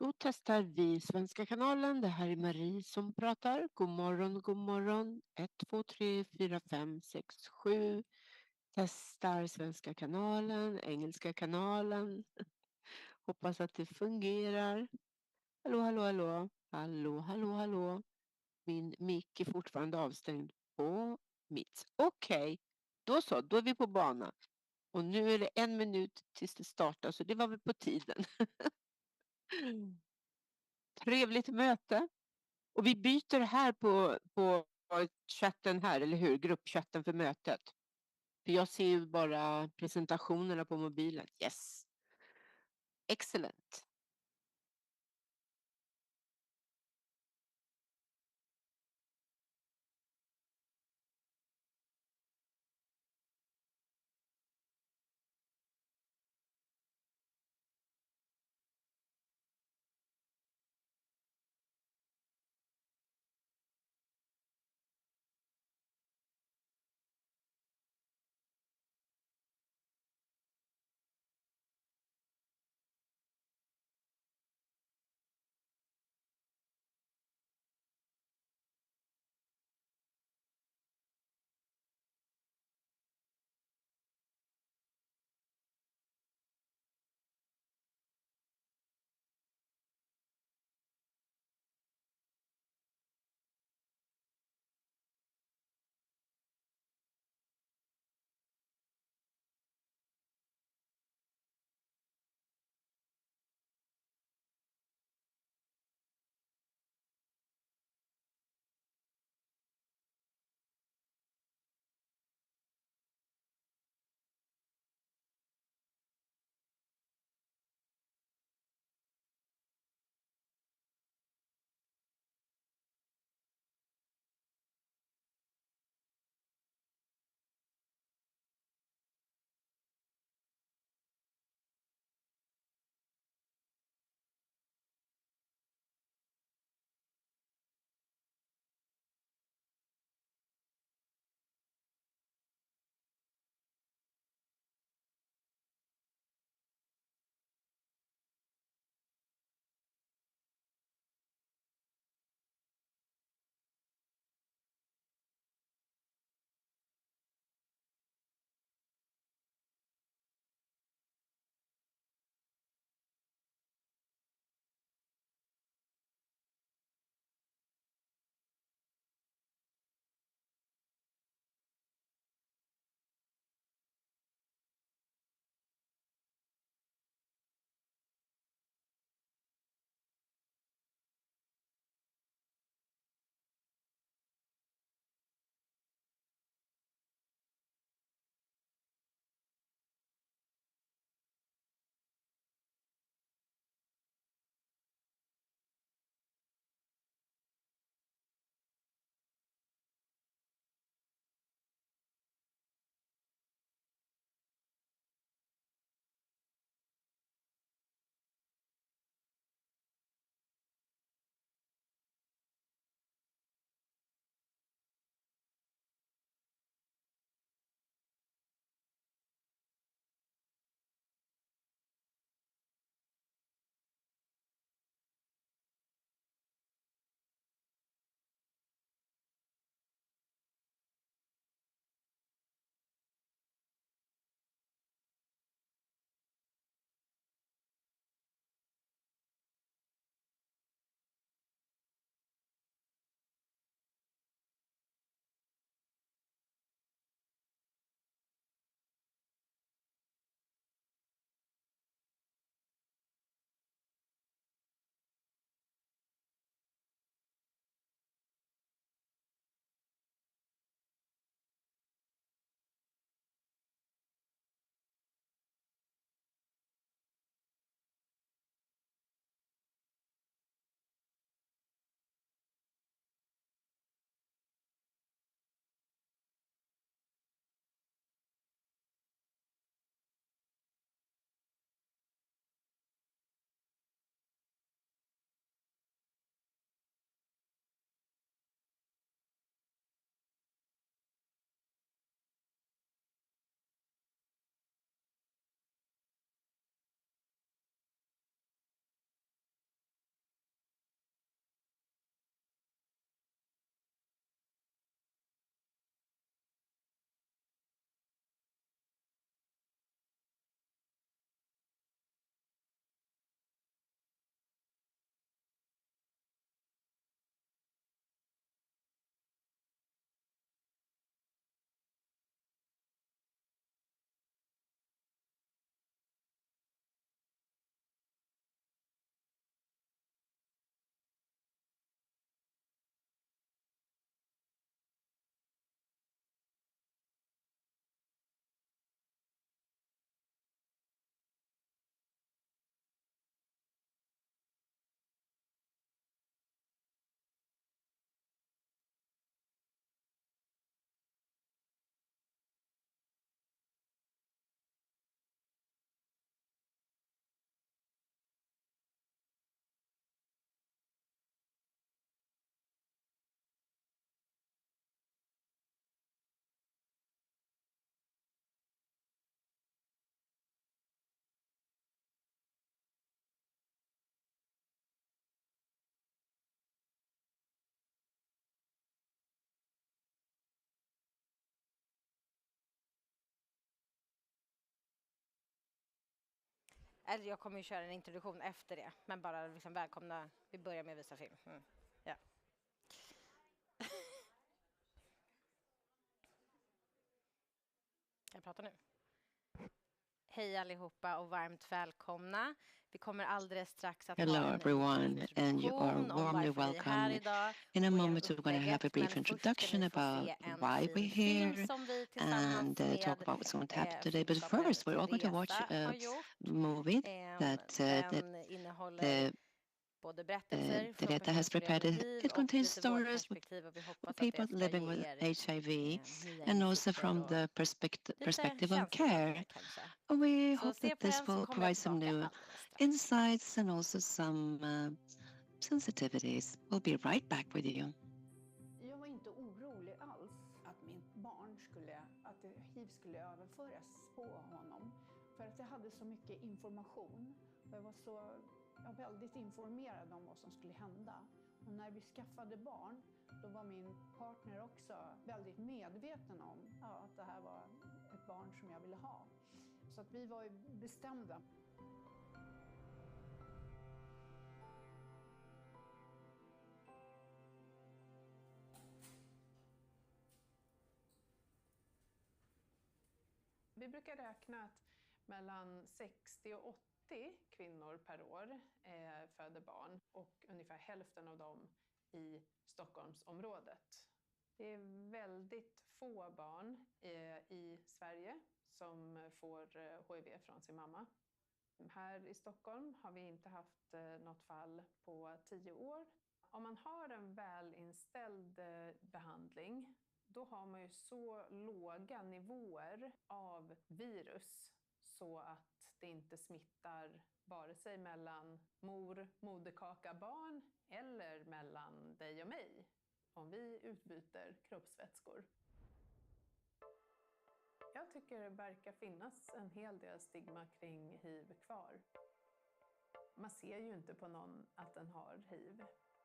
Då testar vi Svenska kanalen. Det här är Marie som pratar. God morgon, god morgon. 1, 2, 3, 4, 5, 6, 7. Testar Svenska kanalen, Engelska kanalen. Hoppas att det fungerar. Hallå, hallå, hallå. Hallå, hallå, hallå. Min mick är fortfarande avstängd på mitt. Okej, då så. Då är vi på banan. Och nu är det 1 minut tills det startar, så det var väl på tiden. Trevligt möte. Och vi byter här på chatten här, eller hur? Gruppchatten för mötet. För jag ser ju bara presentationerna på mobilen. Yes. Excellent. Eller jag kommer ju köra en introduktion efter det. Men bara liksom välkomna. Vi börjar med att visa film. Ja. Jag pratar nu. Hej allihopa och varmt välkomna. Vi kommer alldeles strax att Hello ha en everyone, and you are introduktion om warmly varför vi är här welcome. idag. In a Gå igenom moment we're going to have a upplägget, brief men först ska introduction ni få about se en why fin we're film here som vi and tillsammans talk about what's going to happen med today. But filmskaparen first we're all going to watch Teresa har a gjort. movie that Den innehåller både berättelser från Teresa has personer som prepared. lever med hiv It och contains lite vårt stories with perspektiv och vi hoppas att people det ska living ge with er HIV nya and also insikter from och the lite perspective of känsloladdningar care. kanske. We Så hope se that på this den så will kommer jag provide some tillbaka new alldeles strax. insights and also some sensitivities. We'll be right back with you. Jag var inte orolig alls att mitt barn att HIV skulle överföras på honom. För att jag hade så mycket information och jag var väldigt informerad om vad som skulle hända. Och när vi skaffade barn, då var min partner också väldigt medveten om att det här var ett barn som jag ville ha. Så att vi var bestämda. Vi brukar räkna att mellan 60 och 80 kvinnor per år föder barn och ungefär hälften av dem i Stockholmsområdet. Det är väldigt få barn i Sverige som får HIV från sin mamma. Här i Stockholm har vi inte haft något fall på 10 år. Om man har en välinställd behandling, då har man ju så låga nivåer av virus så att det inte smittar vare sig mellan moderkaka, barn eller mellan dig och mig om vi utbyter kroppsvätskor. Jag tycker det verkar finnas en hel del stigma kring HIV kvar. Man ser ju inte på någon att den har HIV.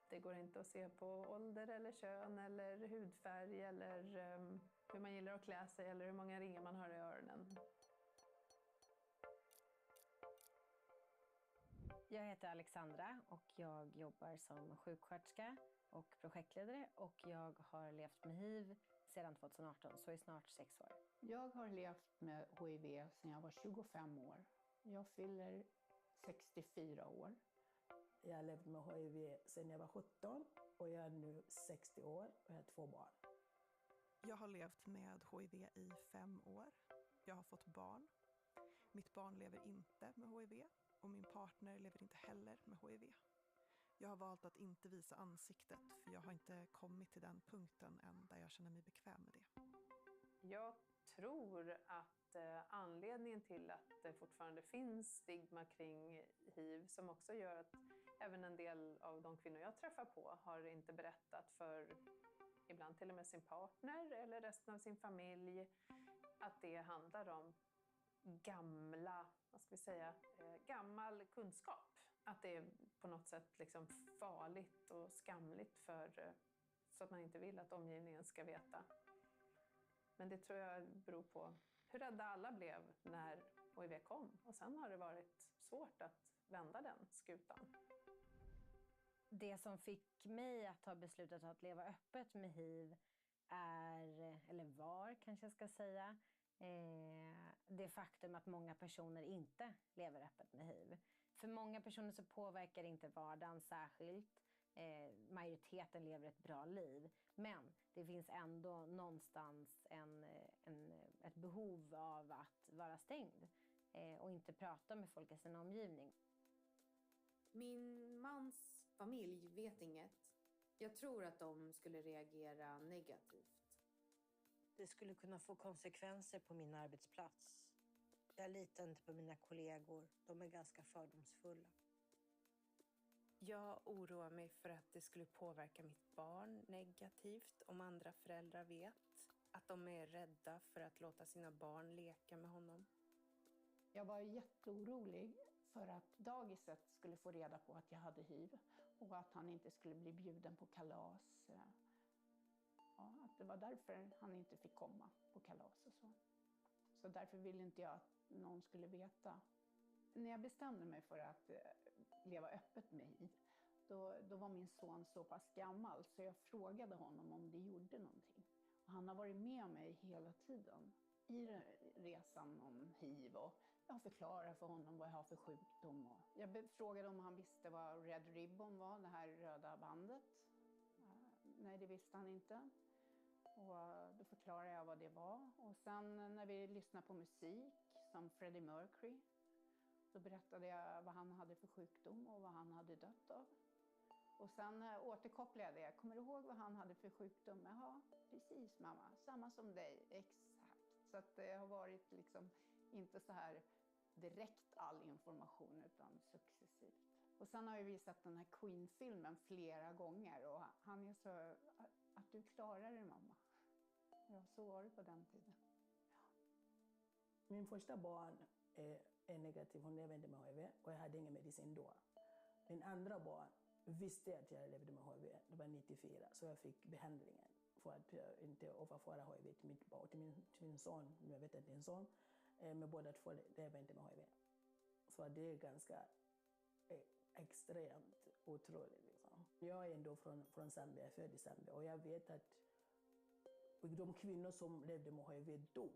Det går inte att se på ålder eller kön eller hudfärg eller hur man gillar att klä sig eller hur många ringar man har i öronen. Jag heter Alexandra och jag jobbar som sjuksköterska och projektledare och jag har levt med HIV sedan 2018, så i snart 6 år. Jag har levt med HIV sedan jag var 25 år. Jag fyller 64 år. Jag har levt med HIV sedan jag var 17 och jag är nu 60 år och jag har 2 barn. Jag har levt med HIV i 5 år. Jag har fått barn. Mitt barn lever inte med HIV och min partner lever inte heller med HIV. Jag har valt att inte visa ansiktet för jag har inte kommit till den punkten än där jag känner mig bekväm med det. Jag tror att anledningen till att det fortfarande finns stigma kring HIV som också gör att även en del av de kvinnor jag träffar på har inte berättat för ibland till och med sin partner eller resten av sin familj att det handlar om gammal kunskap. Att det är på något sätt liksom farligt och skamligt så att man inte vill att omgivningen ska veta. Men det tror jag beror på hur rädda alla blev när HIV kom. Och sen har det varit svårt att vända den skutan. Det som fick mig att ta beslutet att leva öppet med HIV var kanske jag ska säga, det faktum att många personer inte lever öppet med HIV. För många personer så påverkar det inte vardagen särskilt. Majoriteten lever ett bra liv. Men det finns ändå någonstans ett behov av att vara stängd och inte prata med folk i sin omgivning. Min mans familj vet inget. Jag tror att de skulle reagera negativt. Det skulle kunna få konsekvenser på min arbetsplats. Jag litar inte på mina kollegor. De är ganska fördomsfulla. Jag oroar mig för att det skulle påverka mitt barn negativt om andra föräldrar vet att de är rädda för att låta sina barn leka med honom. Jag var jätteorolig för att dagiset skulle få reda på att jag hade HIV och att han inte skulle bli bjuden på kalas. Ja, att det var därför han inte fick komma på kalas och så. Så därför ville inte jag att någon skulle veta När jag bestämde mig för att leva öppet med HIV, då var min son så pass gammal så jag frågade honom om det gjorde någonting. Och han har varit med mig hela tiden i resan om HIV och jag förklarar för honom vad jag har för sjukdom. Och jag frågade om han visste vad Red Ribbon var, det här röda bandet. Nej, det visste han inte. Och då förklarade jag vad det var. Och sen när vi lyssnade på musik som Freddie Mercury, så berättade jag vad han hade för sjukdom och vad han hade dött av. Och sen återkopplade jag det. Kommer du ihåg vad han hade för sjukdom? Jaha, precis mamma. Samma som dig. Exakt. Så att det har varit liksom inte så här direkt all information utan successivt. Och sen har jag visat den här Queen-filmen flera gånger och han är så, att du klarar det mamma. Ja, så var det på den tiden. Ja. Min första barn är negativ, hon levde med HIV och jag hade ingen medicin då. Min andra barn visste att jag levde med HIV, det var 94, så jag fick behandlingen för att inte överföra HIV till mitt barn, till min son, jag vet att det är en son, med båda två lever inte med HIV. Så det är ganska extremt otroligt. Liksom. Jag är ändå från Zambia, jag är född i Zambia och jag vet att de kvinnor som levde med HIV då,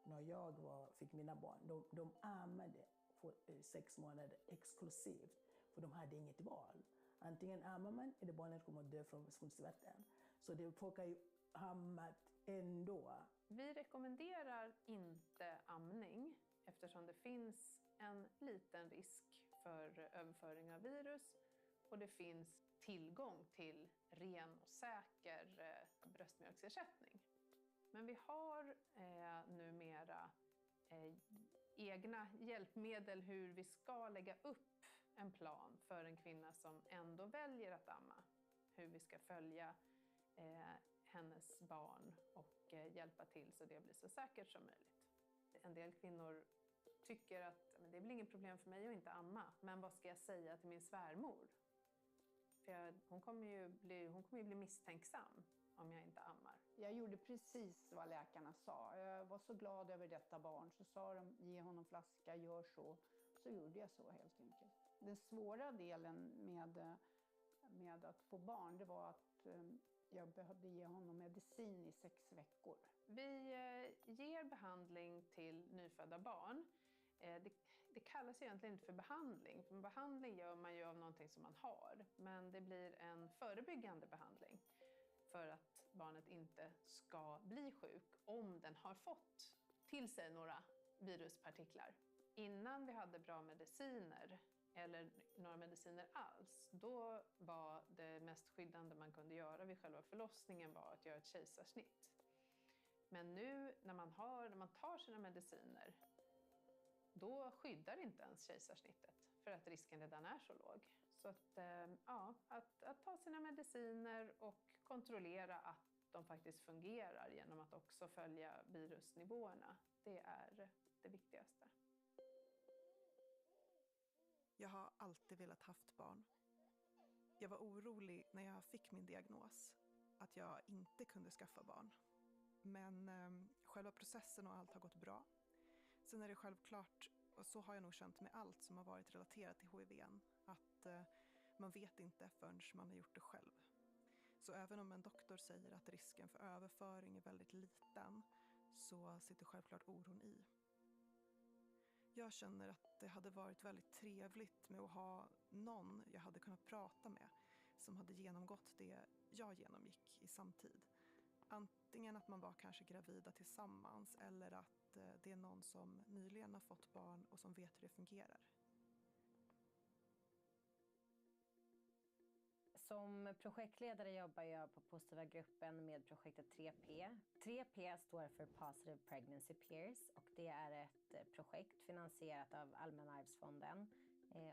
när jag fick mina barn, de ammade för 6 månader exklusivt, för de hade inget val. Antingen ammar man eller barnet kommer att dö från smutsigt vatten. Så det folk har ju ammat ändå. Vi rekommenderar inte amning eftersom det finns en liten risk för överföring av virus och det finns tillgång till ren och säker bröstmjölksersättning. Men vi har numera egna hjälpmedel hur vi ska lägga upp en plan för en kvinna som ändå väljer att amma. Hur vi ska följa hennes barn och hjälpa till så det blir så säkert som möjligt. En del kvinnor tycker att det är väl ingen problem för mig att inte amma, men vad ska jag säga till min svärmor? För hon kommer ju bli misstänksam om jag inte ammar. Jag gjorde precis vad läkarna sa. Jag var så glad över detta barn. Så sa de, ge honom flaska, gör så. Så gjorde jag så helt enkelt. Den svåra delen med att få barn, det var att jag behövde ge honom medicin i 6 veckor. Vi ger behandling till nyfödda barn. Det kallas egentligen inte för behandling. För behandling gör man ju av någonting som man har. Men det blir en förebyggande behandling för att barnet inte ska bli sjuk om den har fått till sig några viruspartiklar. Innan vi hade bra mediciner eller några mediciner alls, då var det mest skyddande man kunde göra vid själva förlossningen var att göra ett kejsarsnitt. Men nu när man tar sina mediciner, då skyddar inte ens kejsarsnittet för att risken redan är så låg. Så att ta sina mediciner och kontrollera att de faktiskt fungerar genom att också följa virusnivåerna, det är det viktigaste. Jag har alltid velat haft barn. Jag var orolig när jag fick min diagnos att jag inte kunde skaffa barn. Men själva processen och allt har gått bra. Sen är det självklart, och så har jag nog känt med allt som har varit relaterat till HIV, att man vet inte förrän man har gjort det själv. Så även om en doktor säger att risken för överföring är väldigt liten, så sitter självklart oron i. Jag känner att det hade varit väldigt trevligt med att ha någon jag hade kunnat prata med som hade genomgått det jag genomgick i samtid. Antingen att man var kanske gravida tillsammans eller att det är någon som nyligen har fått barn och som vet hur det fungerar. Som projektledare jobbar jag på positiva gruppen med projektet 3P. 3P står för Positive Pregnancy Peers och det är ett projekt finansierat av Allmänna arvsfonden.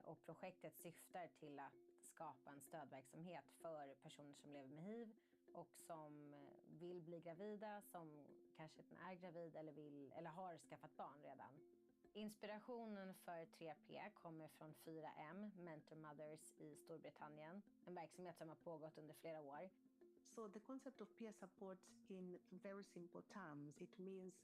Och projektet syftar till att skapa en stödverksamhet för personer som lever med HIV och som vill bli gravida, som kanske är gravid eller har skaffat barn redan. Inspirationen för 3P kommer från 4M, Mentor Mothers i Storbritannien. En verksamhet som har pågått under flera år. So the concept of peer support in very simple terms, it means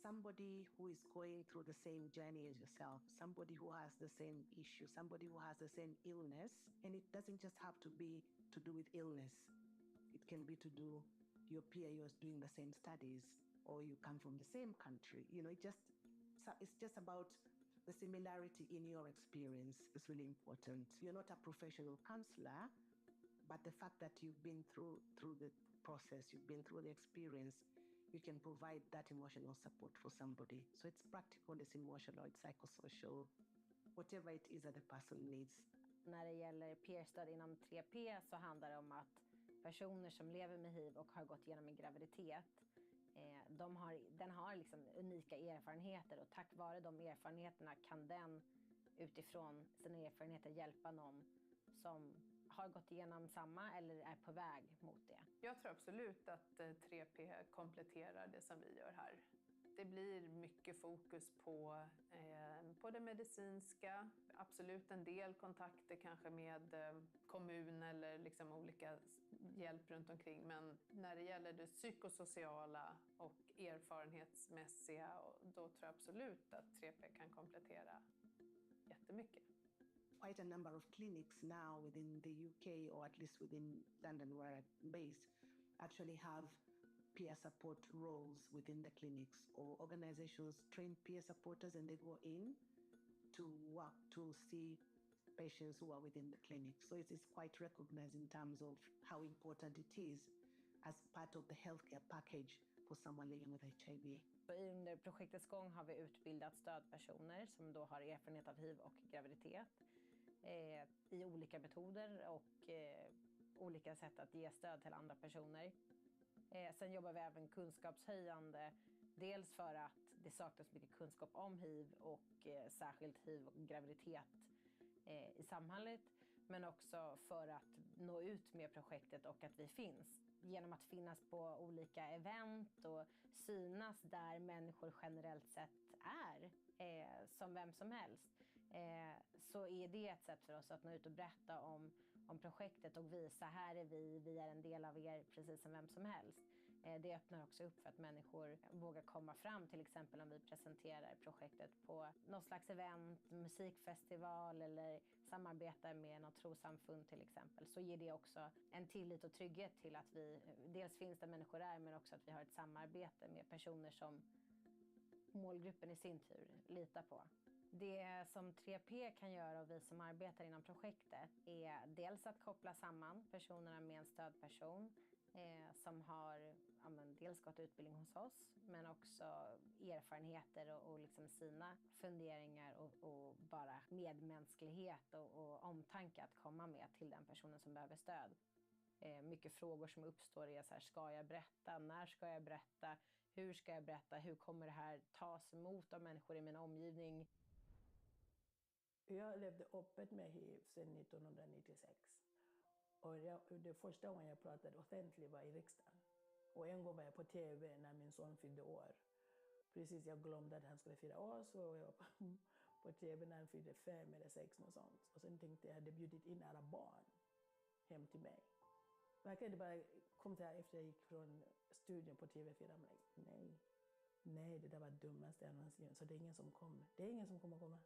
somebody who is going through the same journey as yourself, somebody who has the same issue, somebody who has the same illness. And it doesn't just have to be to do with illness. It can be to do your peer, you're doing the same studies, or you come from the same country. You know, it's just about the similarity in your experience is really important. You're not a professional counselor, but the fact that you've been through the process, you've been through the experience, you can provide that emotional support for somebody. So it's practical, it's emotional, it's psychosocial, whatever it is that the person needs. När det gäller peerstöd inom 3P så handlar det om att personer som lever med HIV och har gått igenom en graviditet, den har liksom unika erfarenheter, och tack vare de erfarenheterna kan den utifrån sina erfarenheter hjälpa någon som har gått igenom samma eller är på väg mot det. Jag tror absolut att 3P kompletterar det som vi gör här. Det blir mycket fokus på det medicinska, absolut en del kontakter kanske med kommun eller liksom olika hjälp runt omkring. Men när det gäller det psykosociala och erfarenhetsmässiga, då tror jag absolut att 3P kan komplettera jättemycket. Quite a number of clinics now within the UK, or at least within London where I'm based, actually have peer support roles within the clinics, or organizations train peer supporters and they go in to work to see patients who are within the clinic. So it is quite recognized in terms of how important it is as part of the healthcare package for someone living with HIV. Under projektets gång har vi utbildat stödpersoner som då har erfarenhet av HIV och graviditet i olika metoder och olika sätt att ge stöd till andra personer. Sen jobbar vi även kunskapshöjande, dels för att det saknas mycket kunskap om HIV och särskilt HIV och graviditet i samhället, men också för att nå ut med projektet och att vi finns. Genom att finnas på olika event och synas där människor generellt sett är, som vem som helst, så är det ett sätt för oss att nå ut och berätta om projektet och visa här är vi är en del av er precis som vem som helst. Det öppnar också upp för att människor vågar komma fram, till exempel om vi presenterar projektet på något slags event, musikfestival eller samarbetar med något trossamfund till exempel, så ger det också en tillit och trygghet till att vi dels finns där människor är, men också att vi har ett samarbete med personer som målgruppen i sin tur litar på. Det som 3P kan göra och vi som arbetar inom projektet är dels att koppla samman personerna med en stödperson som har dels gått utbildning hos oss, men också erfarenheter och liksom sina funderingar och bara medmänsklighet och omtanke att komma med till den personen som behöver stöd. Mycket frågor som uppstår är så här: ska jag berätta? När ska jag berätta? Hur ska jag berätta? Hur kommer det här tas emot av människor i min omgivning? Jag levde öppet med HIV sedan 1996. Och det första gången jag pratade offentligt var i riksdagen. Och en gång var jag på TV när min son fyllde år. Precis, jag glömde att han skulle fira år, så jag var på TV när han fyllde 5 eller 6 och sånt. Och sen tänkte jag hade bjudit in alla barn hem till mig. Verkligen, det bara kom till efter jag gick från studion på TV4. Nej, det där var dummaste jag någonsin. Så det är ingen som kommer. Det är ingen som kommer komma.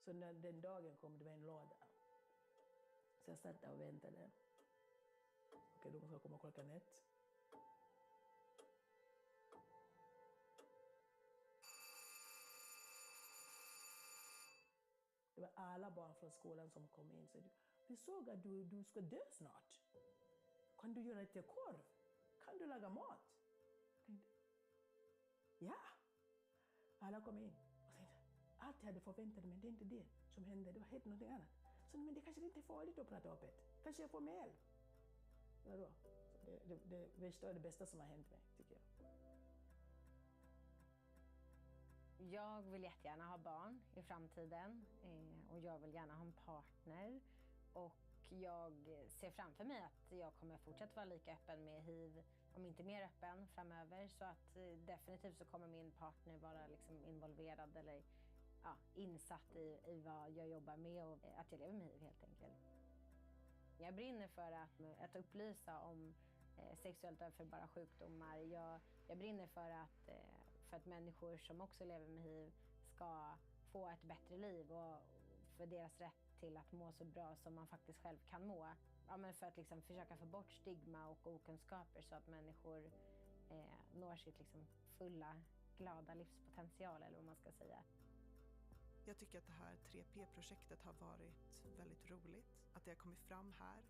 Så när den dagen kom, det var en låda. Så jag satt där och väntade. Okej, de ska komma klockan 1. Det var alla barn från skolan som kom in och sa: vi såg att du ska dö snart. Kan du göra lite korv? Kan du laga mat? Ja. Alla kom in och sa: allt jag hade förväntat mig, det är inte det som hände. Det var helt någonting annat. Så men det kanske inte är farligt att prata öppet. Kanske jag får med hjälp. Vadå? Det värsta och det bästa som har hänt mig, tycker jag. Jag vill jättegärna ha barn i framtiden och jag vill gärna ha en partner, och jag ser framför mig att jag kommer fortsätta vara lika öppen med HIV, om inte mer öppen framöver, så att definitivt så kommer min partner vara liksom involverad eller insatt i vad jag jobbar med och att jag lever med HIV helt enkelt. Jag brinner för att upplysa om sexuellt överförbara sjukdomar. Jag brinner för för att människor som också lever med hiv ska få ett bättre liv och för deras rätt till att må så bra som man faktiskt själv kan må. Ja, men för att liksom försöka få bort stigma och okunskaper så att människor når sitt liksom fulla, glada livspotential eller vad man ska säga. Jag tycker att det här 3P-projektet har varit väldigt roligt, att det har kommit fram här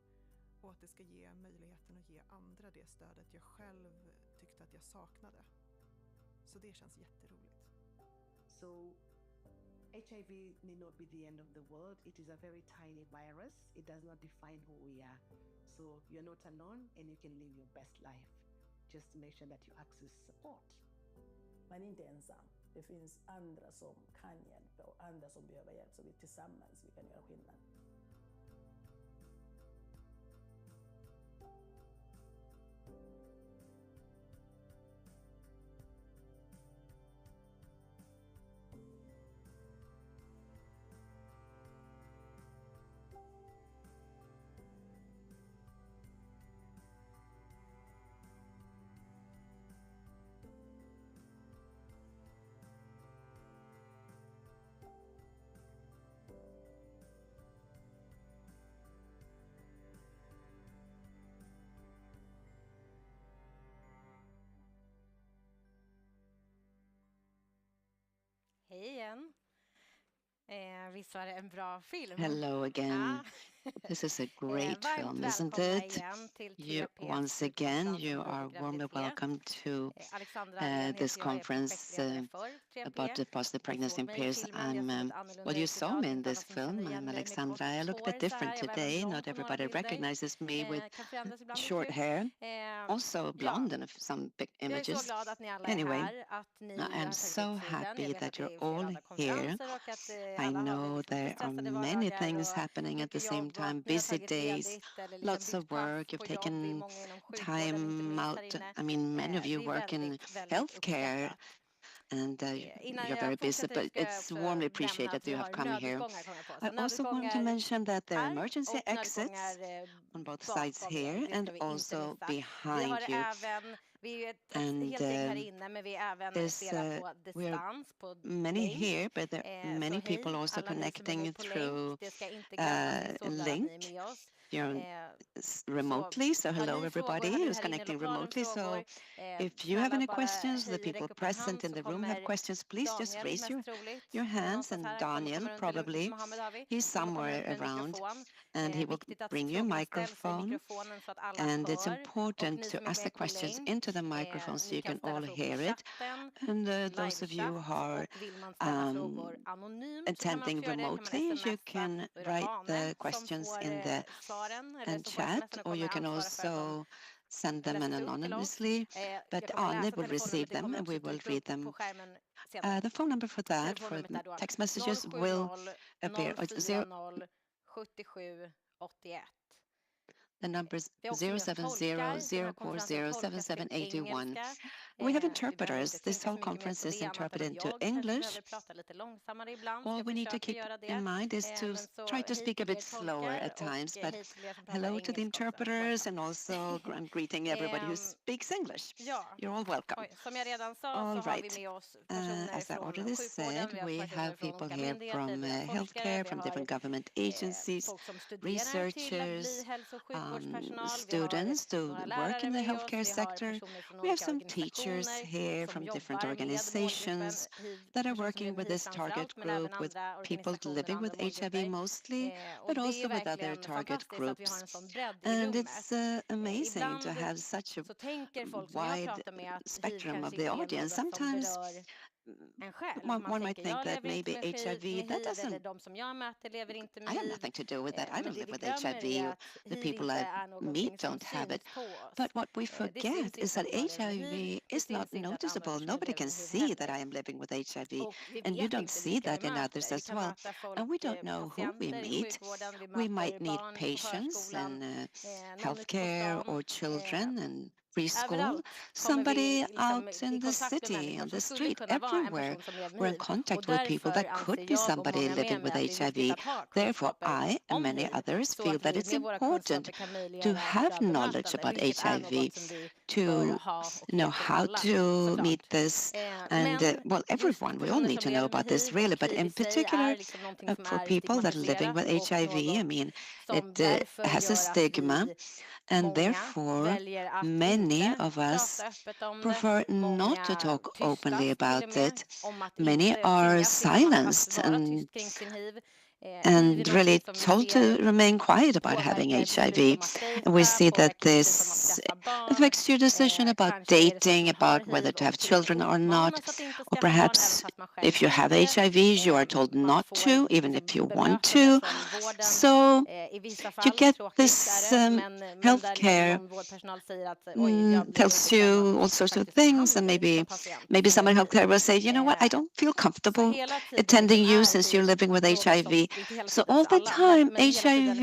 och att det ska ge möjligheten att ge andra det stödet jag själv tyckte att jag saknade. Så det känns jätteroligt. So HIV need not be the end of the world. It is a very tiny virus. It does not define who we are. So you're not alone and you can live your best life. Just make sure that you access support. Man är inte ensam. Det finns andra som kan hjälpa och andra som behöver hjälp, så vi tillsammans kan göra skillnad. Hej igen. Visst var det en bra film? Hello again. This is a great film, isn't it? You, once again, you are warmly welcome to this conference about the positive pregnancy in peers. Well, you saw me in this film. I'm Alexandra. I look a bit different today. Not everybody recognizes me with short hair. Also blonde in some big images. Anyway, I'm so happy that you're all here. I know there are many things happening at the same time, busy days, lots of work. You've taken time out. I mean, many of you work in healthcare and you're very busy, but it's warmly appreciated that you have come here. I also want to mention that there are emergency exits on both sides here and also behind you. And there's we are many here, but there are many people also connecting through link. You're remotely, so hello everybody who's connecting remotely. So if you have any questions, the people present in the room have questions, please just raise your hands, and Daniel probably, he's somewhere around, and he will bring you a microphone, and it's important to ask the questions into the microphone so you can all hear it. And those of you who are attending remotely, you can write the questions in the chat, or you can also send them anonymously, but Arne will receive them and we will read them. The phone number for that, for text messages, will appear. The number is 070-040-7781. We have interpreters. This whole conference is interpreted into English. All we need to keep in mind is to try to speak a bit slower at times, but hello to the interpreters, and also I'm greeting everybody who speaks English. You're all welcome. All right. As I already said, we have people here from healthcare, from different government agencies, researchers, students to work in the healthcare sector. We have some teachers here from different organizations that are working with this target group, with people living with HIV mostly, but also with other target groups. And it's amazing to have such a wide spectrum of the audience. Sometimes one might think that maybe HIV, that doesn't, I have nothing to do with that. I don't live with HIV. The people I meet don't have it. But what we forget is that HIV is not noticeable. Nobody can see that I am living with HIV, and you don't see that in others as well. And we don't know who we meet. We might meet patients and healthcare or children and preschool, somebody out in the city, on the street, everywhere. We're in contact with people that could be somebody living with HIV. Therefore, I and many others feel that it's important to have knowledge about HIV, to know how to meet this. And, well, everyone, we all need to know about this, really, but in particular for people that are living with HIV, I mean, it has a stigma. And therefore, many of us prefer not to talk openly about it. Many are silenced and really told to remain quiet about having HIV. And we see that this affects your decision about dating, about whether to have children or not, or perhaps if you have HIV, you are told not to, even if you want to. So you get this healthcare tells you all sorts of things, and maybe someone healthcare will say, you know what, I don't feel comfortable attending you since you're living with HIV. So all the time, HIV,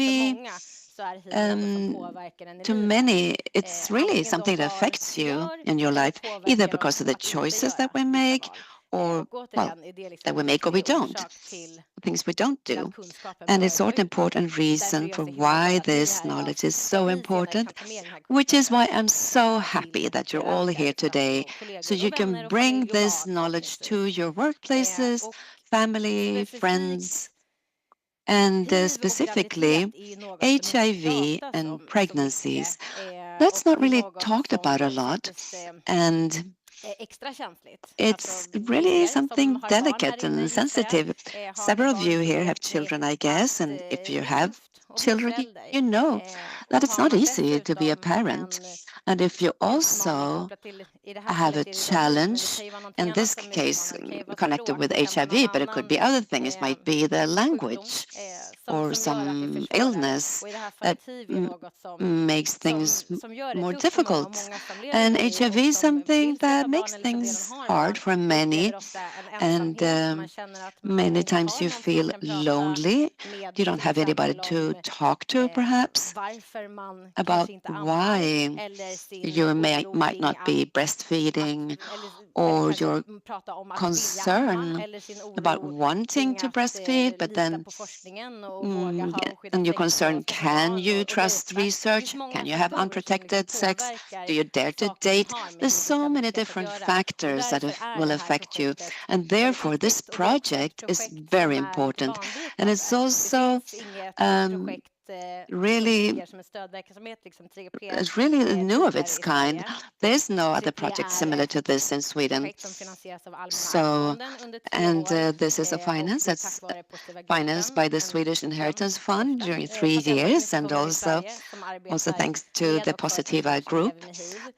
to many, it's really something that affects you in your life, either because of the choices that we make, or, well, that we make or we don't, things we don't do. And it's an important reason for why this knowledge is so important, which is why I'm so happy that you're all here today, so you can bring this knowledge to your workplaces, family, friends, and specifically HIV and pregnancies. That's not really talked about a lot, and it's really something delicate and sensitive. Several of you here have children, I guess, and if you have children, you know that it's not easy to be a parent. And if you also have a challenge, in this case connected with HIV, but it could be other things, it might be the language or some illness that makes things more difficult. And HIV is something that makes things hard for many, and many times you feel lonely. You don't have anybody to talk to, perhaps, about why you might not be breastfeeding, or your concern about wanting to breastfeed, but then and your concern, can you trust research? Can you have unprotected sex? Do you dare to date? There's so many different factors that will affect you, and therefore this project is very important. And it's also really new of its kind. There's no other project similar to this in Sweden. So, and this is a finance that's financed by the Swedish Inheritance Fund during 3 years, and also thanks to the Positiva group,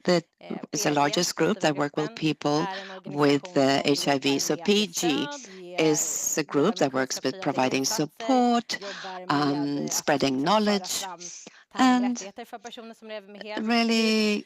that is the largest group that work with people with HIV. So PG is a group that works with providing support, spreading knowledge, and really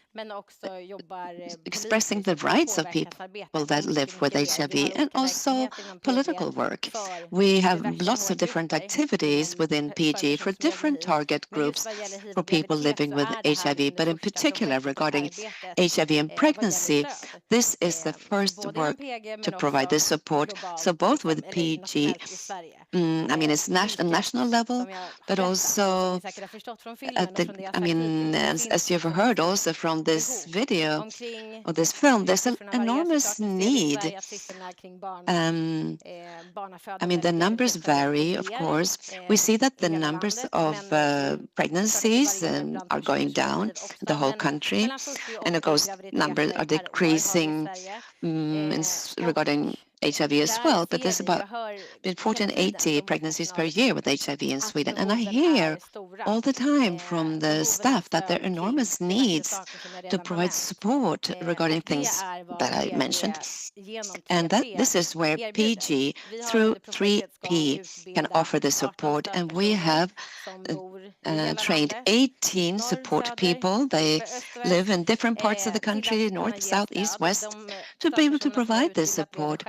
expressing the rights of people that live with HIV, and also political work. We have lots of different activities within PG for different target groups for people living with HIV, but in particular regarding HIV and pregnancy, this is the first work to provide this support. So both with PG, I mean, it's a national level, but also at the, I mean, as you've heard also from this video or this film, there's an enormous need. I mean, the numbers vary, of course. We see that the numbers of pregnancies are going down the whole country, and of course, numbers are decreasing regarding HIV as well, but there's about 1,480 pregnancies per year with HIV in Sweden. And I hear all the time from the staff that there are enormous needs to provide support regarding things that I mentioned. And this is where PG through 3P can offer the support. And we have trained 18 support people. They live in different parts of the country, north, south, east, west, to be able to provide this support.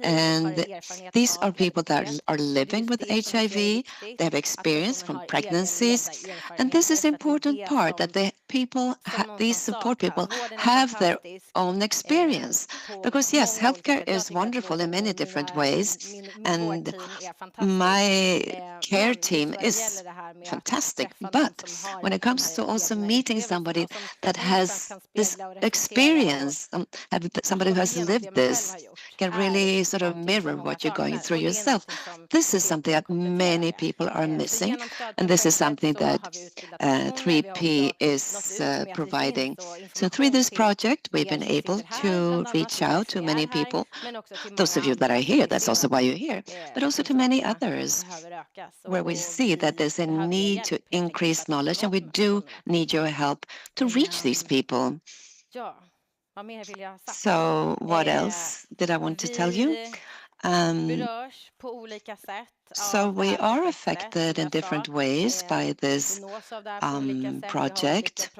And these are people that are living with HIV. They have experience from pregnancies. And this is important part that these support people have their own experience. Because yes, healthcare is wonderful in many different ways. And my care team is fantastic. But when it comes to also meeting somebody that has this experience, somebody who has lived this, can really sort of mirror what you're going through yourself. This is something that many people are missing, and this is something that 3P is providing. So through this project, we've been able to reach out to many people. Those of you that are here, that's also why you're here, but also to many others, where we see that there's a need to increase knowledge, and we do need your help to reach these people. So what else did I want to tell you? So we are affected in different ways by this project.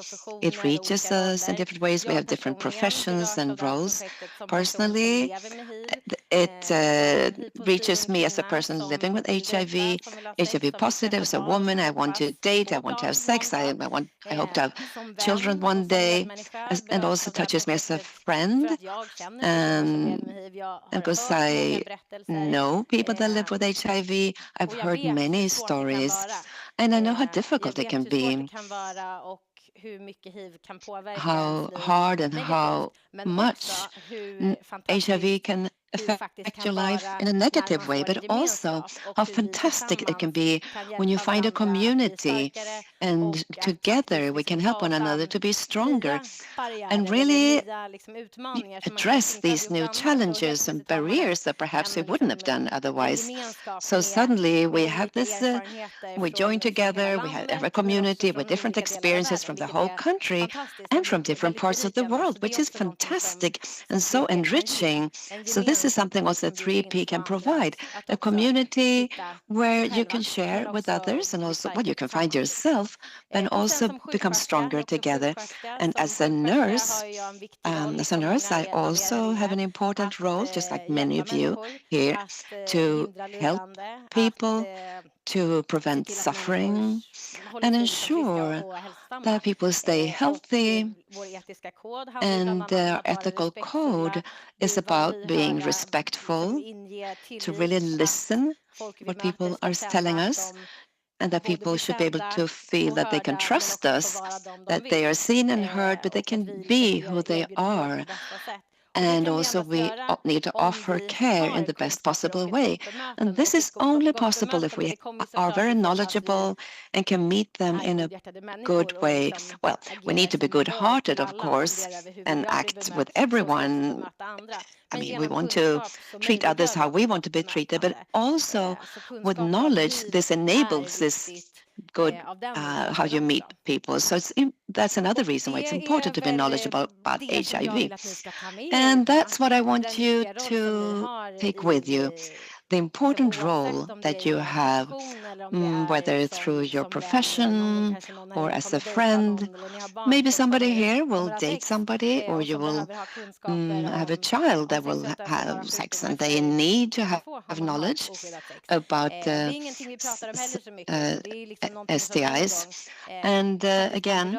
It reaches us in different ways. We have different professions and roles. Personally, it reaches me as a person living with HIV, HIV positive, as a woman. I want to date, I want to have sex, I hope to have children one day, and also touches me as a friend. Because I know people that live with HIV, I've heard many stories, and I know how difficult it can be, how hard and how much HIV can affect your life in a negative way, but also how fantastic it can be when you find a community and together we can help one another to be stronger and really address these new challenges and barriers that perhaps we wouldn't have done otherwise. So suddenly we have this, we join together, we have a community with different experiences from the whole country and from different parts of the world, which is fantastic and so enriching. So this is something also 3P can provide, a community where you can share with others and also, well, you can find yourself, but also become stronger together. And as a nurse, I also have an important role, just like many of you here, to help people, to prevent suffering, and ensure that people stay healthy. And their ethical code is about being respectful, to really listen what people are telling us, and that people should be able to feel that they can trust us, that they are seen and heard, but they can be who they are. And also we need to offer care in the best possible way. And this is only possible if we are very knowledgeable and can meet them in a good way. Well, we need to be good-hearted, of course, and act with everyone. I mean, we want to treat others how we want to be treated, but also with knowledge, this enables this good, how you meet people. So that's another reason why it's important to be knowledgeable about HIV. And that's what I want you to take with you. The important role that you have, whether through your profession or as a friend. Maybe somebody here will date somebody, or you will have a child that will have sex, and they need to have knowledge about STIs. And again,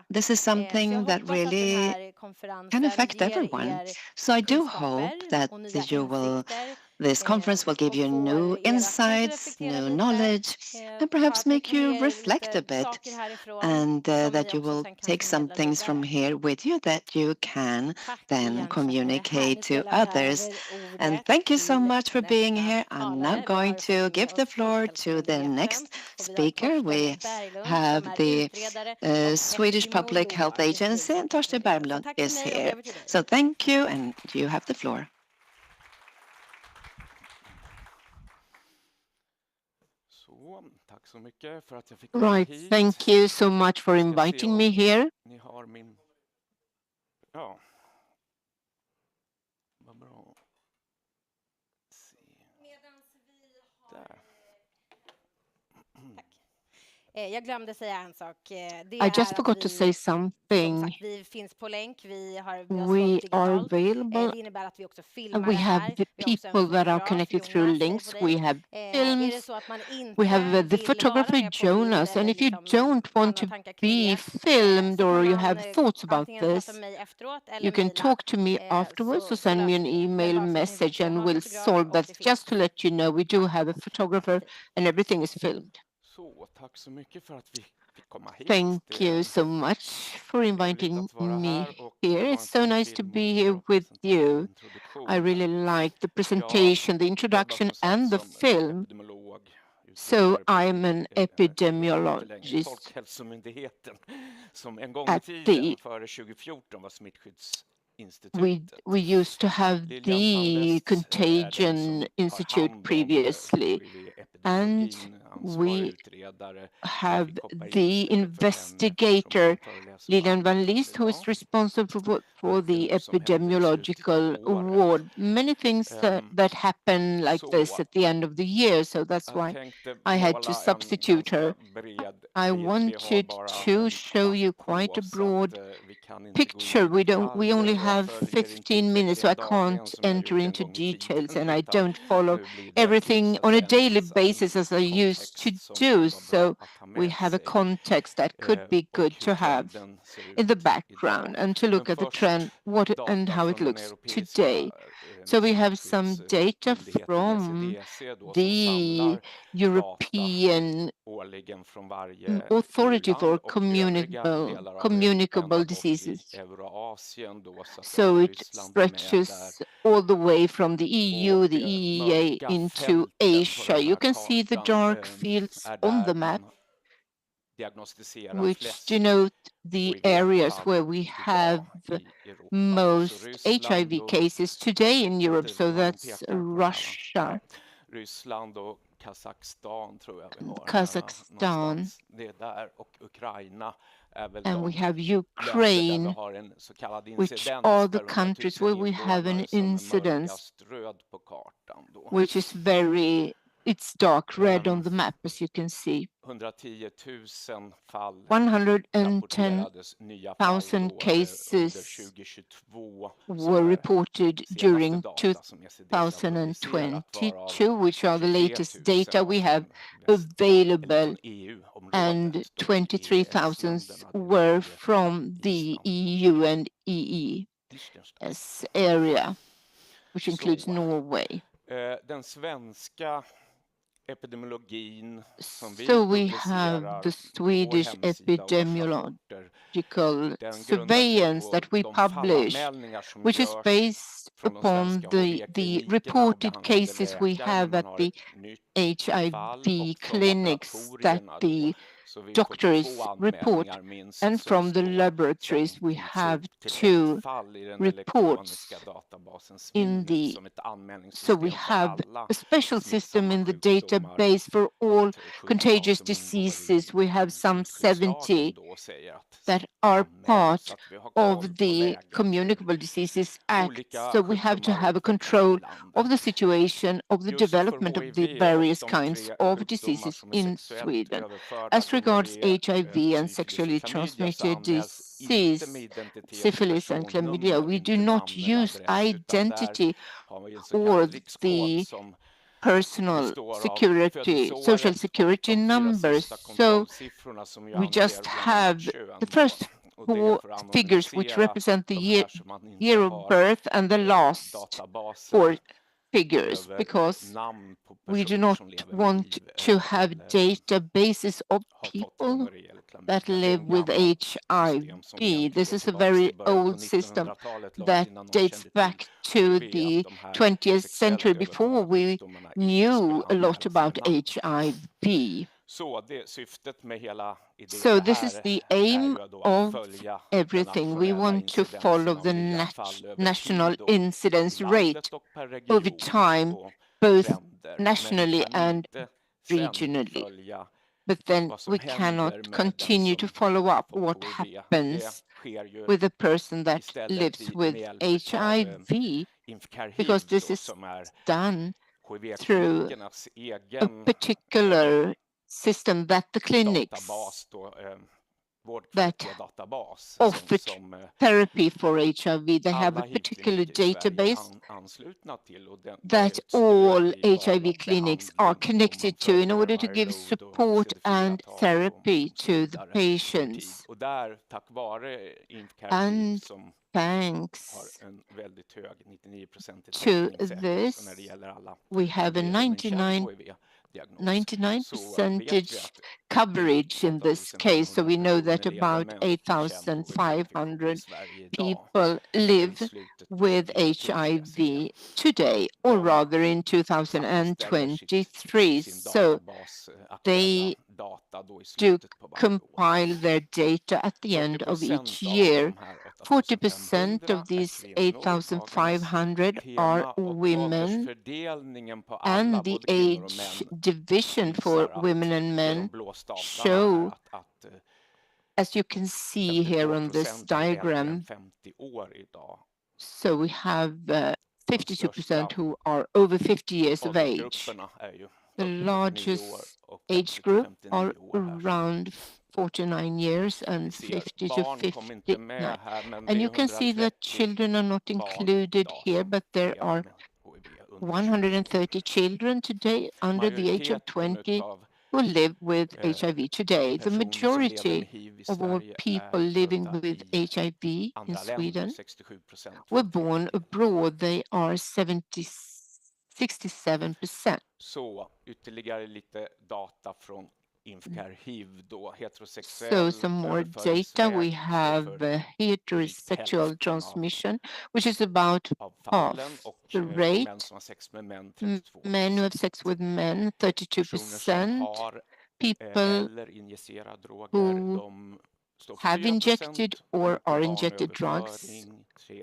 this is something that really can affect everyone. So I do hope that this conference will give you new insights, new knowledge, and perhaps make you reflect a bit, and that you will take some things from here with you that you can then communicate to others. And thank you so much for being here. I'm now going to give the floor to the next speaker. We have the Swedish Public Health Agency, and Torsten Berglund is here. So thank you, and you have the floor. Right, thank you so much for inviting me here. Jag glömde säga en sak. Det I just är forgot att to say som something. sagt, vi finns på länk, vi har We sålt are digitalt. available. Det innebär att vi också filmar We det have här. the Vi har också en people that are fotograf, connected through Jonas, hej links. på dig. We have Är det films. så att man inte We have the vill vara photographer med på bild Jonas. And eller if you liksom don't har want några to tankar kring be det, filmed så or kan you man have thoughts about antingen prata this, med mig efteråt eller you can mejla. talk to me afterwards or Så send me an löser vi det. Men email bara så att ni vet, message jag and har en we'll fotograf solve och that. det Just filmas. to let you know, we do have a photographer and everything is filmed. Så, tack så mycket för att vi fick komma hit. Thank you so much for inviting me here. It's so nice to be here with you. I really like the presentation, the introduction and the film. So I'm an epidemiologist Folkhälsomyndigheten, som en gång i at tiden, före 2014, var Smittskyddsinstitutet. we used to have the Contagion Institute previously, and we have the investigator Lilian Van List, who is responsible for the epidemiological ward. Many things that happen like this at the end of the year, so that's why I had to substitute her. I wanted to show you quite a broad picture. We only have 15 minutes, so I can't enter into details, and I don't follow everything on a daily basis as I used to do. So we have a context that could be good to have in the background and to look at the trend, what and how it looks today. So we have some data from the European Authority for Communicable Diseases. So it stretches all the way from the EU, the EEA into Asia. You can see the dark fields on the map, which denote the areas where we have most HIV cases today in Europe. So that's Russia, Ryssland och Kazakstan, tror jag vi har. Kazakstan, det är där, och Ukraina är väl and we have länder Ukraine, där vi har en så kallad which incidens are the per 100 countries 000 where we have an invånare som är incidence, mörkast röd på kartan då. which is it's dark red on the map, as you can see. 110 000 fall 110,000 cases were reported during 2022, which are the latest data we have available, and 23,000 were from the EU and EES area, which includes Norway. Den svenska epidemiologin som vi So we have the Swedish epidemiological surveillance that we publish, which is based upon the reported cases we have at the HIV clinics that the doctors report, and from the laboratories we have 2 reports in the, so we have a special system in the database for all contagious diseases. We have some 70 that are part of the Communicable Diseases Act, so we have to have a control of the situation of the development of the various kinds of diseases in Sweden. As regards HIV and sexually transmitted disease, syphilis and chlamydia, we do not use identity or the personal security, social security numbers. So we just have the first 4 figures, which represent the year of birth, and the last 4 figures, because we do not want to have databases of people that live with HIV. This is a very old system that dates back to the 20th century, before we knew a lot about HIV. So this is the aim of everything. We want to follow the national incidence rate over time, both nationally and regionally. But then we cannot continue to follow up what happens with a person that lives with HIV, because this is done through a particular system that the clinics databas då, that vårdkvalitetsdatabas offer som therapy for HIV, they have a alla particular HIV-kliniker i Sverige database anslutna till, och det är that ett stöd all i val HIV av clinics are behandling, och man connected to in följer order to give Myrload och support and CD4-tag therapy och så to the vidare över tid. patients. Och där, tack vare Infcare And som har thanks en väldigt hög 99% to täckningssäkerhet när det this, gäller alla we have a som lever med en känd HIV-diagnos. Så vet vi 99% att coverage in this case. So we know that about i 8,500 Sverige idag. people I live slutet på with 2023 HIV today, or rather in 2023. So they do compile their data at the end of each year. 40% of these 8,500 are women, and the age division for women and men show, as you can see here on this diagram, so we have 52% who are over 50 years of age. The largest age group are around 49 years and 50 to 59. And you can see that children are not included here, but there are 130 children today under the age of 20 who live with HIV today. The majority of all people living with HIV in Sweden were born abroad. They are 67%. Så ytterligare lite data från Infcare HIV då, So some more data. We have heterosexual transmission, which is about half the rate. Men who have sex with men, 32%. People who have injected or are injected drugs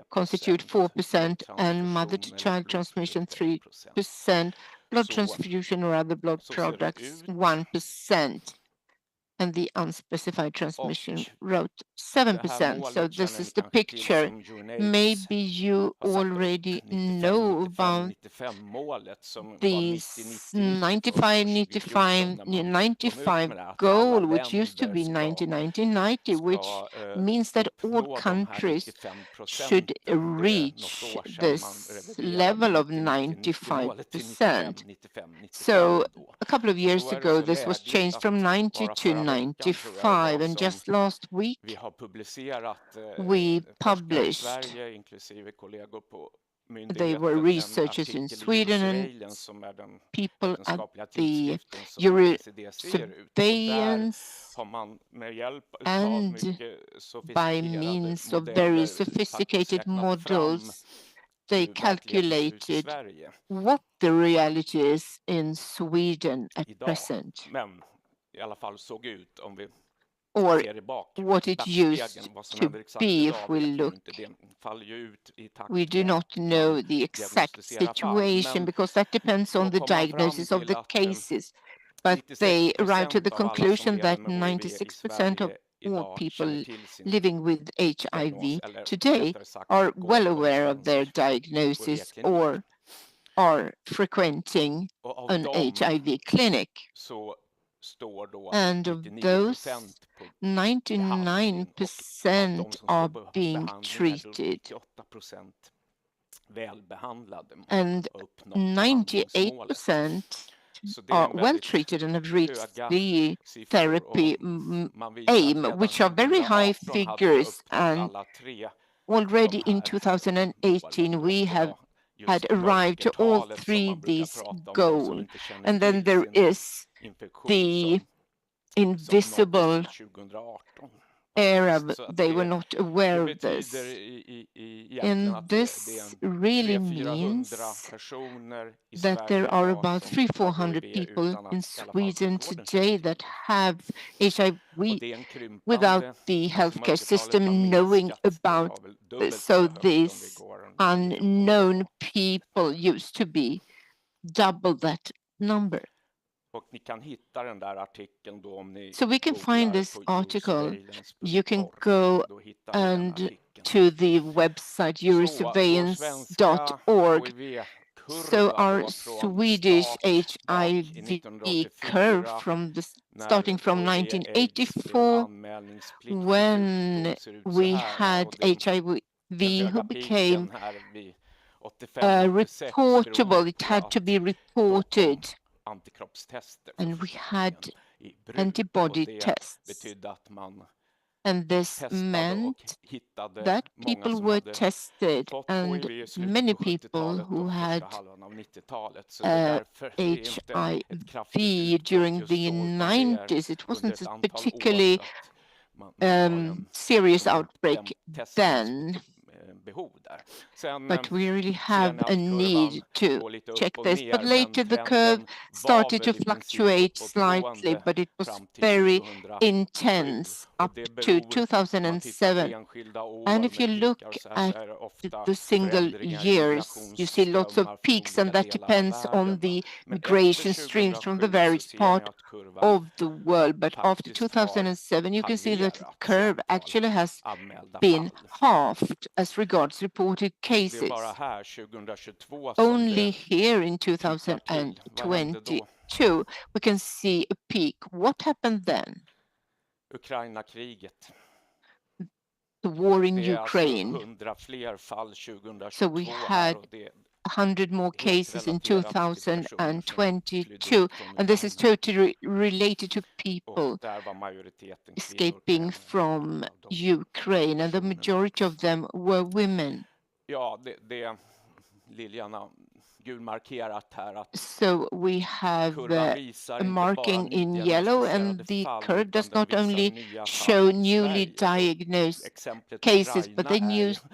constitute 4%, and mother-to-child transmission 3%, blood transfusion or other blood products 1%, and the unspecified transmission wrote 7%. So this is the picture. Maybe you already know about these 95 goal, which used to be 90-90-90, which means that all countries should reach this level of 95%. So a couple of years ago, this was changed from 90 to 95, and just last week we published, they were researchers in Sweden and people at the Euro surveillance, and by means of very sophisticated models, they calculated what the reality is in Sweden at present, or what it used to be. If we look, we do not know the exact situation because that depends on the diagnosis of the cases, but they arrived to the conclusion that 96% of all people living with HIV today are well aware of their diagnosis or are frequenting an HIV clinic. And of those, 99% are being treated, and 98% are well treated and have reached the therapy aim, which are very high figures. And already in 2018, we had arrived to all three these goals. And then there is the invisible era, they were not aware of this. And this really means that there are about 300-400 people in Sweden today that have HIV without the healthcare system knowing about this. So these unknown people used to be double that number. So we can find this article. You can go and to the website eurosurveillance.org So our Swedish HIV curve starting from 1984, when we had HIV who became reportable, it had to be reported, and we had antibody tests. And this meant that people were tested, and many people who had HIV during the 90s, it wasn't a particularly serious outbreak then. But we really have a need to check this. But later the curve started to fluctuate slightly, but it was very intense up to 2007. And if you look at the single years, you see lots of peaks, and that depends on the migration streams from the various parts of the world. But after 2007, you can see that the curve actually has been halved as regards reported cases. Only here in 2022, we can see a peak. What happened then? The war in Ukraine. So we had 100 more cases in 2022, and this is totally related to people escaping from Ukraine, and the majority of them were women. So we have a marking in yellow, and the curve does not only show newly diagnosed cases, but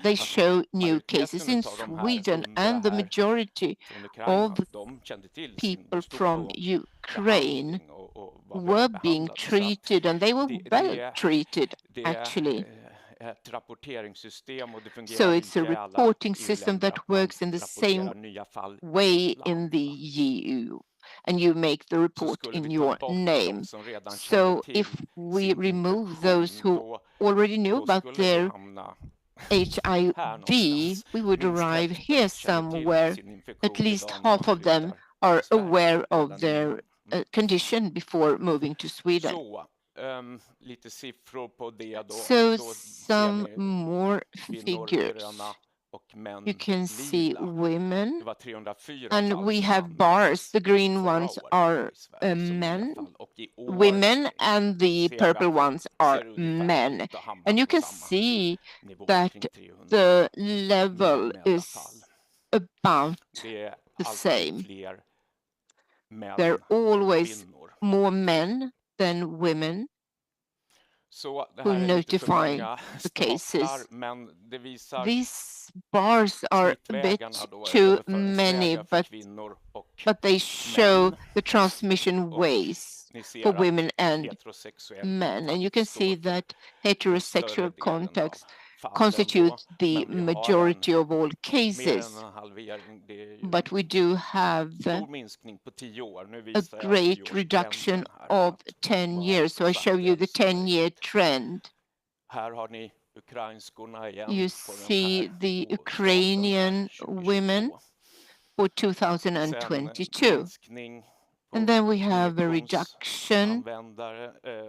they show new cases in Sweden, and the majority of people from Ukraine were being treated, and they were well treated, actually. So it's a reporting system that works in the same way in the EU, and you make the report in your name. So if we remove those who already knew about their HIV, we would arrive here somewhere. At least half of them are aware of their condition before moving to Sweden. So some more figures. You can see women, and we have bars. The green ones are women, and the purple ones are men. And you can see that the level is about the same. There are always more men than women who notify the cases. These bars are a bit too many, but they show the transmission ways for women and men. And you can see that heterosexual contacts constitute the majority of all cases. But we do have a great reduction of 10 years. So I show you the 10-year trend. You see the Ukrainian women for 2022. And then we have a reduction,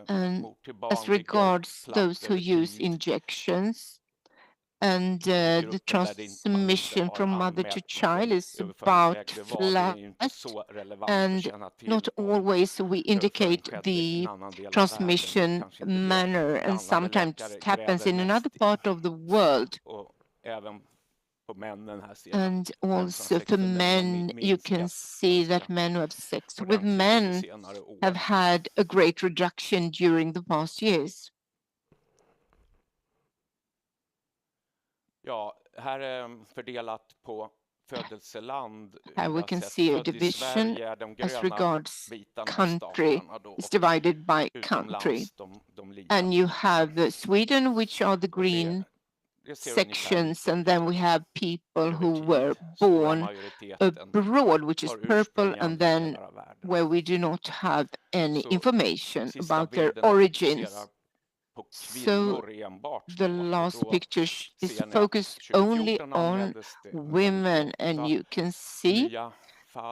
and as regards those who use injections, and the transmission from mother to child is about flat, and not always we indicate the transmission manner, and sometimes it happens in another part of the world. And also for men, you can see that men who have sex with men have had a great reduction during the past years. Here we can see a division as regards country. It's divided by country. And you have Sweden, which are the green sections, and then we have people who were born abroad, which is purple, and then where we do not have any information about their origins. So the last picture is focused only on women, and you can see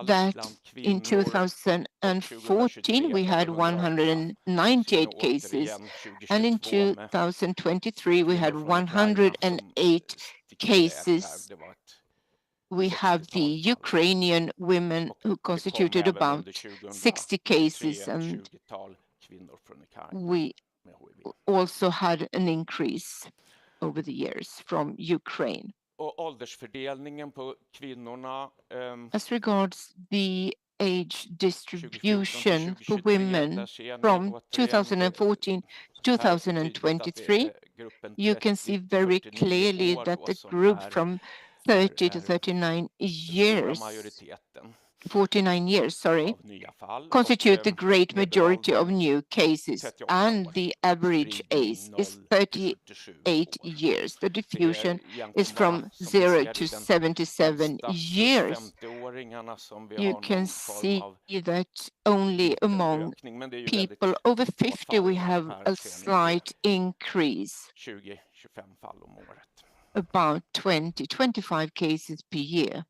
that in 2014 we had 198 cases, and in 2023 we had 108 cases. We have the Ukrainian women who constituted about 60 cases, and we also had an increase over the years from Ukraine. As regards the age distribution for women from 2014 to 2023, you can see very clearly that the group from 30 to 39 years, 49 years, constitute the great majority of new cases, and the average age is 38 years. The diffusion is from 0 to 77 years. You can see that only among people over 50 we have a slight increase, about 20-25 cases per year.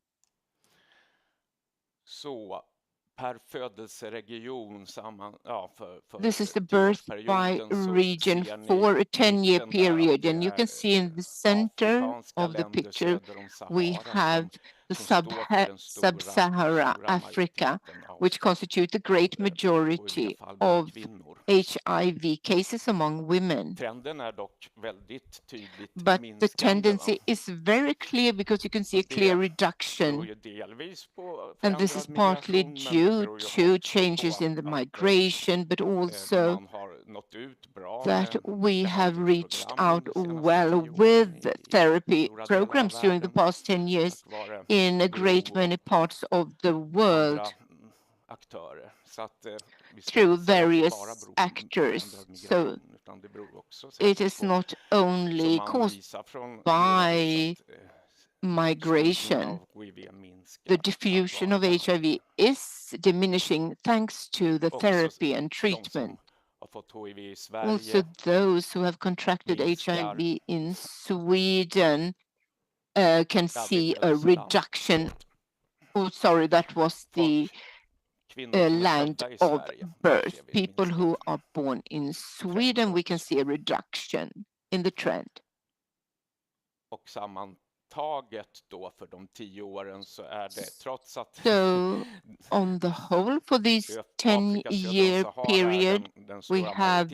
This is the birth by region for a 10-year period, and you can see in the center of the picture we have the sub-Saharan Africa, which constitute the great majority of HIV cases among women. But the tendency is very clear because you can see a clear reduction, and this is partly due to changes in the migration, but also that we have reached out well with therapy programs during the past 10 years in a great many parts of the world through various actors. So it is not only caused by migration. The diffusion of HIV is diminishing thanks to the therapy and treatment. Also, those who have contracted HIV in Sweden can see a reduction. Oh, sorry, that was the land of birth. People who are born in Sweden, we can see a reduction in the trend. So on the whole, for this 10-year period, we have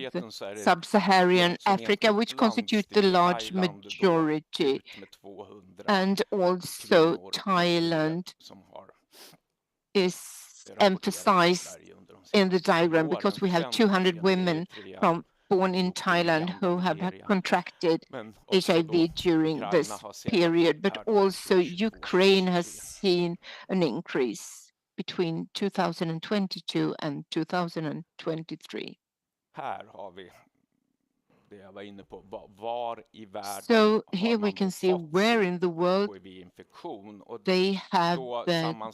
sub-Saharan Africa, which constitutes the large majority, and also Thailand is emphasized in the diagram because we have 200 women born in Thailand who have contracted HIV during this period, but also Ukraine has seen an increase between 2022 and 2023. So here we can see where in the world they have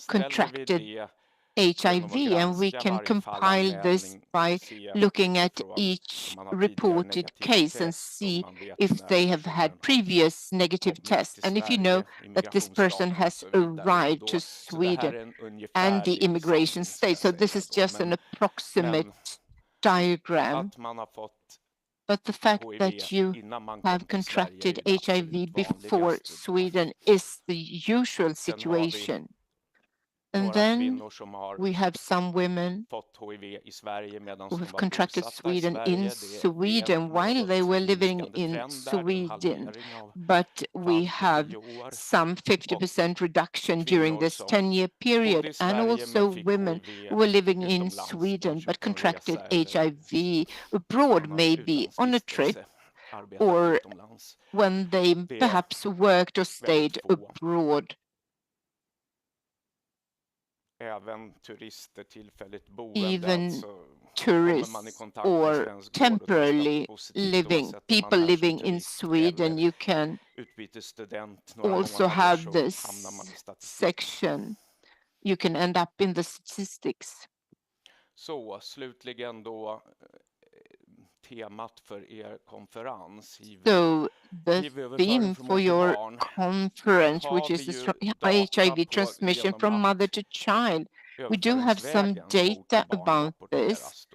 contracted HIV, and we can compile this by looking at each reported case and see if they have had previous negative tests, and if you know that this person has arrived to Sweden and the immigration state. So this is just an approximate diagram. But the fact that you have contracted HIV before Sweden is the usual situation. And then we have some women who have contracted Sweden in Sweden while they were living in Sweden. But we have some 50% reduction during this 10-year period, and also women who were living in Sweden but contracted HIV abroad, maybe on a trip or when they perhaps worked or stayed abroad. Even tourists or temporarily living people living in Sweden, you can also have this section. You can end up in the statistics. temat för er konferens. So the theme for your conference, which is HIV transmission from mother to child, we do have some data about this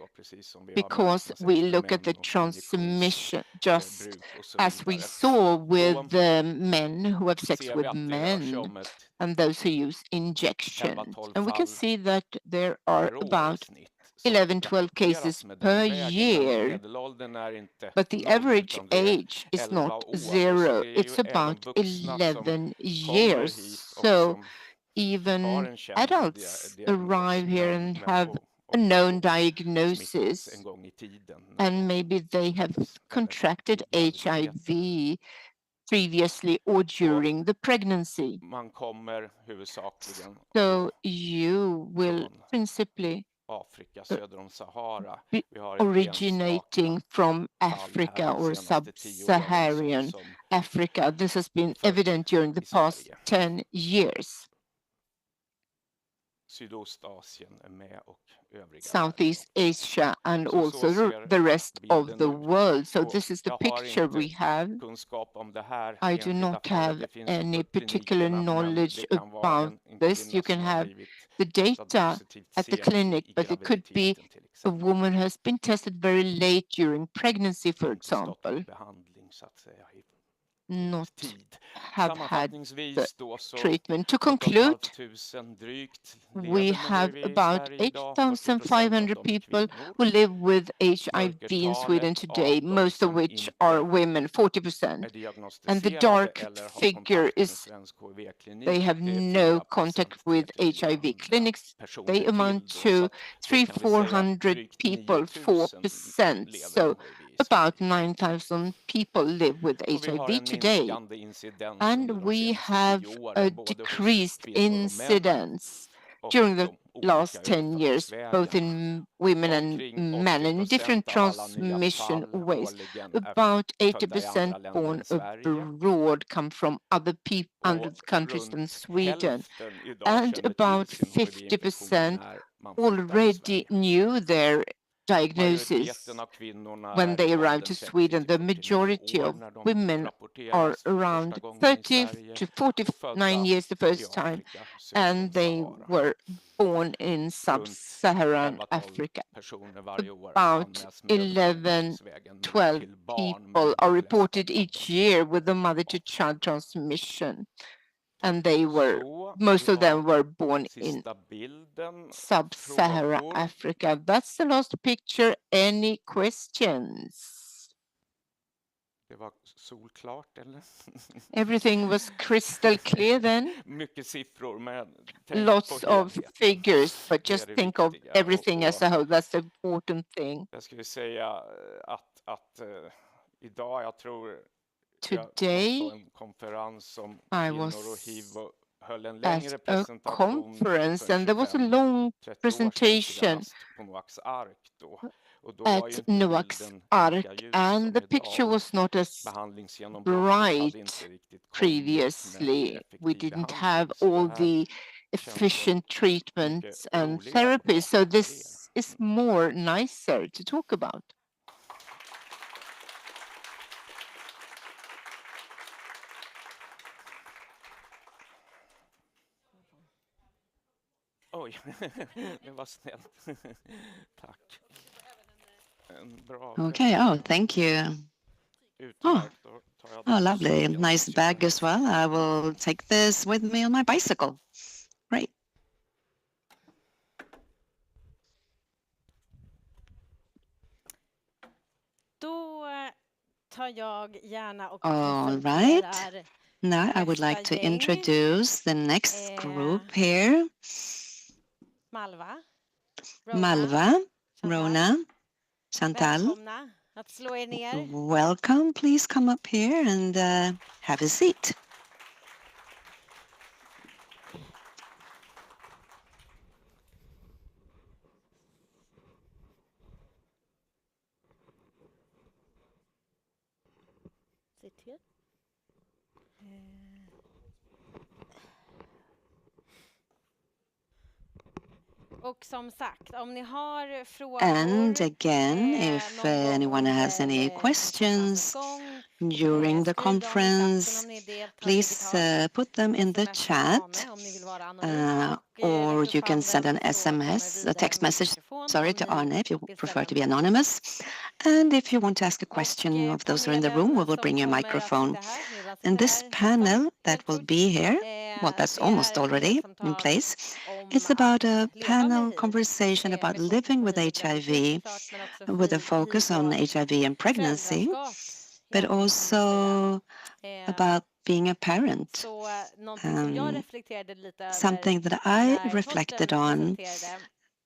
because we look at the transmission just as we saw with the men who have sex with men and those who use injections. And we can see that there are about 11-12 cases per year, but the average age is not 0. It's about 11 years. So even adults arrive here and have a known diagnosis, and maybe they have contracted HIV previously or during the pregnancy. So you will principally be originating from Africa or sub-Saharan Africa. This has been evident during the past 10 years. Southeast Asia and also the rest of the world. So this is the picture we have. I do not have any particular knowledge about this. You can have the data at the clinic, but it could be a woman who has been tested very late during pregnancy, for example, not have had the treatment. To conclude, we have about 8,500 people who live with HIV in Sweden today, most of which are women, 40%. And the dark figure is they have no contact with HIV clinics. They amount to 300-400 people, 4%. So about 9,000 people live with HIV today. And we have a decreased incidence during the last 10 years, both in women and men, in different transmission ways. About 80% born abroad come from other countries than Sweden, and about 50% already knew their diagnosis when they arrived to Sweden. The majority of women are around 30 to 49 years the first time, and they were born in sub-Saharan Africa. About 11-12 people are reported each year with the mother-to-child transmission, and most of them were born in sub-Saharan Africa. That's the last picture. Any questions? Everything was crystal clear then. Lots of figures, but just think of everything as a whole. That's the important thing. Today, I was at a conference and there was a long presentation at Noah's Ark, and the picture was not as bright previously. We didn't have all the efficient treatments and therapies, so this is more nicer to talk about. Oj, det var snällt. Tack. Okay, thank you. Oh, lovely. Nice bag as well. I will take this with me on my bicycle. Great. All right. Now I would like to introduce the next group here. Malva, Rona, Chantal. Welcome. Please come up here and have a seat. Sit here. Och som sagt, om ni har frågor And again, if anyone has any questions during the conference, please put them in the chat, or you can send an SMS, a text message, sorry, to Arne if you prefer to be anonymous. And if you want to ask a question of those who are in the room, we will bring you a microphone. And this panel that will be here, well, that's almost already in place. It's about a panel conversation about living with HIV, with a focus on HIV and pregnancy, but also about being a parent. Something that I reflected on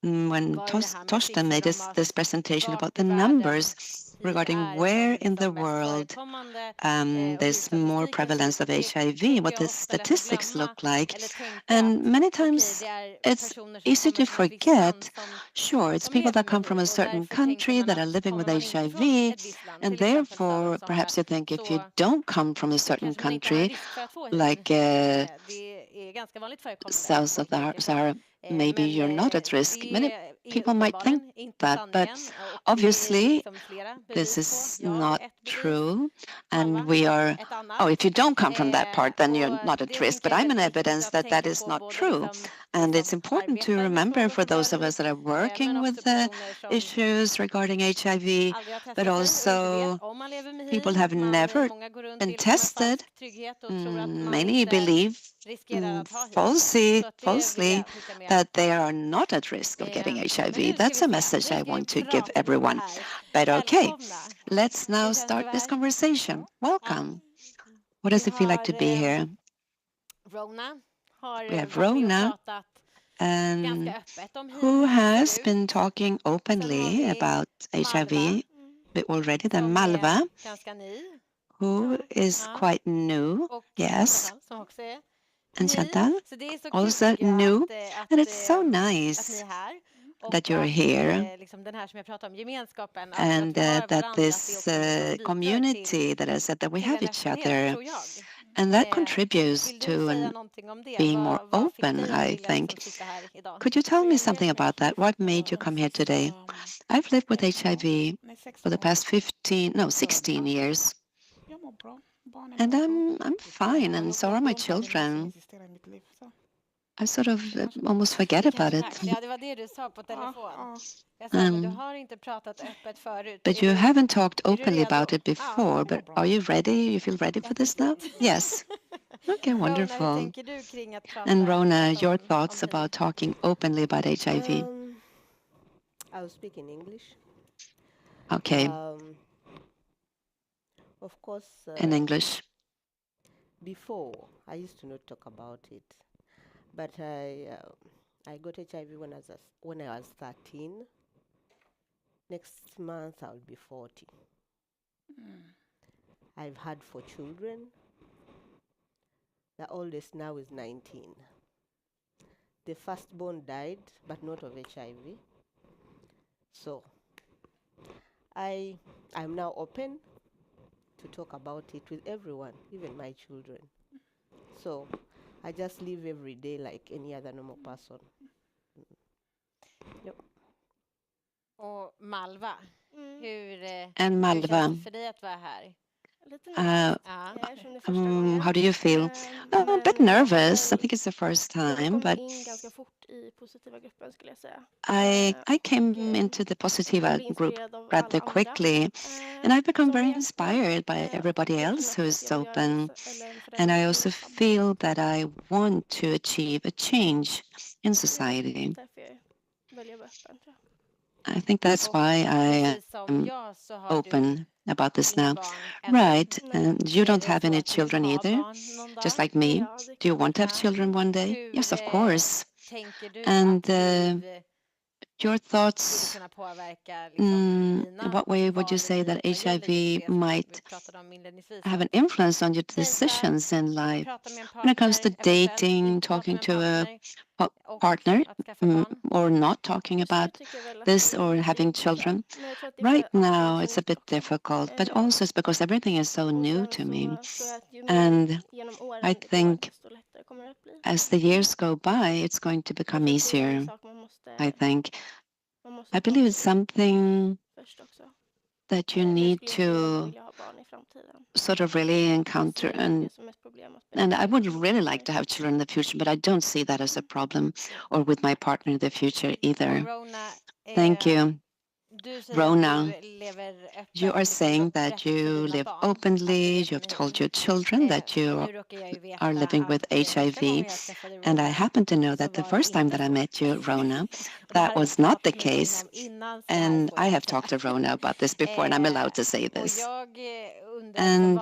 when Torsten made this presentation about the numbers regarding where in the world there's more prevalence of HIV, what the statistics look like. And many times it's easy to forget, sure, it's people that come from a certain country that are living with HIV, and therefore perhaps you think if you don't come from a certain country, like south of the Sahara, maybe you're not at risk. Many people might think that, but obviously this is not true. And we are, if you don't come from that part, then you're not at risk. But I'm an evidence that that is not true. And it's important to remember for those of us that are working with the issues regarding HIV, but also people have never been tested. Many believe falsely that they are not at risk of getting HIV. That's a message I want to give everyone. But okay, let's now start this conversation. Welcome. What does it feel like to be here? We have Rona, who has been talking openly about HIV already, then Malva, who is quite new, yes, and Chantal, also new, and it's so nice that you're here, and that this community that I said that we have each other, and that contributes to being more open, I think. Could you tell me something about that? What made you come here today? I've lived with HIV for the past 16 years. And I'm fine, and so are my children. I sort of almost forget about it. But you haven't talked openly about it before, but are you ready? You feel ready for this now? Yes. Okay, wonderful. And Rona, your thoughts about talking openly about HIV? I'll speak in English. Okay. Of course. In English. Before, I used to not talk about it, but I got HIV when I was 13. Next month I'll be 40. I've had 4 children. The oldest now is 19. The firstborn died, but not of HIV. So I'm now open to talk about it with everyone, even my children. So I just live every day like any other normal person. Yep. Och Malva, hur Malva, känns det för dig att vara här? How do you feel? A bit nervous. I think it's the first time, but I came into the Positiva group rather quickly, and I've become very inspired by everybody else who is open. And I also feel that I want to achieve a change in society. I think that's why I am open about this now. Right, and you don't have any children either, just like me. Do you want to have children one day? Yes, of course. And your thoughts, in what way would you say that HIV might have an influence on your decisions in life when it comes to dating, talking to a partner, or not talking about this, or having children? Right now it's a bit difficult, but also it's because everything is so new to me. And I think as the years go by, it's going to become easier, I think. I believe it's something that you need to sort of really encounter, and I would really like to have children in the future, but I don't see that as a problem, or with my partner in the future either. Thank you. Rona, you are saying that you live openly, you have told your children that you are living with HIV, and I happen to know that the first time that I met you, Rona, that was not the case, and I have talked to Rona about this before, and I'm allowed to say this. And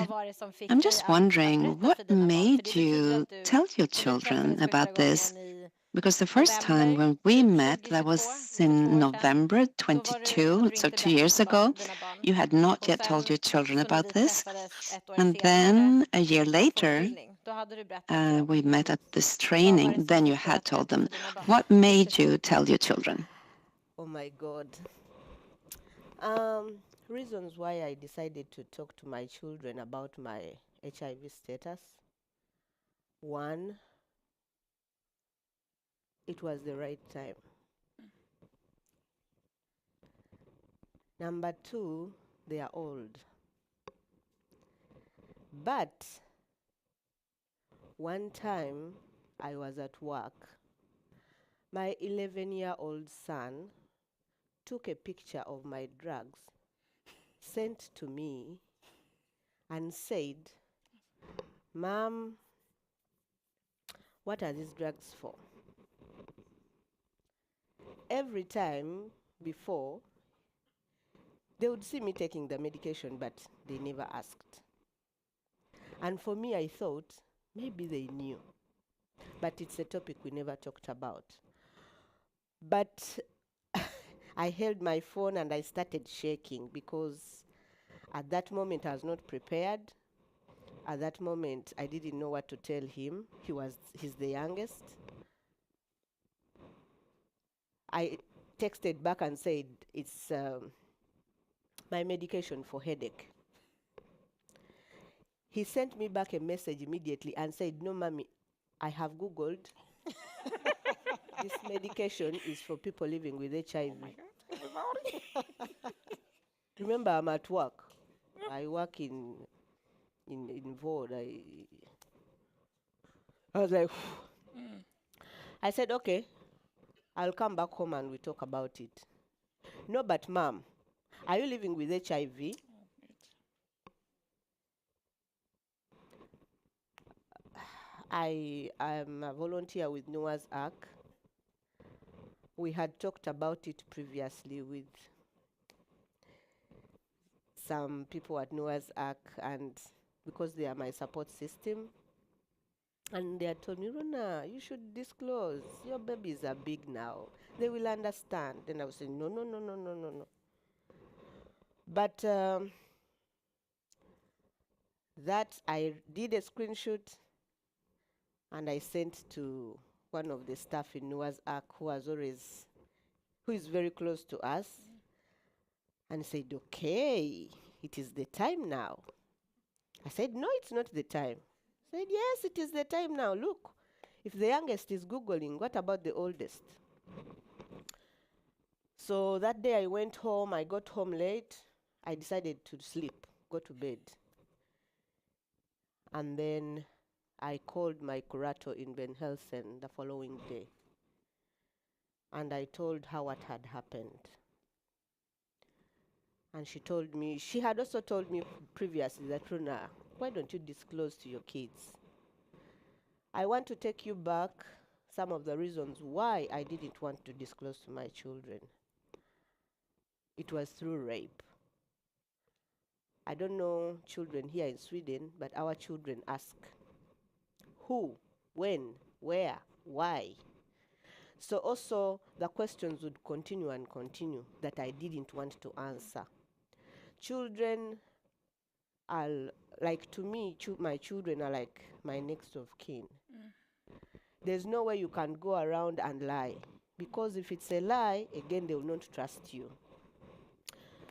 I'm just wondering, what made you tell your children about this? Because the first time when we met, that was in November 22, so 2 years ago, you had not yet told your children about this. And then a year later, we met at this training, then you had told them. What made you tell your children? Oh my God. Reasons why I decided to talk to my children about my HIV status. One, it was the right time. Number two, they are old. But one time I was at work. My 11-year-old son took a picture of my drugs, sent to me, and said, "Mom, what are these drugs for?" Every time before, they would see me taking the medication, but they never asked. And for me, I thought maybe they knew, but it's a topic we never talked about. But I held my phone and I started shaking because at that moment I was not prepared. At that moment, I didn't know what to tell him. He's the youngest. I texted back and said, it's my medication for headache. He sent me back a message immediately and said, "No, mommy, I have Googled. This medication is for people living with HIV. Remember, I'm at work. I work in Vod. I was like, I said, okay, I'll come back home and we talk about it. No, but mom, are you living with HIV? I am a volunteer with Noah's Ark. We had talked about it previously with some people at Noah's Ark, and because they are my support system, and they had told me, "Rona, you should disclose. Your babies are big now. They will understand." And I was saying, no, no, no, no, no, no, no. But that I did a screenshot and I sent to one of the staff in Noah's Ark who is very close to us, and said, "Okay, it is the time now." I said, "No, it's not the time." I said, "Yes, it is the time now. Look, if the youngest is Googling, what about the oldest?" So that day I went home, I got home late. I decided to sleep, go to bed. And then I called my curator in Ben Helsen the following day. And I told her what had happened. And she had also told me previously that, "Rona, why don't you disclose to your kids?" I want to take you back some of the reasons why I didn't want to disclose to my children. It was through rape. I don't know children here in Sweden, but our children ask who, when, where, why. So also the questions would continue and continue that I didn't want to answer. Children are like, to me, my children are like my next of kin. There's no way you can go around and lie, because if it's a lie, again, they will not trust you.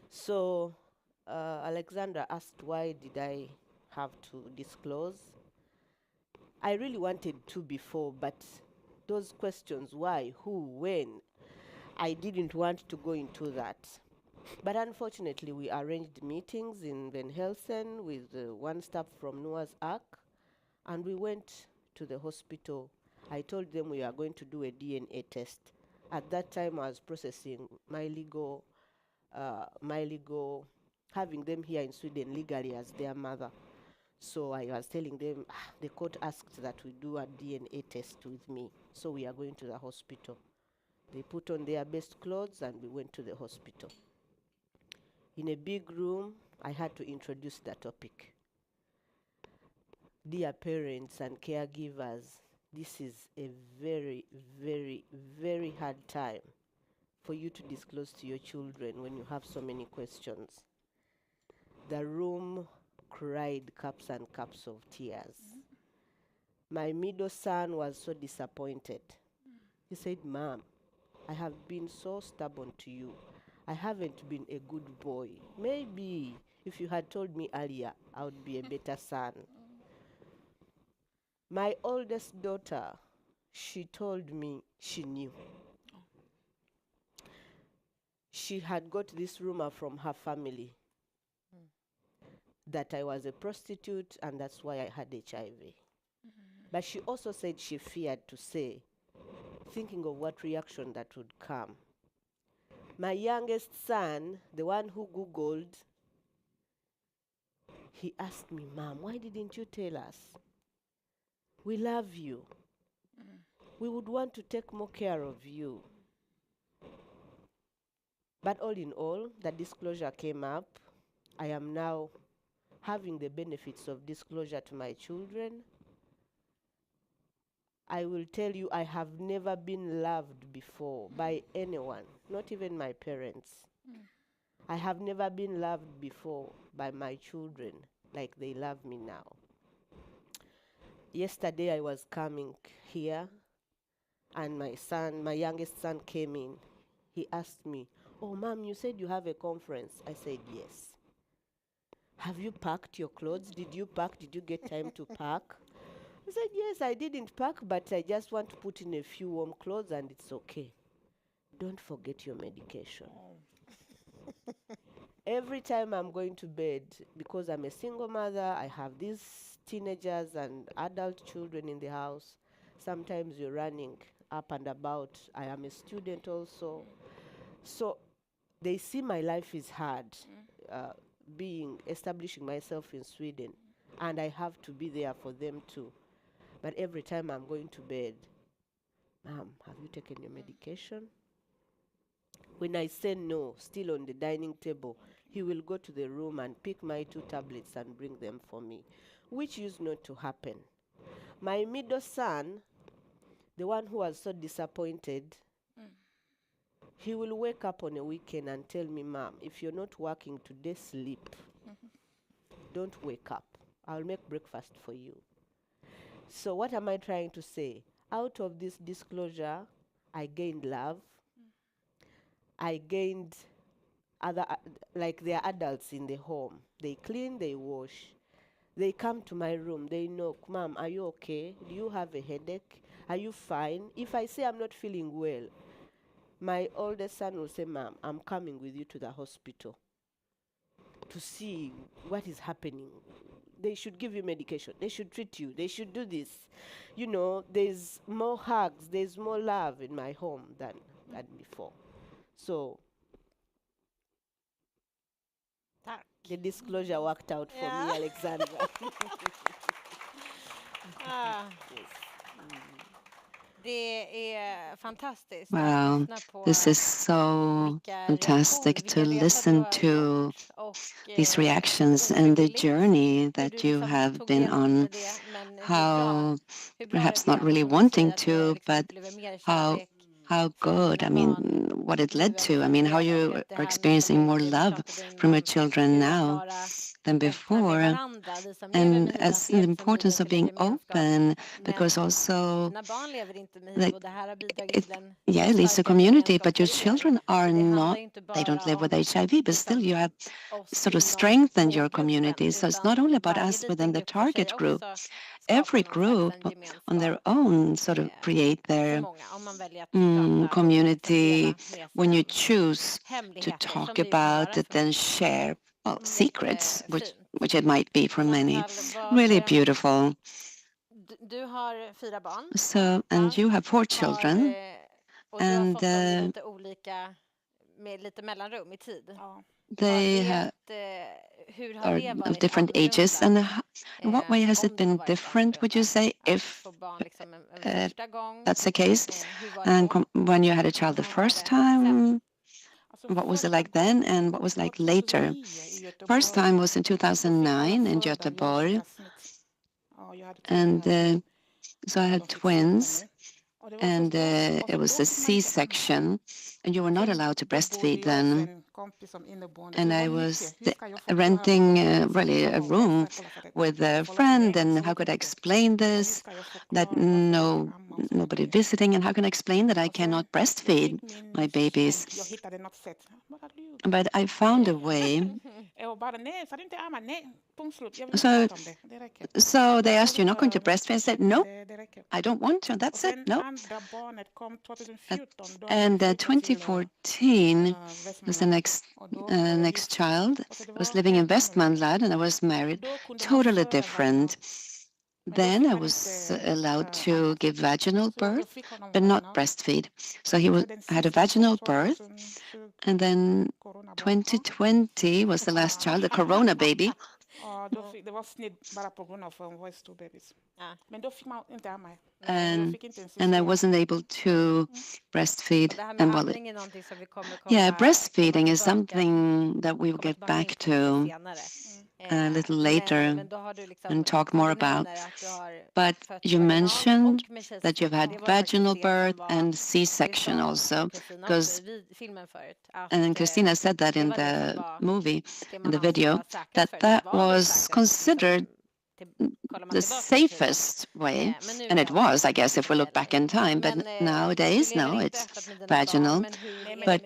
So Alexandra asked, why did I have to disclose? I really wanted to before, but those questions, why, who, when, I didn't want to go into that. But unfortunately, we arranged meetings in Van Helsing with one staff from Noah's Ark, and we went to the hospital. I told them we are going to do a DNA test. At that time, I was processing my legal, having them here in Sweden legally as their mother. So I was telling them, the court asked that we do a DNA test with me. So we are going to the hospital. They put on their best clothes and we went to the hospital. In a big room, I had to introduce the topic. Dear parents and caregivers, this is a very, very, very hard time for you to disclose to your children when you have so many questions. The room cried cups and cups of tears. My middle son was so disappointed. He said, Mom, I have been so stubborn to you. I haven't been a good boy. Maybe if you had told me earlier, I would be a better son. My oldest daughter, she told me she knew. She had got this rumor from her family that I was a prostitute and that's why I had HIV. But she also said she feared to say, thinking of what reaction that would come. My youngest son, the one who Googled, he asked me, Mom, why didn't you tell us? We love you. We would want to take more care of you. But all in all, the disclosure came up. I am now having the benefits of disclosure to my children. I will tell you, I have never been loved before by anyone, not even my parents. I have never been loved before by my children like they love me now. Yesterday I was coming here and my youngest son came in. He asked me, oh, Mom, you said you have a conference. I said, yes. Have you packed your clothes? Did you pack? Did you get time to pack? I said, yes, I didn't pack, but I just want to put in a few warm clothes and it's okay. Don't forget your medication. Every time I'm going to bed, because I'm a single mother, I have these teenagers and adult children in the house. Sometimes you're running up and about. I am a student also. So they see my life is hard, establishing myself in Sweden, and I have to be there for them too. But every time I'm going to bed, Mom, have you taken your medication? When I say no, still on the dining table, he will go to the room and pick my 2 tablets and bring them for me, which used not to happen. My middle son, the one who was so disappointed, he will wake up on a weekend and tell me, Mom, if you're not working today, sleep. Don't wake up. I'll make breakfast for you. So what am I trying to say? Out of this disclosure, I gained love. I gained other, like they are adults in the home. They clean, they wash. They come to my room, they knock, Mom, are you okay? Do you have a headache? Are you fine? If I say I'm not feeling well, my oldest son will say, Mom, I'm coming with you to the hospital to see what is happening. They should give you medication. They should treat you. They should do this. You know, there's more hugs, there's more love in my home than before. So the disclosure worked out for me, Alexandra. Det är fantastiskt Wow, this is so fantastic to listen to these reactions and the journey that you have been on. How, perhaps not really wanting to, but how good, I mean, what it led to. I mean, how you are experiencing more love from your children now than before. And as the importance of being open, because also, like, it leads to community, but your children are not, they don't live with HIV, but still you have sort of strengthened your community. So it's not only about us within the target group, every group on their own sort of create their community when you choose to talk about it and share secrets, which it might be for many. Really beautiful. Du har 4 barn. So, and you have 4 children. And med lite mellanrum i tid. They are of different ages. And in what way has it been different, would you say, if that's the case? And when you had a child the first time, what was it like then and what was it like later? First time was in 2009 in Göteborg. And so I had twins. And it was a C-section, and you were not allowed to breastfeed then. And I was renting really a room with a friend, and how could I explain this? That nobody visiting, and how can I explain that I cannot breastfeed my babies? But I found a way. So they asked, you're not going to breastfeed? I said, no, I don't want to. That's it. No. And 2014 was the next child. I was living in Västmanland and I was married. Totally different. Then I was allowed to give vaginal birth, but not breastfeed. So he had a vaginal birth. And then 2020 was the last child, the corona baby. And I wasn't able to breastfeed. And breastfeeding is something that we will get back to a little later and talk more about. But you mentioned that you've had vaginal birth and C-section also, because and Christina said that in the movie, in the video, that was considered the safest way, and it was, I guess, if we look back in time, but nowadays, no, it's vaginal. But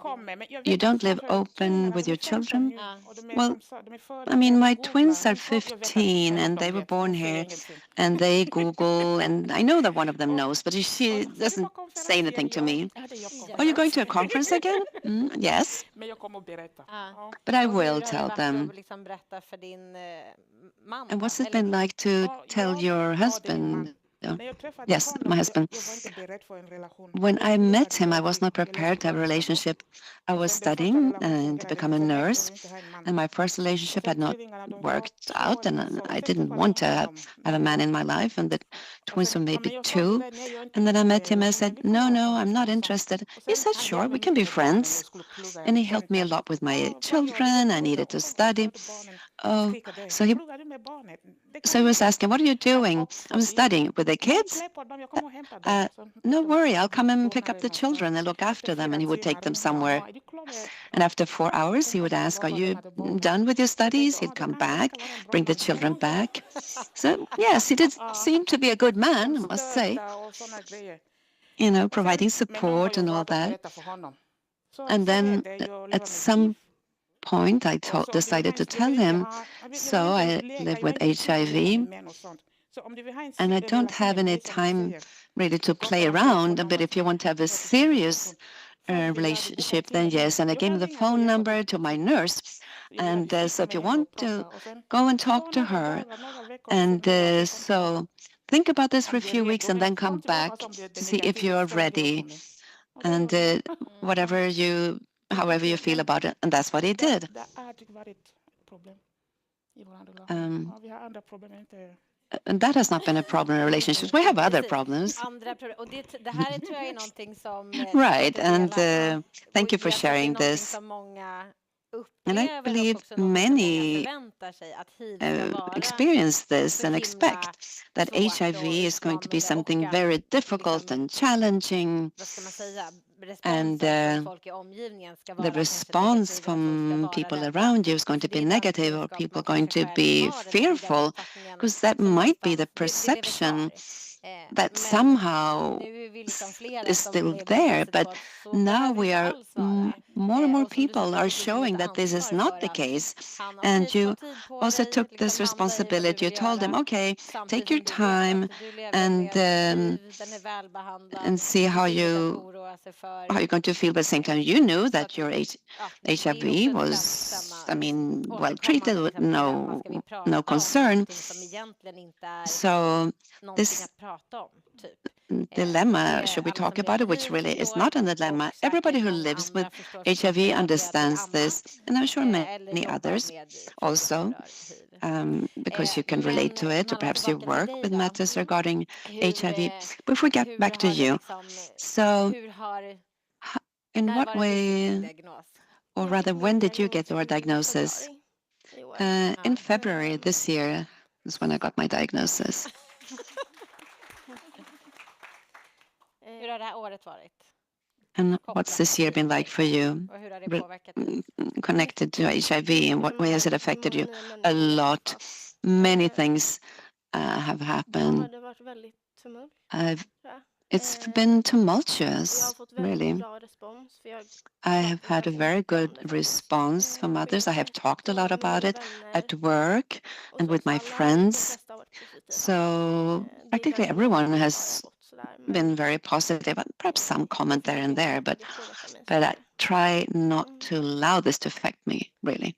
you don't live open with your children? Well, I mean, my twins are 15, and they were born here, and they Google, and I know that one of them knows, but she doesn't say anything to me. Are you going to a conference again? Yes. But I will tell them. And what's it been like to tell your husband? Yes, my husband. When I met him, I was not prepared to have a relationship. I was studying to become a nurse, and my first relationship had not worked out, and I didn't want to have a man in my life, and the twins were maybe 2. And then I met him, and I said, no, I'm not interested. He said, sure, we can be friends. And he helped me a lot with my children. I needed to study. Oh, so he was asking, what are you doing? I'm studying. With the kids? No worry, I'll come and pick up the children and look after them, and he would take them somewhere. And after 4 hours, he would ask, are you done with your studies? He'd come back, bring the children back. So, yes, he did seem to be a good man, I must say. You know, providing support and all that. And then at some point, I decided to tell him, so I live with HIV, and I don't have any time really to play around, but if you want to have a serious relationship, then yes. And I gave him the phone number to my nurse, and so if you want to go and talk to her, and so think about this for a few weeks and then come back to see if you're ready, and however you feel about it. And that's what he did. And that has not been a problem in relationships. We have other problems. Right, and thank you for sharing this. And I believe many experience this and expect that HIV is going to be something very difficult and challenging, and the response from people around you is going to be negative, or people are going to be fearful, because that might be the perception that somehow is still there. But now we are more and more people are showing that this is not the case. And you also took this responsibility. You told them, okay, take your time and see how you're going to feel. But at the same time, you knew that your HIV was, I mean, well treated with no concern. So this dilemma, should we talk about it, which really is not a dilemma. Everybody who lives with HIV understands this, and I'm sure many others also, because you can relate to it, or perhaps you work with matters regarding HIV. But if we get back to you, so in what way, or rather, when did you get your diagnosis? In February this year is when I got my diagnosis. And what's this year been like for you, connected to HIV? In what way has it affected you? A lot. Many things have happened. It's been tumultuous, really. I have had a very good response from others. I have talked a lot about it at work and with my friends. So practically everyone has been very positive, and perhaps some comment there and there, but I try not to allow this to affect me, really.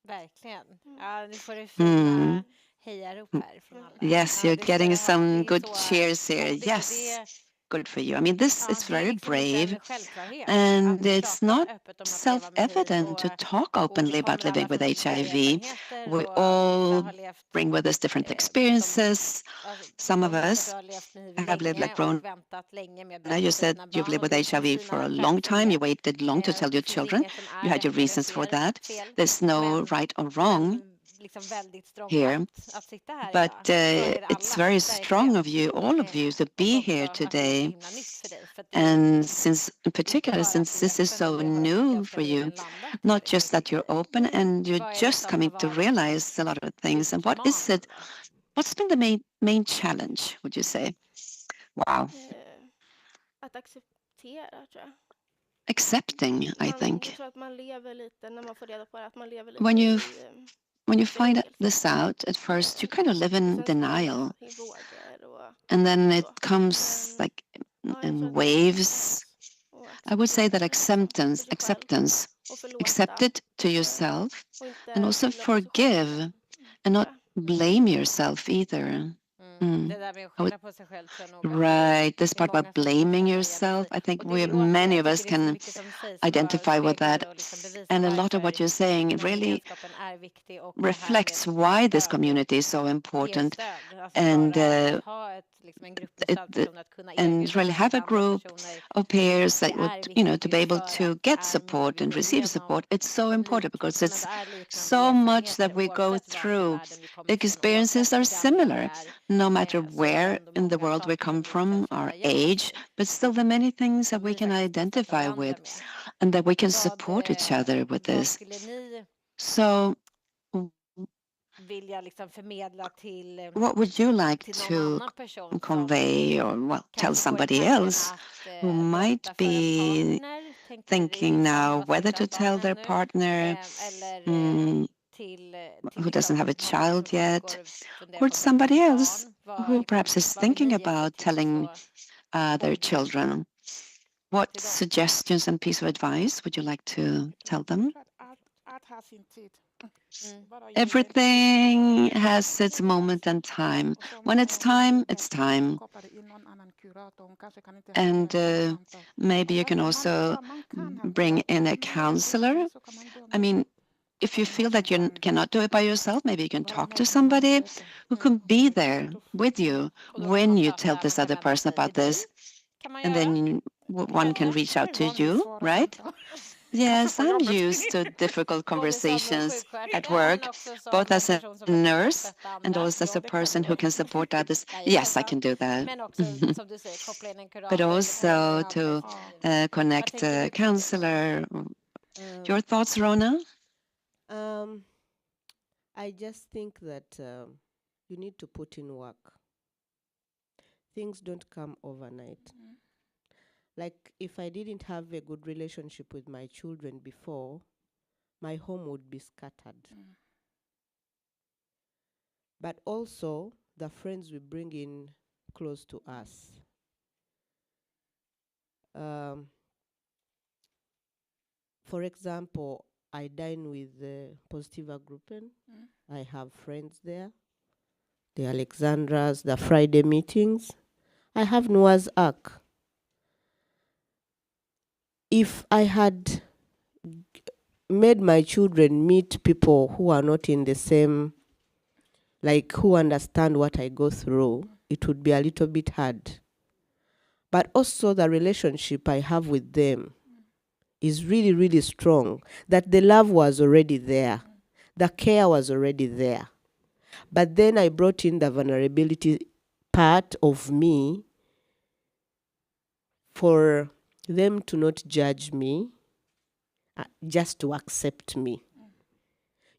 Verkligen. Ja, nu får du fina hejarop här från alla. Yes, you're getting some good cheers here. Yes, good for you. I mean, this is very brave, and it's not self-evident to talk openly about living with HIV. We all bring with us different experiences. Some of us have lived like Rona. You said you've lived with HIV for a long time. You waited long to tell your children. You had your reasons for that. There's no right or wrong here, but it's very strong of you, all of you, to be here today. And in particular, since this is so new for you, not just that you're open and you're just coming to realize a lot of things. And what is it? What's been the main challenge, would you say? Wow. Accepting, I think. When you find this out, at first you kind of live in denial, and then it comes like in waves. I would say that acceptance, accept it to yourself, and also forgive, and not blame yourself either. Right, this part about blaming yourself, I think many of us can identify with that. And a lot of what you're saying really reflects why this community is so important. And really have a group of peers that would, to be able to get support and receive support. It's so important because it's so much that we go through. Experiences are similar, no matter where in the world we come from, our age, but still there are many things that we can identify with and that we can support each other with this. So what would you like to convey or tell somebody else who might be thinking now whether to tell their partner who doesn't have a child yet, or somebody else who perhaps is thinking about telling their children? What suggestions and piece of advice would you like to tell them? Everything has its moment and time. When it's time, it's time. And maybe you can also bring in a counselor. I mean, if you feel that you cannot do it by yourself, maybe you can talk to somebody who can be there with you when you tell this other person about this. And then one can reach out to you, right? Yes, I'm used to difficult conversations at work, both as a nurse and also as a person who can support others. Yes, I can do that. But also to connect a counselor. Your thoughts, Rona? I just think that you need to put in work. Things don't come overnight. Like if I didn't have a good relationship with my children before, my home would be scattered. But also the friends we bring in close to us. For example, I dine with the Positiva Gruppen. I have friends there. The Alexandras, the Friday meetings. I have Noah's Ark. If I had made my children meet people who are not in the same, like who understand what I go through, it would be a little bit hard. But also the relationship I have with them is really, really strong, that the love was already there. The care was already there. But then I brought in the vulnerability part of me for them to not judge me, just to accept me.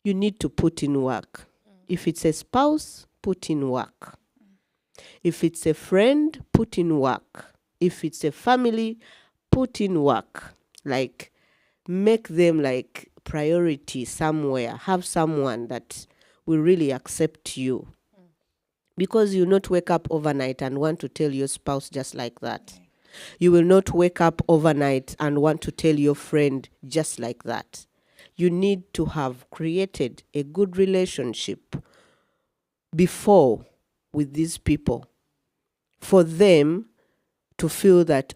You need to put in work. If it's a spouse, put in work. If it's a friend, put in work. If it's a family, put in work. Like, make them like priority somewhere. Have someone that will really accept you. Because you not wake up overnight and want to tell your spouse just like that. You will not wake up overnight and want to tell your friend just like that. You need to have created a good relationship before with these people for them to feel that,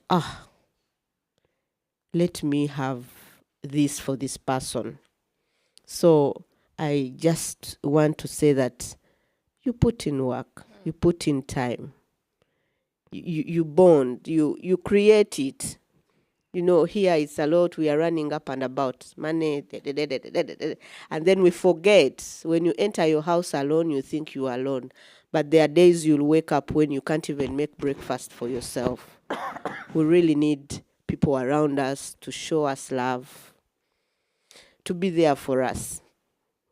let me have this for this person. So I just want to say that you put in work, you put in time, you bond, you create it. You know, here it's a lot, we are running up and about, money, and then we forget. When you enter your house alone, you think you are alone. But there are days you'll wake up when you can't even make breakfast for yourself. We really need people around us to show us love, to be there for us.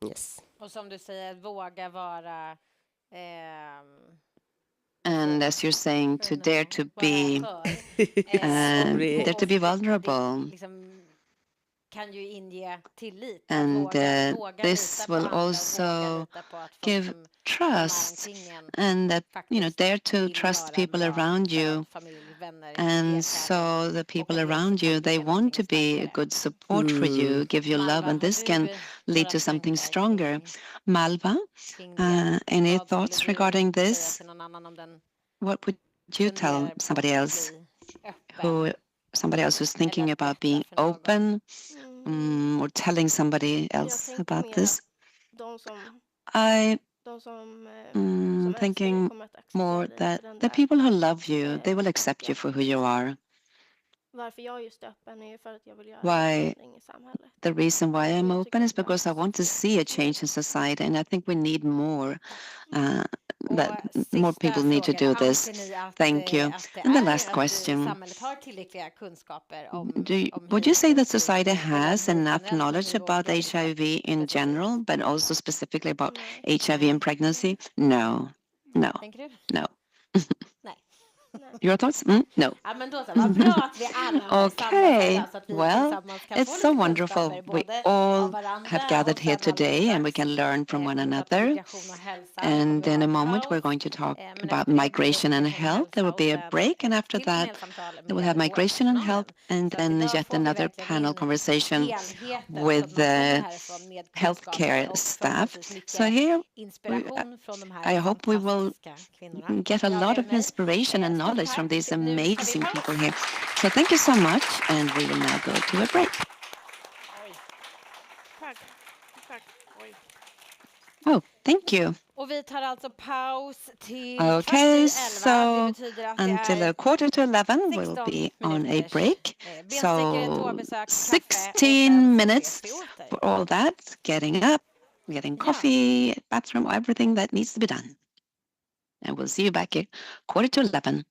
Yes. Och som du säger, våga vara and as you're saying, to dare to be vulnerable. Kan ju inge tillit. And this will also give trust, and that, you know, dare to trust people around you. And so the people around you, they want to be a good support for you, give you love, and this can lead to something stronger. Malva, any thoughts regarding this? What would you tell somebody else who's thinking about being open, or telling somebody else about this? I thinking more that the people who love you, they will accept you for who you are. Why? The reason why I'm open is because I want to see a change in society, and I think we need more. That more people need to do this. Thank you. And the last question. Would you say that society has enough knowledge about HIV in general, but also specifically about HIV in pregnancy? No. No. No. Your thoughts? No. Okay. Well, it's so wonderful. We all have gathered here today and we can learn from one another. And in a moment, we're going to talk about migration and health. There will be a break, and after that, we'll have migration and health, and then yet another panel conversation with the healthcare staff. So here, I hope we will get a lot of inspiration and knowledge from these amazing people here. So thank you so much, and we will now go to a break. Oh, thank you. Okay, so until 11:15 we'll be on a break. So 16 minutes for all that, getting up, getting coffee, bathroom, everything that needs to be done. And we'll see you back here 11:15.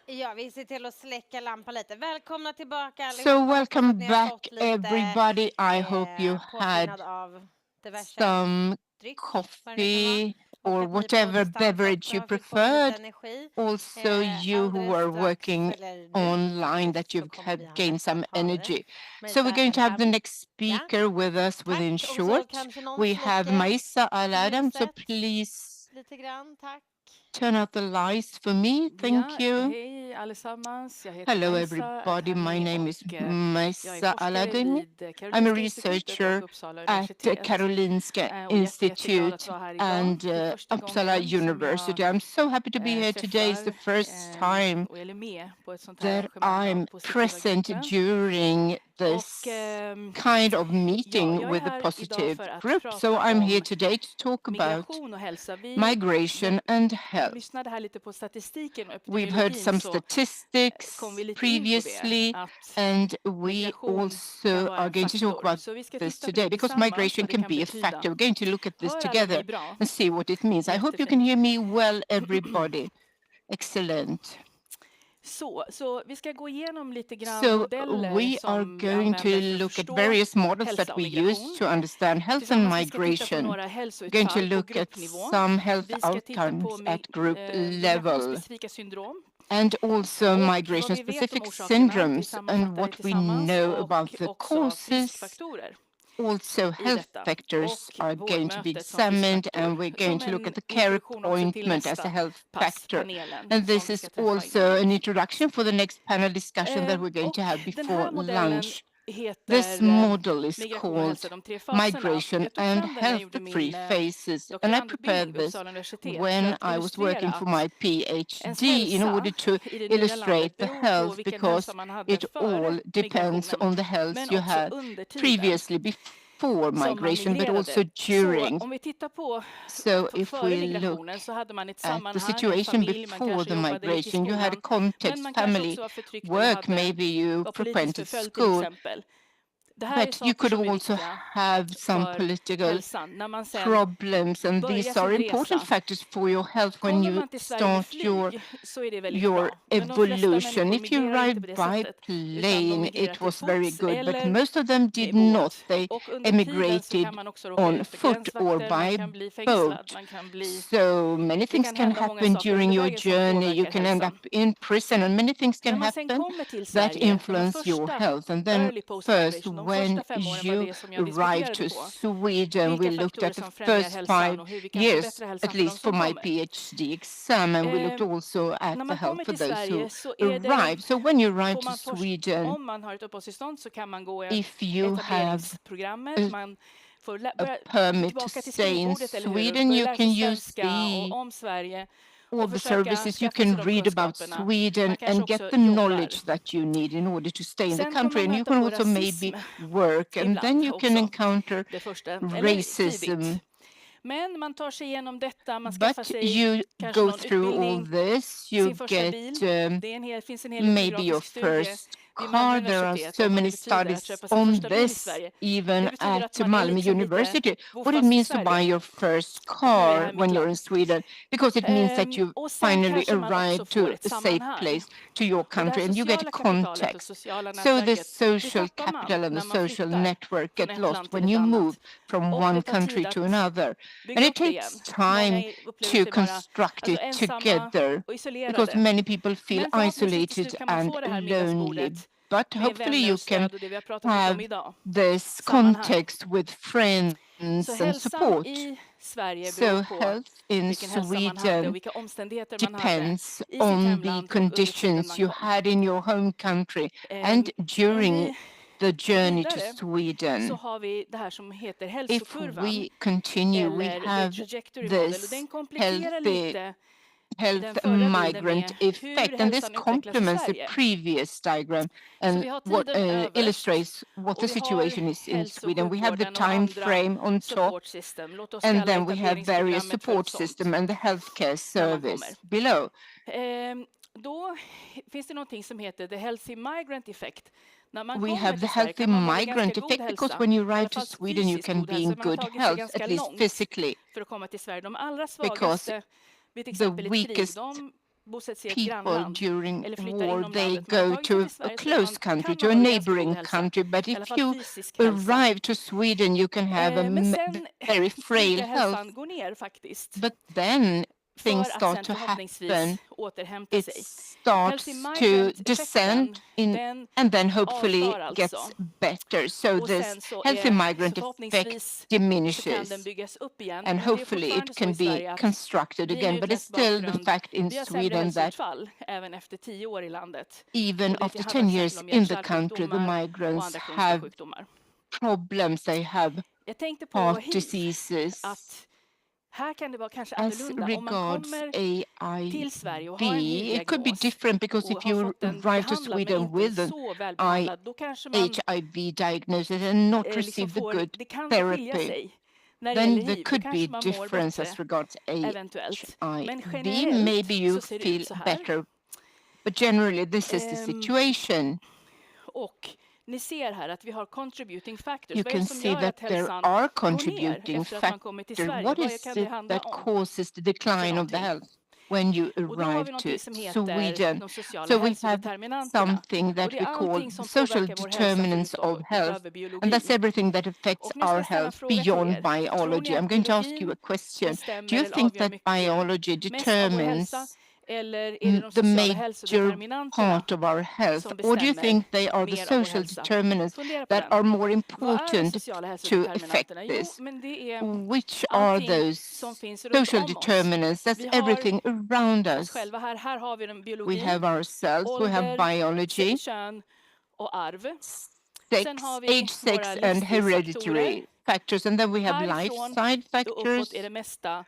Ja, vi ser till att släcka lampan lite. Välkomna tillbaka. So welcome back everybody. I hope you had some coffee or whatever beverage you preferred. Also you who are working online, that you've gained some energy. So we're going to have the next speaker with us within short. We have Maissa Al-Adam, so please turn out the lights for me. Thank you. Hej allesammans. Hello everybody, my name is Maissa Al-Adam. I'm a researcher at Karolinska Institute and Uppsala University. I'm so happy to be here today. It's the first time that I'm present during this kind of meeting with a positive group. So I'm here today to talk about migration and health. We've heard some statistics previously, and we also are going to talk about this today because migration can be a factor. We're going to look at this together and see what it means. I hope you can hear me well, everybody. Excellent. So vi ska gå igenom lite grann So modeller we are going to look at various models that we use to understand health and migration. We're going to look at some health outcomes at group level and also migration-specific syndromes and what we know about the causes. Also, health factors are going to be examined, and we're going to look at the care appointment as a health factor. And this is also an introduction for the next panel discussion that we're going to have before lunch. This model is called Migration and Health, the 3 phases. And I prepared this when I was working for my PhD in order to illustrate the health, because it all depends on the health you had previously before migration, but also during. So if we look at the situation before the migration, you had a context, family, work, maybe you frequented school, but you could also have some political problems, and these are important factors for your health when you start your evolution. If you arrived by plane, it was very good, but most of them did not. They emigrated on foot or by boat. So many things can happen during your journey. You can end up in prison, and many things can happen that influence your health. And then first, when you arrived to Sweden, we looked at the first 5 years, at least for my PhD exam, and we looked also at the health for those who arrived. So when you arrive to Sweden, if you have a permit to stay in Sweden, you can use all the services. You can read about Sweden and get the knowledge that you need in order to stay in the country. And you can also maybe work, and then you can encounter racism. But you go through all this, you get maybe your first car. There are so many studies on this, even at Malmö University, what it means to buy your first car when you're in Sweden, because it means that you finally arrive to a safe place, to your country, and you get context. So the social capital and the social network get lost when you move from one country to another. And it takes time to construct it together, because many people feel isolated and lonely. But hopefully you can have this context with friends and support. So health in Sweden depends on the conditions you had in your home country and during the journey to Sweden. If we continue, we have this health migrant effect, and this complements the previous diagram and what illustrates what the situation is in Sweden. We have the time frame on top, and then we have various support systems and the healthcare service below. Då finns det någonting som heter the healthy migrant effect. We have the healthy migrant effect because when you arrive to Sweden, you can be in good health, at least physically. Because vid till the exempel ett krig, weakest de bosätter sig i ett people grannland during eller flyttar war, inom they landet. Men go tagit to sig till a Sverige så close country, to a kan man ha ganska god neighboring hälsa, country. But i alla if fall you fysisk hälsa. arrive to Sweden, you can have a Men sen very frail brukar health. hälsan gå ner faktiskt. But then things För att start sen to happen. förhoppningsvis återhämta It sig. starts to descend in, and then hopefully gets better. So Och this sen så healthy migrant så effect så kan diminishes. den byggas upp igen. And Men det är hopefully it fortfarande så can i Sverige be att constructed vi med again. But it's utländsk still the bakgrund, fact in vi har sämre Sweden that hälsoutfall även efter 10 år i landet. even Och det after handlar 10 years till exempel om in the country, the hjärt-kärlsjukdomar och migrants andra kroniska have sjukdomar. problems. They have Jag tänkte på heart HIV, diseases. att här kan det vara kanske As annorlunda. Om man regards kommer till Sverige och har en HIV, it could be HIV-diagnos different because och if har you fått den arrive to behandlad men Sweden inte with an så väl behandlad, då kanske man HIV diagnosis and not liksom receive the får, good det kan få skilja therapy, sig när det then gäller there HIV. Då could be kanske man mår difference as bättre, regards eventuellt. Men HIV. generellt Maybe you så ser det feel ut så här. better, but generally this is the situation. Och ni ser här att vi har contributing factors. You Vad är can det som see gör that att there hälsan are går ner contributing efter att man kommer till factors. Sverige? What Vad is kan det it handla that om? causes the decline of the health when you Och då har arrive vi to någonting som heter Sweden? de sociala So we have hälsodeterminanterna. something Och that det we är call allting som social påverkar vår hälsa determinants of health, utöver biologin. and that's everything that affects Och nu ska our jag ställa en health fråga till beyond er. Tror ni biology. I'm att going to ask biologin you a question. bestämmer Do you eller think avgör that mycket biology mest av vår hälsa? determines Eller är det de the sociala major hälsodeterminanterna part of our health, som or do you bestämmer think they are the mer av vår social hälsa? determinants Fundera på that den. are more Vad är de important sociala to affect hälsodeterminanterna? Jo, this? men det är Which are allting those som finns runt social om oss. determinants? That's Vi har everything around oss us. själva här. Här har vi den We biologin, have ourselves, we have ålder, biology, kön och arv. sex, Sen har vi age, sex, våra and livsstilsfaktorer. hereditary factors, and then we have Härifrån lifestyle och factors. uppåt är det mesta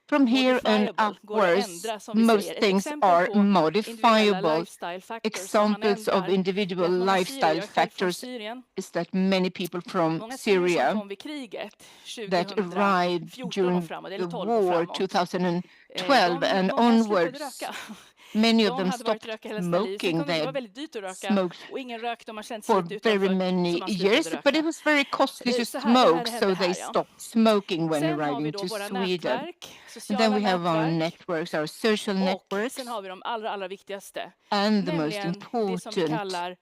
From here and modifiable, går att upwards, ändra som vi most säger. Ett things exempel are på individuella modifiable. lifestyle factors som man Examples of ändrar, det är individual att många lifestyle syrier, själv från factors Syrien, is that many people from många syrier som Syria kom vid kriget that arrived 2014 och during framåt, the eller 12 och war framåt. 2012 and Många slutade onwards. röka. Many of De them hade varit stopped röka hela sina liv. Sen smoking. kom det They var had väldigt dyrt att röka smoked och ingen rökte och man kände sig for lite very utanför, så many man slutade years, röka. but it was very costly to Så här, det här smoke, hände so här, they ja. stopped smoking when Sen har vi arriving då to våra Sweden. nätverk, And sociala then we have our nätverk. networks, our social Och networks, sen har vi de allra viktigaste, and the most nämligen det som vi important kallar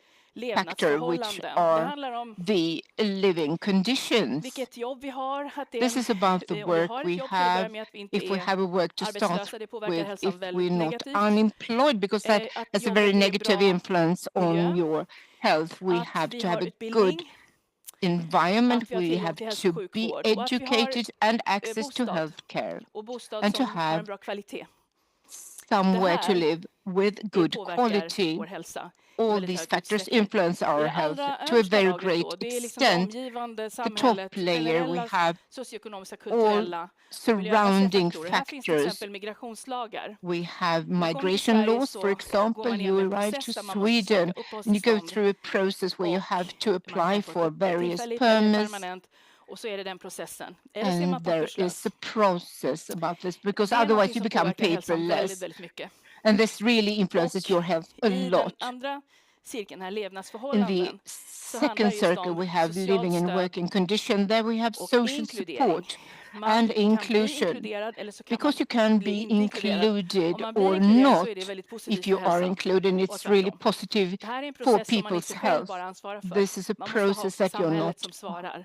factor, which levnadsförhållanden. Det are handlar om the living conditions. vilket jobb vi har. Att det, This is about the om vi work har ett we jobb till att börja have. med, att vi inte If we är have a work to start arbetslösa, det påverkar with, hälsan if väldigt we're not negativt. unemployed, because that Att has a jobbet very är negative bra influence on miljö. your health. We Att have vi to har have a utbildning. good environment. Att vi har We tillgång have till to hälso- och be sjukvård. Och att vi har educated and access to bostad. health care, Och bostad and to som har have en bra kvalitet. somewhere Det to här, live with Det good påverkar quality. vår hälsa. All these factors influence our health to a very great Det är liksom extent. det omgivande The top samhället, layer, we generella have socioekonomiska, all kulturella, surrounding miljömässiga faktorer. Här finns till factors. exempel migrationslagar. We have Man kommer till migration Sverige laws, så for går example. man igenom You en arrive process to där man måste söka Sweden and you go uppehållstillstånd. through a process where you have to Man apply kan få for ett various tillfälligt eller permits. permanent, och så är det den processen. Eller så är man And there papperslös. is a process about this, because Det är otherwise någonting you som become påverkar hälsan paperless. väldigt mycket. And this really influences your health a I lot. den andra cirkeln här, In levnadsförhållanden, the så handlar second just circle, om we have socialt living and stöd working condition. There we have och social inkludering. support Man and kan bli inclusion. inkluderad eller så kan Because man you can bli be inte inkluderad. included Om man blir or inkluderad not. så är det väldigt positivt If you för are hälsan. included, Och it's really tvärtom. positive Det här är en for process som man people's inte själv health. bara ansvarar för. This is a Man måste ha process that you're samhället not som svarar.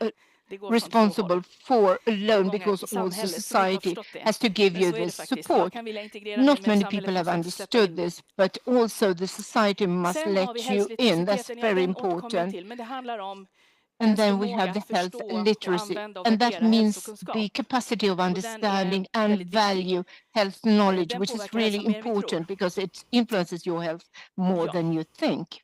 Det går från två responsible håll. for alone, Många because i all samhället som inte har society förstått det. has to give Men you så är det this faktiskt. Jag support. kan vilja integrera mig, Not men many samhället people have måste också släppa in understood mig. this, but also the society must Sen har vi let you in. That's hälsoelectriciteten, ja, very den återkommer vi important. till, men det handlar om And then we förmåga have the att health förstå och literacy, använda och and that värdera means hälsokunskap. the capacity of den är understanding and väldigt viktig. value health knowledge, Den which is påverkar really hälsan mer än vi tror. important because it influences your health more Ja. than you think.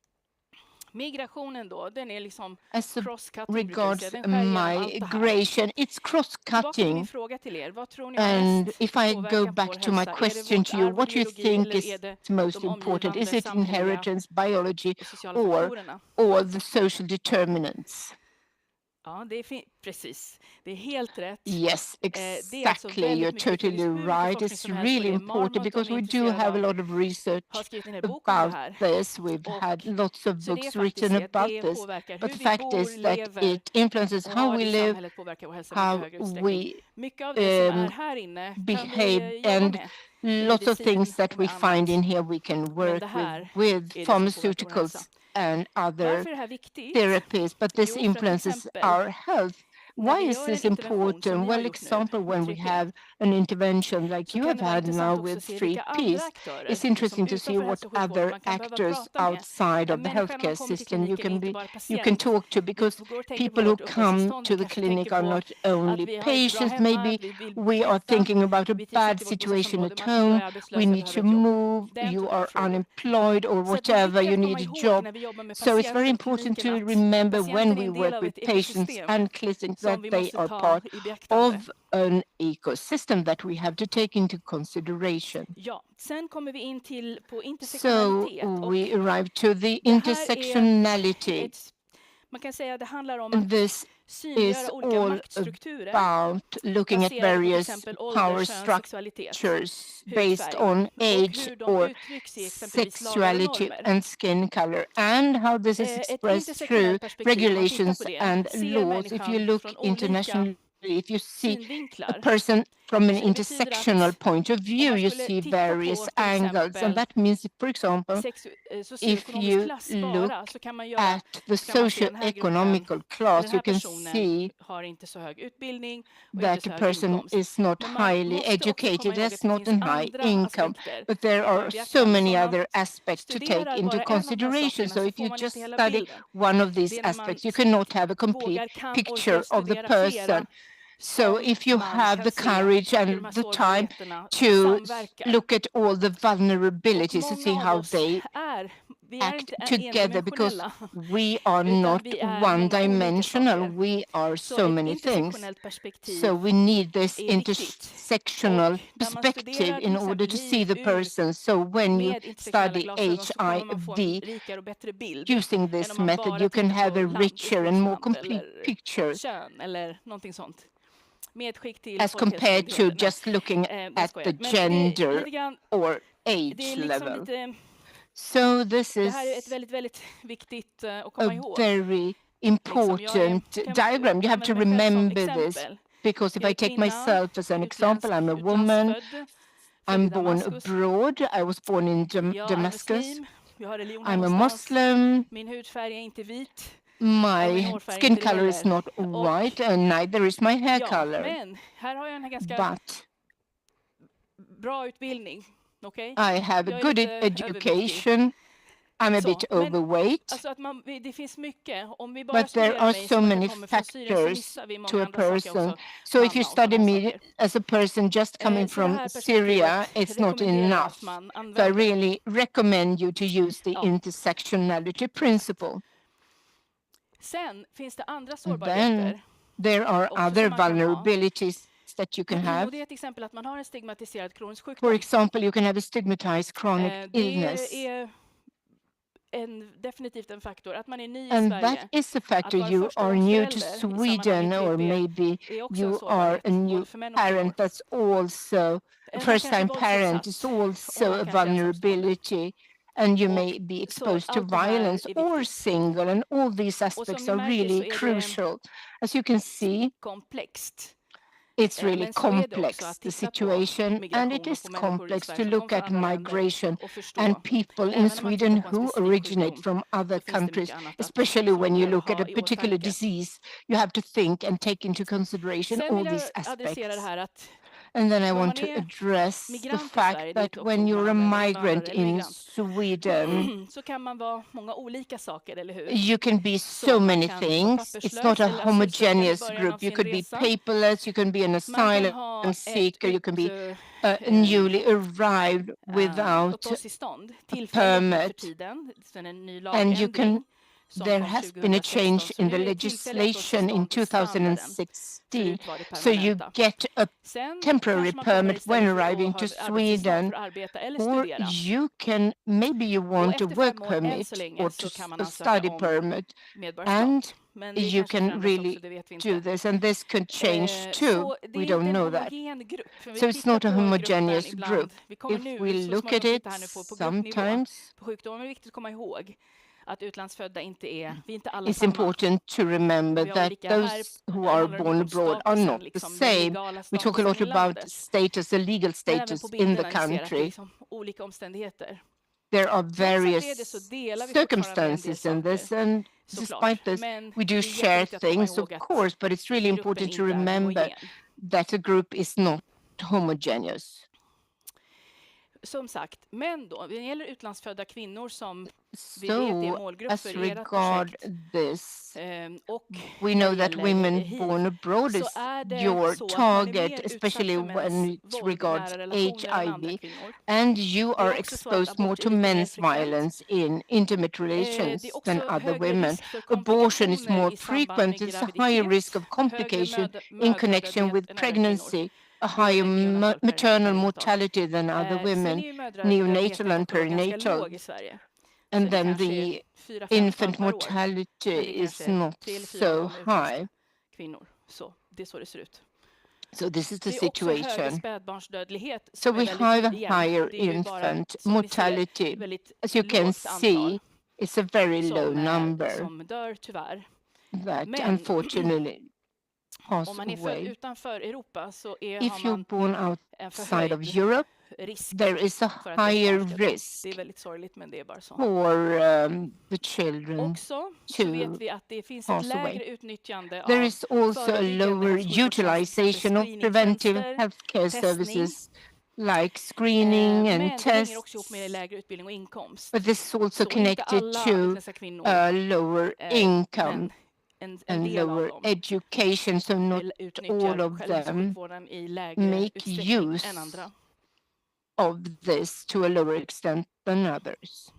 Migrationen då, den är liksom As cross-cutting, regards brukar vi säga. Den skär igenom allt det här. migration, it's Tillbaka till min cross-cutting. fråga till er. Vad tror ni har And mest if I påverkan go på back vår to my hälsa? Är det question vårt to you, arv och what do you biologi, think eller is är det most de important? Is omgivande it samhälleliga inheritance, biology, och sociala or faktorerna? the social determinants? Ja, det är precis. Det är helt rätt. Yes, exactly. You're totally right. It's really important because we do have a lot of research about this. We've had lots of books written about this. But the fact is that it influences how we live, how we behave, and lots of things that we find in here we can work with pharmaceuticals and other therapies, but this influences our health. Why is this important? Well, example, when we have an intervention like you have had now with 3P's, it's interesting to see what other actors outside of the healthcare system you can talk to, because people who come to the clinic are not only patients. Maybe we are thinking about a bad situation at home, we need to move, you are unemployed or whatever, you need a job. So it's very important to remember when we work with patients and clinics that they are part of an ecosystem that we have to take into consideration. So we arrive to the intersectionality. This is all about looking at various power structures based on age or sexuality and skin color, and how this is expressed through regulations and laws. If you look internationally, if you see a person from an intersectional point of view, you see various angles. And that means, for example, if you look at the socio-economical class, you can see that the person is not highly educated, has not a high income, but there are so many other aspects to take into consideration. So if you just study one of these aspects, you cannot have a complete picture of the person. So if you have the courage and the time to look at all the vulnerabilities to see how they act together, because we are not one-dimensional, we are so many things. So we need this intersectional perspective in order to see the person. So when you study HIV, using this method, you can have a richer and more complete picture as compared to just looking at the gender or age level. So this is a very important diagram. You have to remember this, because if I take myself as an example, I'm a woman, I'm born abroad, I was born in Damascus, I'm a Muslim, my skin color is not white and neither is my hair color. But I have a good education. I'm a bit overweight. But there are so many factors to a person. So if you study me as a person just coming from Syria, it's not enough. So I really recommend you to use the intersectionality principle. Then there are other vulnerabilities that you can have. For example, you can have a stigmatized chronic illness. And that is a factor. You are new to Sweden, or maybe you are a new parent. That's also a first-time parent is also a vulnerability. And you may be exposed to violence or single, and all these aspects are really crucial. As you can see, it's really complex, the situation, and it is complex to look at migration and people in Sweden who originate from other countries, especially when you look at a particular disease. You have to think and take into consideration all these aspects. And then I want to address the fact that when you're a migrant in Sweden, you can be so many things. It's not a homogeneous group. You could be paperless, you can be an asylum seeker, you can be newly arrived without a permit, and you can there has been a change in the legislation in 2016, so you get a temporary permit when arriving to Sweden, or you can, maybe you want a work permit or a study permit, and you can really do this, and this could change too. We don't know that. So it's not a homogeneous group. If we look at it sometimes, att utlandsfödda inte är, vi är inte alla it's samma. important to remember that those who are born abroad are not the same. We talk a lot about status, the legal status in the country. Olika omständigheter. There are various circumstances in this, and despite this, we do share things, of course, but it's really important to remember that the group is not homogeneous. Som sagt, men då, det gäller utlandsfödda kvinnor som vi vet är målgrupp för ert projekt. This, we know that women born abroad is your target, especially when it regards HIV, and you are exposed more to men's violence in intimate relations than other women. Abortion is more frequent, there's a higher risk of complication in connection with pregnancy, a higher maternal mortality than other women, neonatal and perinatal. And then the infant mortality is not so high. So this is the situation. So we have a higher infant mortality. As you can see, it's a very low number that unfortunately pass away. If you're born outside of Europe, there is a higher risk for the children to pass away. There is also a lower utilization of preventive healthcare services like screening and tests, but this is also connected to lower income and lower education, so not all of them make use of this to a lower extent than others.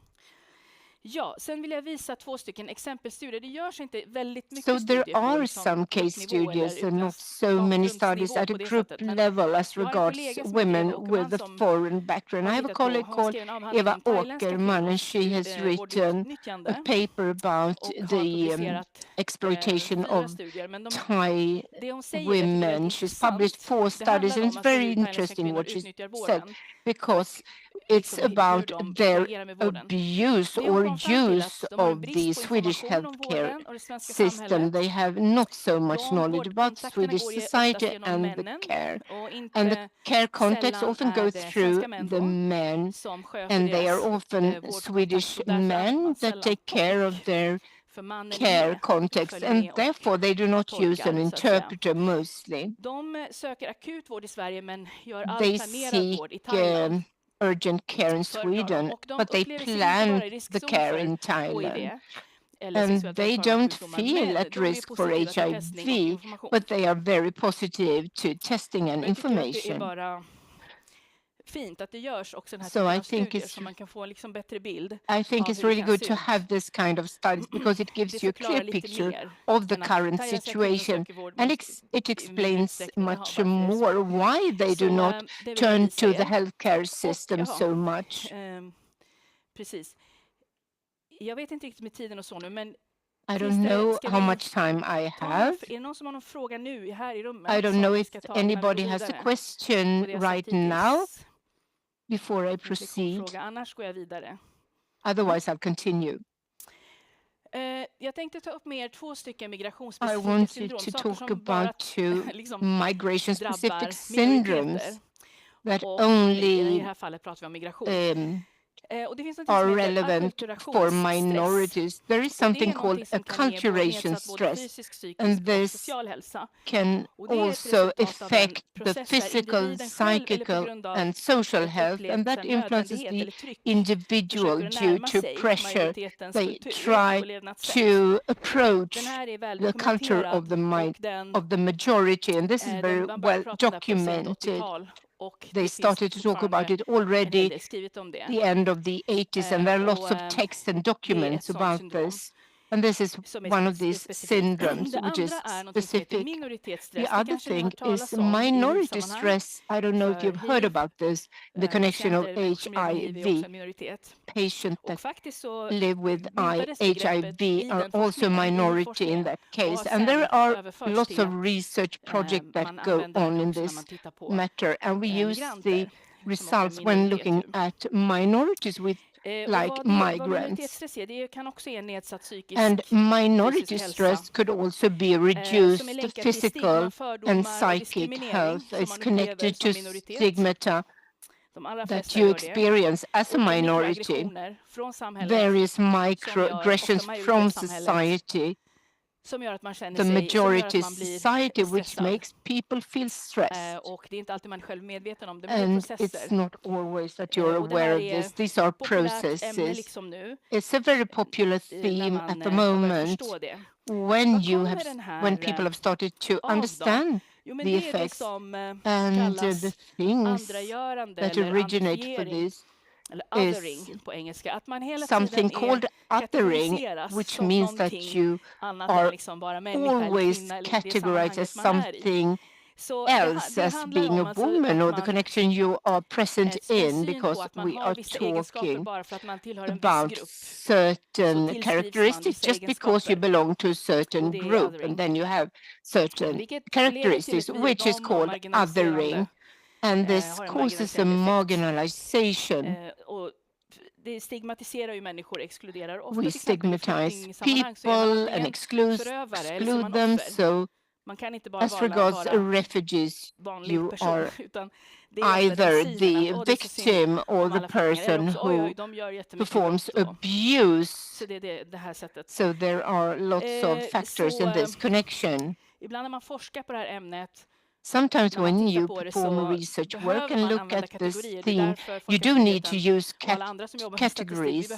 Ja, sen vill jag visa 2 stycken exempelstudier. Det görs inte väldigt mycket so studier there are some case studies and not so many studies at a group level as regards women with a foreign background. I have a colleague called Eva Åkerman, and she has written a paper about the exploitation of Thai women. She's published 4 studies, and it's very interesting what she said, because it's about their abuse or use of the Swedish healthcare system. They have not so much knowledge about Swedish society and the care. And the care context often goes through the men, and they are often Swedish men that take care of their care context, and therefore they do not use an interpreter mostly. They seek urgent care in Sweden, but they plan the care in Thailand. And they don't feel at risk for HIV, but they are very positive to testing and information. Fint att det görs också den här So studier så man kan få liksom bättre bild. I think it's really good to have this kind of studies because it gives you a clear picture of the current situation, and it explains much more why they do not turn to the healthcare system so much. Precis. Jag vet inte riktigt med tiden och så nu, men I don't know how much time I have. Är det någon som har någon fråga nu här i rummet? I don't know if anybody has a question right now before I proceed. Annars går jag vidare. Otherwise I'll continue. Jag tänkte ta upp mer 2 stycken I migrationsspecifika want syndrom. to talk about 2 migration-specific syndromes that only i det här fallet pratar vi om migration. are relevant for minorities. There is something called acculturation stress, and this can also affect the physical, psychical, and social health, and that influences the individual due to pressure. They try to approach the culture of the majority, and this is very well documented. They started to talk about it already at the end of the 80s, and there are lots of texts and documents about this. And this is one of these syndromes which is specific. The other thing is minority stress. I don't know if you've heard about this, the connection of HIV. Patients that live with HIV are also minority in that case. And there are lots of research projects that go on in this matter. And we use the results when looking at minorities with like migrants. And minority stress could also be reduced physical and psychic health. It's connected to stigmata that you experience as a minority, various microaggressions from society, the majority society, which makes people feel stressed. And it's not always that you're aware of this. These are processes. It's a very popular theme at the moment when people have started to understand the effects and the things that originate for this is something called othering, which means that you are always categorized as something else, as being a woman, or the connection you are present in, because we are talking about certain characteristics just because you belong to a certain group, and then you have certain characteristics, which is called othering. And this causes a marginalization. We stigmatize people and exclude them. So as regards refugees, you are either the victim or the person who performs abuse. So there are lots of factors in this connection. Sometimes when you perform research work and look at this theme, you do need to use categories,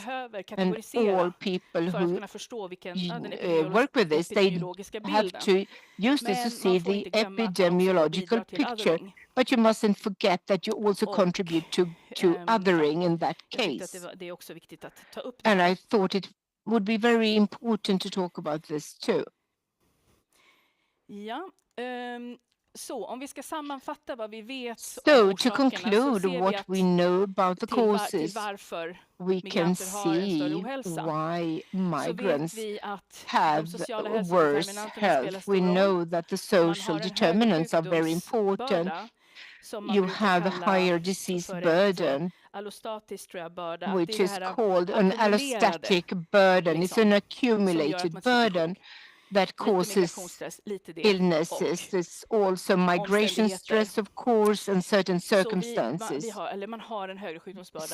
and all people who work with this, they have to use this to see the epidemiological picture. But you mustn't forget that you also contribute to othering in that case. And I thought it would be very important to talk about this too. Så om vi ska sammanfatta vad vi vet so to conclude what we know about the causes, we can see why migrants have worse health. We know that the social determinants are very important. You have a higher disease burden, which is called an allostatic burden. It's an accumulated burden that causes illnesses. There's also migration stress, of course, and certain circumstances.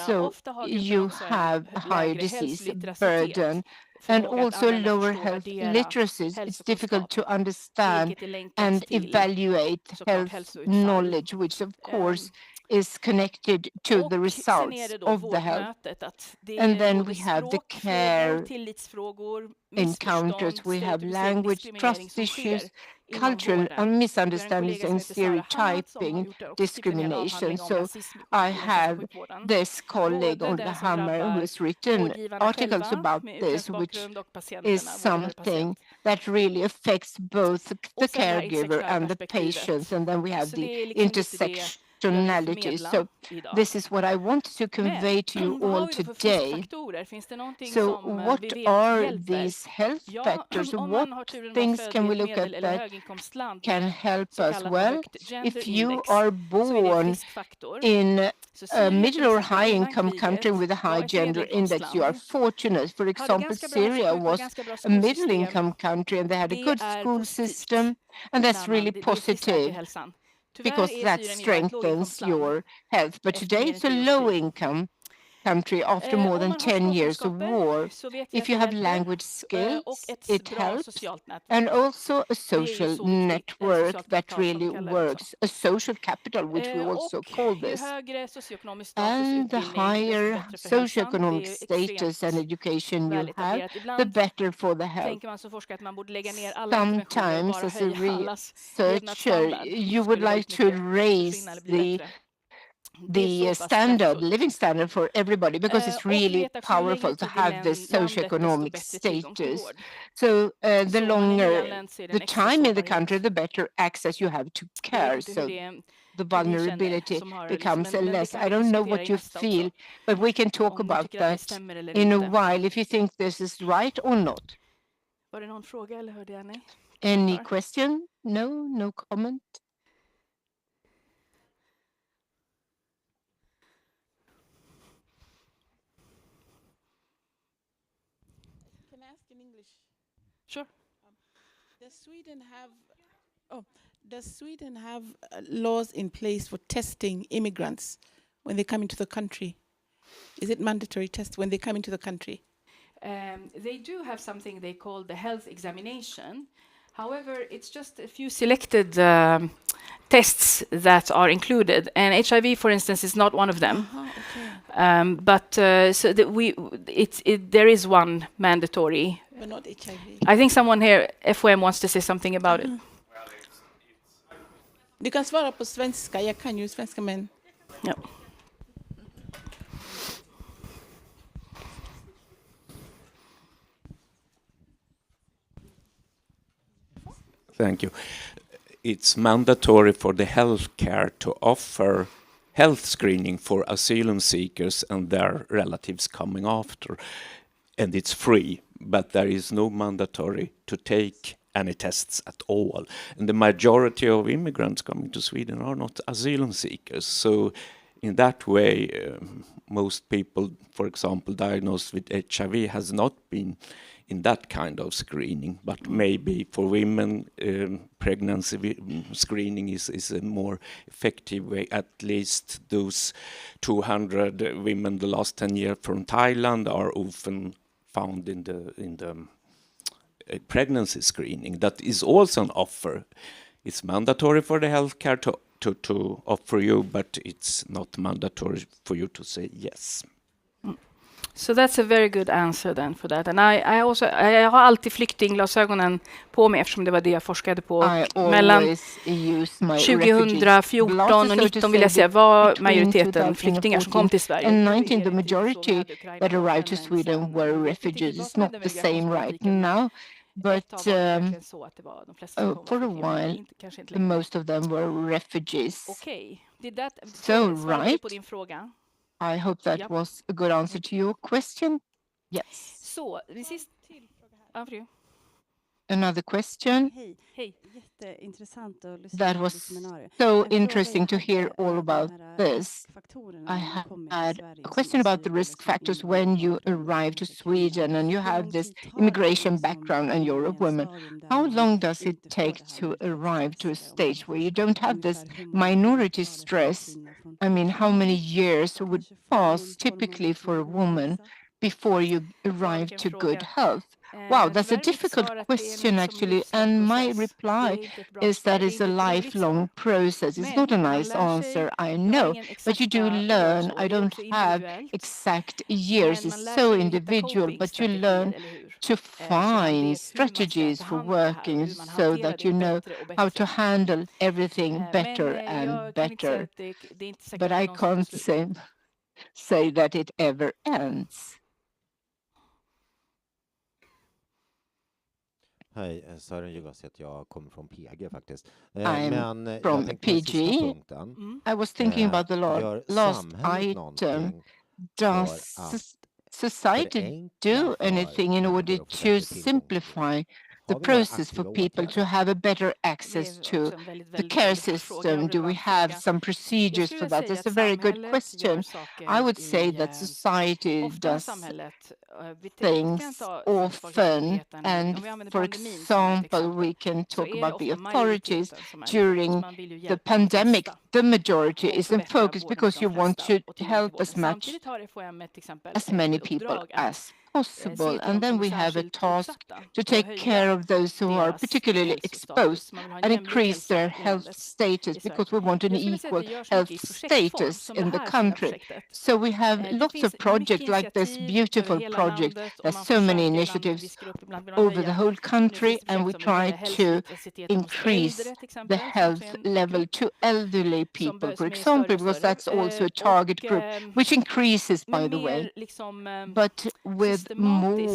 So you have a higher disease burden and also lower health literacy. It's difficult to understand and evaluate health knowledge, which of course is connected to the results of the health. And then we have the care encounters, we have language, trust issues, cultural misunderstandings and stereotyping, discrimination. So I have this colleague, Olga Hammer, who has written articles about this, which is something that really affects both the caregiver and the patients. And then we have the intersection. So this is what I wanted to convey to you all today. So what are these health factors? What things can we look at that can help us? Well, if you are born in a middle or high income country with a high gender index, you are fortunate. For example, Syria was a middle income country and they had a good school system, and that's really positive, because that strengthens your health. But today it's a low-income country after more than 10 years of war. If you have language skills, it helps. And also a social network that really works, a social capital, which we also call this. And the higher socioeconomic status and education you have, the better for the health. Sometimes, as a researcher, you would like to raise the the standard, living standard for everybody, because it's really powerful to have this socioeconomic status. So the longer the time in the country, the better access you have to care. So the vulnerability becomes less. I don't know what you feel, but we can talk about that in a while if you think this is right or not. Var det någon fråga eller hörde jag nej? Any question? No, no comment. Can I ask in English? Sure. Does Sweden have laws in place for testing immigrants when they come into the country? Is it mandatory test when they come into the country? They do have something they call the health examination. However, it's just a few selected tests that are included, and HIV, for instance, is not one of them. Okay. But so that there is one mandatory. But not HIV. I think someone here, FOM, wants to say something about it. Du kan svara på svenska, jag kan ju svenska men. Ja. Thank you. It's mandatory for the healthcare to offer health screening for asylum seekers and their relatives coming after. And it's free, but there is no mandatory to take any tests at all. And the majority of immigrants coming to Sweden are not asylum seekers. So in that way, most people, for example, diagnosed with HIV has not been in that kind of screening, but maybe for women, pregnancy screening is a more effective way. At least those 200 women the last 10 years from Thailand are often found in the pregnancy screening. That is also an offer. It's mandatory for the healthcare to offer you, but it's not mandatory for you to say yes. So that's a very good answer then for that. And jag har alltid flyktingglasögonen på mig eftersom det var det jag forskade på. Mellan 2014 och 19 vill jag säga var majoriteten flyktingar som kom till Sverige. And 19 the majority that arrived to Sweden were refugees. It's not the same right now. But for a while, most of them were refugees. Okay. So, right. I hope that was a good answer to your question. Yes. Så, another question. Hej. That was so interesting to hear all about this. I had a question about the risk factors when you arrive to Sweden and you have this immigration background and you're a woman. How long does it take to arrive to a stage where you don't have this minority stress? I mean, how many years would pass typically for a woman before you arrive to good health? Wow, that's a difficult question, actually. And my reply is that it's a lifelong process. It's not a nice answer, I know, but you do learn. I don't have exact years. It's so individual, but you learn to find strategies for working so that you know how to handle everything better and better. But I can't say that it ever ends. Hej, Sören Jugas heter jag, kommer från PG faktiskt. I'm from PG. I was thinking about the last item. Does society do anything in order to simplify the process for people to have a better access to the care system? Do we have some procedures for that? That's a very good question. I would say that society does things often, and for example, we can talk about the authorities during the pandemic. The majority is in focus because you want to help as many people as possible. And then we have a task to take höja care of those who are deras particularly hälsostatus. exposed Man vill ha en and jämlik increase hälsa their i health landet, status i Sverige. because we want an Jag skulle säga att equal det görs health mycket i projektform, status som in det the här fina country. projektet. So we have Det lots finns of projects mycket like this initiativ beautiful över hela project. landet och There's man so many försöker ibland initiatives viska upp, ibland vill man over the höja. whole Nu country, finns det and we projekt som vill höja try to hälsointensiteten hos increase äldre till exempel, the som också health är en level grupp to elderly som people, for är example, större och because större. that's also a target group, which increases, by Men the way. mer liksom But with systematiskt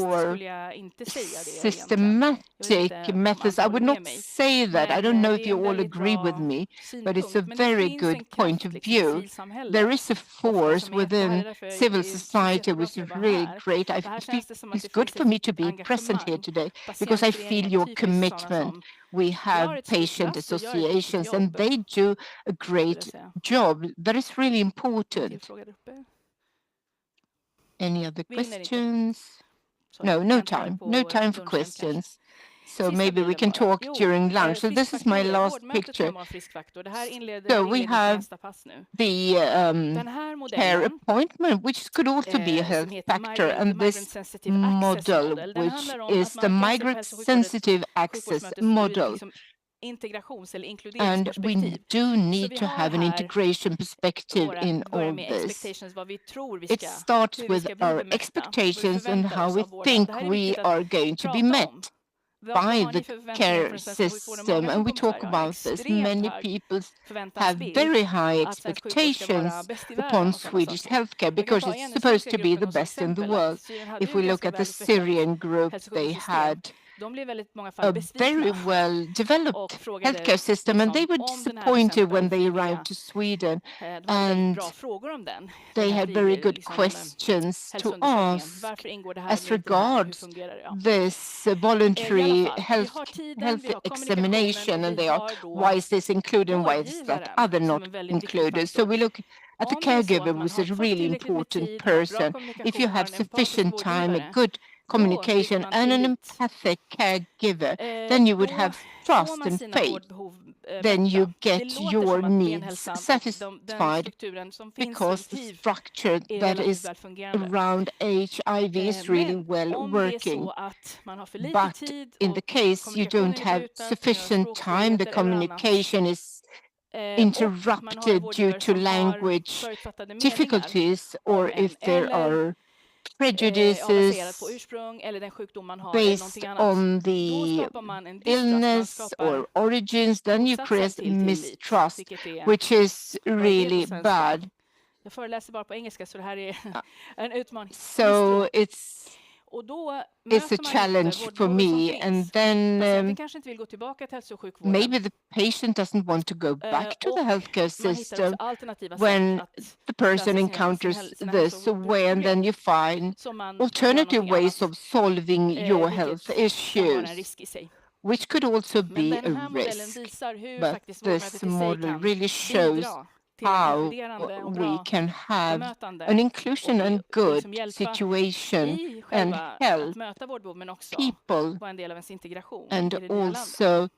more skulle jag inte säga det egentligen. systematic methods, I would not say that. I don't know if det är you en all väldigt agree bra with me, but it's a synpunkt. Men det very finns good en point kraft of liksom i view. civilsamhället There is a ofta force som är jätte- det här är within därför jag civil är så society jättebra which för is att vara really här. great. För här känns det som att It's det good finns for me ett to be present here engagemang. today because I feel your Patientföreningar, typiskt sådana commitment. som We gör have ett stort patient lass och gör ett viktigt associations and jobb, they do a skulle great jag säga. job that is really En till important. fråga där uppe. Any other Vill ni inte? questions? Sorry, No, vi no kan ta det time. på No time for lunchen kanske. questions. So Sista maybe blir we det can bara. talk Jo, during lunch. So this is my friskfaktorer. last Vårdmötet picture. kan vara friskfaktor. Det här inleder So we inledning till have nästa pass nu. the Den här care modellen appointment, which could also be a som health heter factor, the and Migrant this Sensitive Access model, Model. Den which handlar om is att the man kan se på migrant hälso- och sjukvårdets sensitive access sjukvårdsmötes ur model. liksom integrations- eller And inkluderingsperspektiv. we do Så need vi to har have an här integration perspective våra, in börjar all med this. expectations, vad vi tror vi It ska, starts hur vi with ska bli our bemötta, vad vi expectations and förväntar how oss we av vården. think Det här är we viktigt are att going to be prata met om. Vad by har ni the för förväntningar på care den svenska sjukvården? system, Många and som we kommer så här, talk har en about this. extremt Many hög people have förväntansbild very high att svensk sjukvård ska vara expectations bäst i världen upon och sådana Swedish saker. healthcare Jag kan because ta it's en supposed to be Syrienska the gruppen som best in the exempel world. att Syrien hade If ju we ett look ganska at the välutvecklat Syrian group, hälso- och they sjukvårdssystem. had De blev väldigt många a fall very besvikna well och developed frågade healthcare system, and they liksom, were om den här disappointed when exempel they frivilliga, arrived to Sweden, de hade väldigt and bra frågor om den they här had very good liksom, questions to hälsoundersökningen. ask Varför ingår det här as men inte det här? Hur regards fungerar det? Ja. this I alla voluntary fall, vi health har tiden, health vi har examination, kommunikationen och and vi they are har då why is this included and why is that vårdgivaren other som not en väldigt viktig included? So faktor. we look at the Om det är så caregiver, att man who's har a fått really tillräckligt med important tid, har bra person. If kommunikation, you har have en empatisk sufficient time, a vårdgivare, good då communication, bygger man and an tillit. empathic caregiver, then you would Då have får trust man and sina faith. vårdbehov Then you mätta. Det get låter your som att needs venhälsan och den satisfied strukturen som finns because the runt hiv structure är that relativt is väl fungerande. around HIV is really Men well om det är working. så att man har för lite But tid in the och case you kommunikationen don't är have bruten, sufficient time, the språksvårigheter eller annat, communication is och man har en interrupted due vårdgivare to som har language förutfattade meningar difficulties, or om en if there eller are baserat prejudices på ursprung eller den sjukdom man har eller based någonting annat. on Då the skapar man en distrust, man illness skapar or origins, then you motsatsen create till tillit, mistrust, vilket är, which is vad är det really på svenska? bad. Jag föreläser bara på engelska så det här är en utmaning. So och då it's a möter man challenge inte for vårdbehovet som me, finns. and then Patienten kanske inte vill gå tillbaka till hälso- och sjukvården. maybe the patient doesn't want to go back to the healthcare Man hittar system också alternativa when sätt att the person lösa encounters sina this hälso- och way, and then you find som man gör alternative någonting ways annat, of solving your vilket health kan vara en issues, risk i sig. which could also Men be den a här modellen risk. visar hur But faktiskt vårdmötet this i sig model kan really shows bidra till en how inkluderande och we bra can have bemötande an inclusion och and good liksom hjälpa situation i and själva att help möta vårdbehov men också people vara en del av ens integration and i det nya landet. also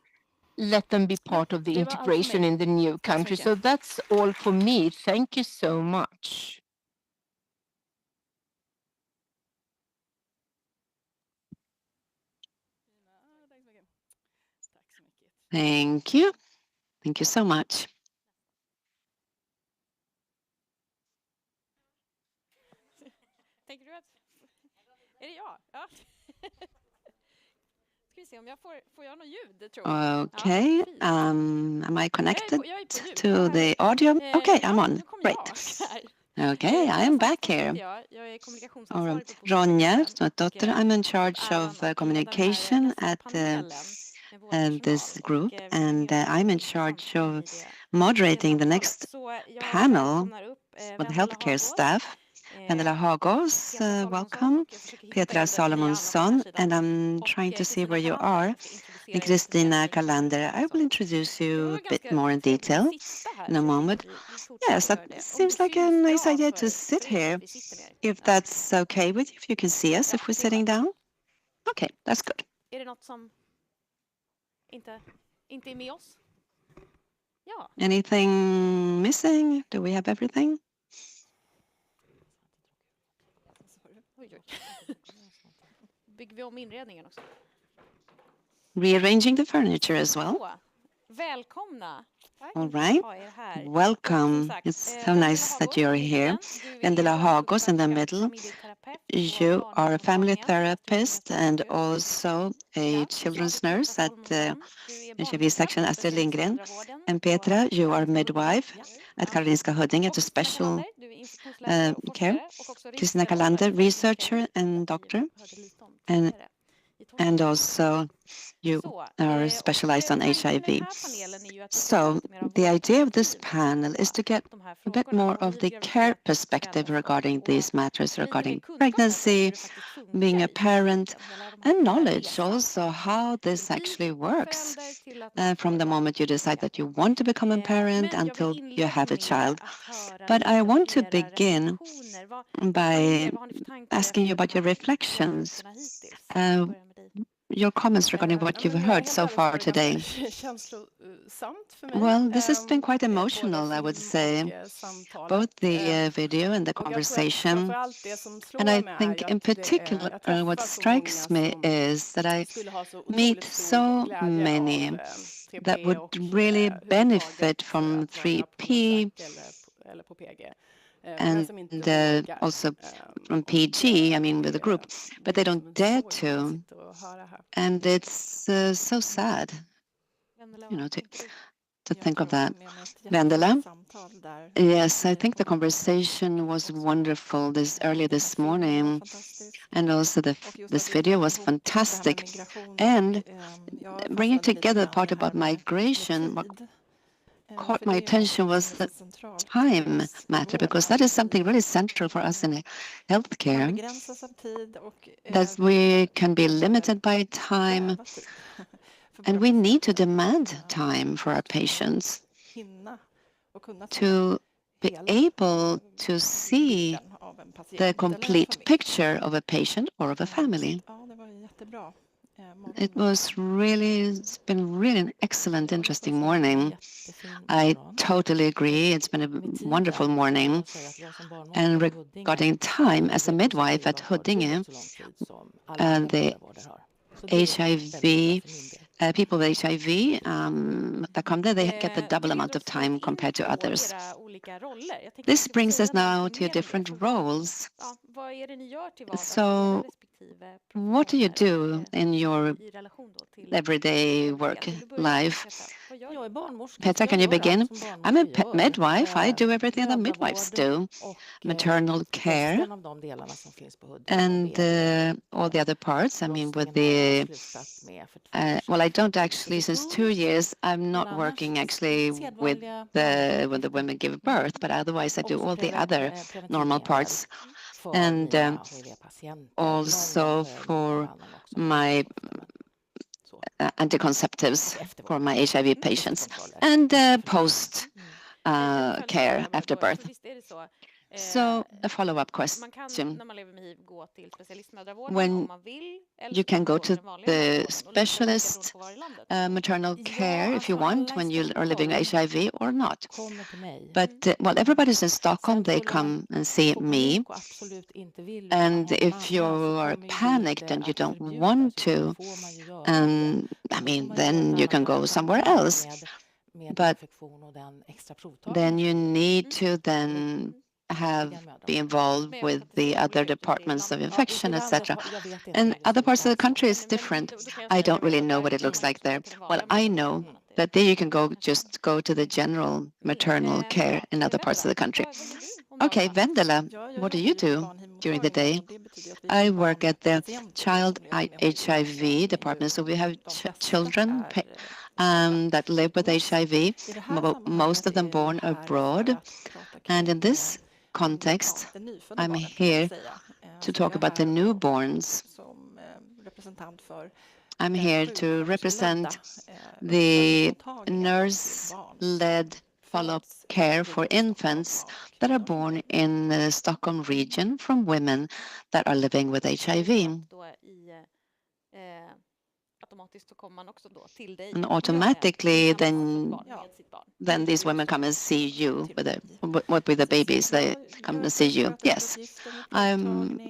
let them be part of the det var allt för integration mig. in the new Tack så country. mycket. So that's all for me. Thank you so much. Thank you. Thank you so much. Tänker du att... Är det jag? Ja. Ska vi se om jag får jag något ljud, tror jag. Okay, am I connected to the audio? Okay, I'm on. Great. Okay, I am back here. All right. Ronja Snottdotter, I'm in charge of communication at this group, and I'm in charge of moderating the next panel with healthcare staff. Vendela Hagos, welcome. Petra Salomonsson, and I'm trying to see where you are. And Kristina Kalander, I will introduce you a bit more in detail in a moment. Yes, that seems like a nice idea to sit here, if that's okay with you, if you can see us if we're sitting down. Okay, that's good. Är det något som inte är med oss? Ja. Anything missing? Do we have everything? bygger vi om inredningen också. Rearranging the furniture as well. Så, välkomna. All right. Welcome. It's so nice that you're here. Vendela Hagos in the middle. You are a family therapist and also a children's nurse at the HIV section, Astrid Lindgren. And Petra, you are midwife at Karolinska Huddinge to special care. Kristina Kalander, researcher and doctor. And also you are specialized on HIV. So the idea of this panel is to get a bit more of the care perspective regarding these matters, regarding pregnancy, being a parent, and knowledge also how this actually works from the moment you decide that you want to become a parent until you have a child. But I want to begin by asking you about your reflections. Your comments regarding what you've heard so far today. Well, this has been quite emotional, I would say, both the video and the conversation. And I think in particular what strikes me is that I meet so many that would really benefit from 3P and also from PG, I mean with the group, but they don't dare to. And it's so sad, you know, to think of that. Vendela? Yes, I think the conversation was wonderful early this morning. And also this video was fantastic. And bringing together the part about migration, what caught my attention was the time matter, because that is something really central for us in healthcare, that we can be limited by time, and we need to demand time for our patients to be able to see the complete picture of a patient or of a family. It's been really an excellent, interesting morning. I totally agree. It's been a wonderful morning. And regarding time, as a midwife at Huddinge, the HIV, people with HIV that come there, they get the double amount of time compared to others. This brings us now to different roles. So what do you do in your everyday work life? Petra, can you begin? I'm a midwife. I do everything that midwives do. Maternal care and all the other parts. I mean, with the well, I don't actually, since 2 years, I'm not working actually with when the women give birth, but otherwise I do all the other normal parts. And also for my anticonceptives for my HIV patients and post care after birth. So a follow-up question. When you can go to the specialist maternal care if you want when you are living HIV or not. But well, everybody's in Stockholm, they come and see me. And if you are panicked and you don't want to, I mean, then you can go somewhere else. But then you need to be involved with the other departments of infection, etc. And other parts of the country is different. I don't really know what it looks like there. Well, I know that there you can just go to the general maternal care in other parts of the country. Okay, Vendela, what do you do during the day? I work at the child HIV department, so we have children that live with HIV, most of them born abroad. And in this context, I'm here to talk about the newborns. I'm here to represent the nurse-led follow-up care for infants that are born in the Stockholm region from women that are living with HIV. And automatically then these women come and see you with the babies. They come and see you. Yes, I'm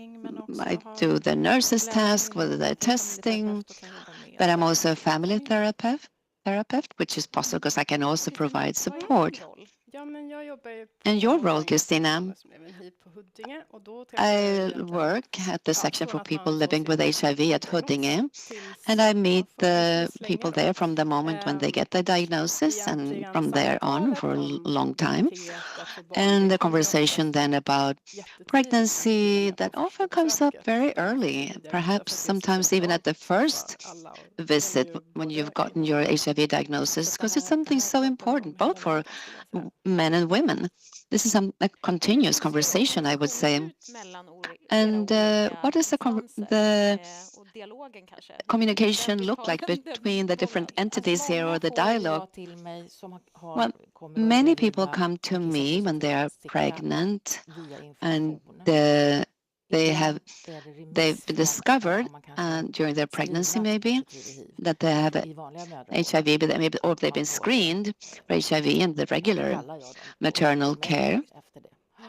I do the nurse's task with the testing, but I'm also a family therapist, which is possible because I can also provide support. And your role, Christina? I work at the section for people living with HIV at Huddinge, and I meet the people there from the moment when they get the diagnosis and from there on for a long time. And the conversation then about pregnancy that often comes up very early, perhaps sometimes even at the first visit when you've gotten your HIV diagnosis, because it's something so important both for men and women. This is a continuous conversation, I would say. And what does the communication look like between the different entities here, or the dialogue? Well, many people come to me when they are pregnant and they've been discovered during their pregnancy maybe that they have HIV, or they've been screened for HIV in the regular maternal care.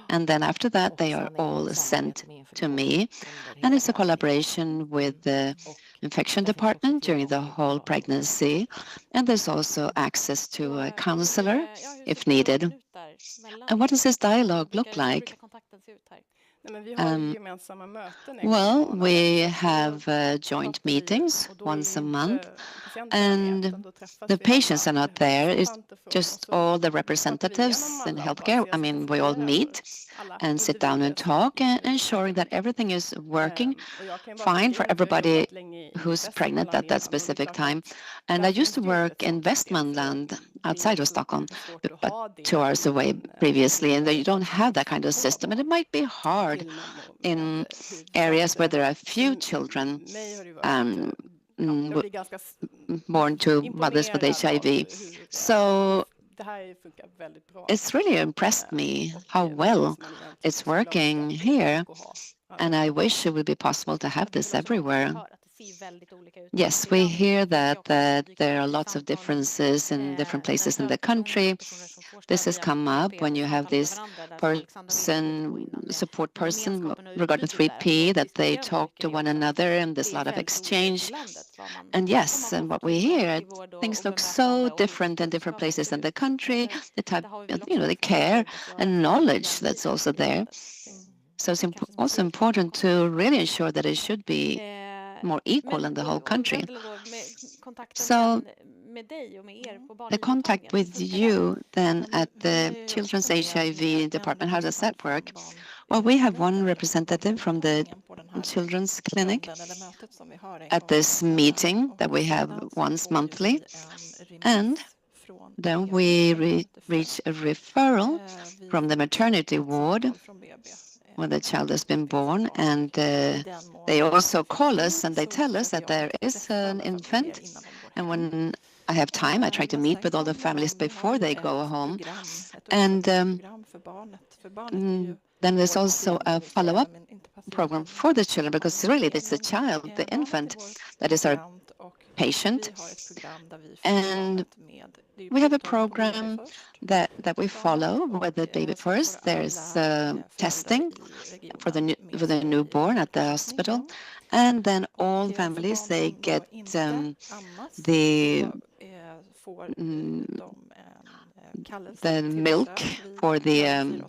And then after that, they are all sent to me. And it's a collaboration with the infection department during the whole pregnancy. And there's also access to a counselor if needed. And what does this dialogue look like? Well, we have joint meetings once a month, and the patients are not there. It's just all the representatives in healthcare. I mean, we all meet and sit down and talk, and ensuring that everything is working fine for everybody who's pregnant at that specific time. And I used to work in Västmanland outside of Stockholm, but 2 hours away previously, and you don't have that kind of system, and it might be hard in areas where there are few children born to mothers with HIV. So it's really impressed me how well it's working here, and I wish it would be possible to have this everywhere. Yes, we hear that there are lots of differences in different places in the country. This has come up when you have this support person regarding 3P, that they talk to one another and there's a lot of exchange. And yes, and what we hear, things look so different in different places in the country, the type, the care and knowledge that's also there. So it's also important to really ensure that it should be more equal in the whole country. So the contact with you then at the Children's HIV department, how does that work? Well, we have one representative from the Children's Clinic at this meeting that we have once monthly, and then we reach a referral from the maternity ward when the child has been born, and they also call us and they tell us that there is an infant. And when I have time, I try to meet with all the families before they go home. And then there's also a follow-up program for the children, because really it's the child, the infant, that is our patient. And we have a program that we follow with the baby first. There's testing for the newborn at the hospital, and then all families, they get the milk for the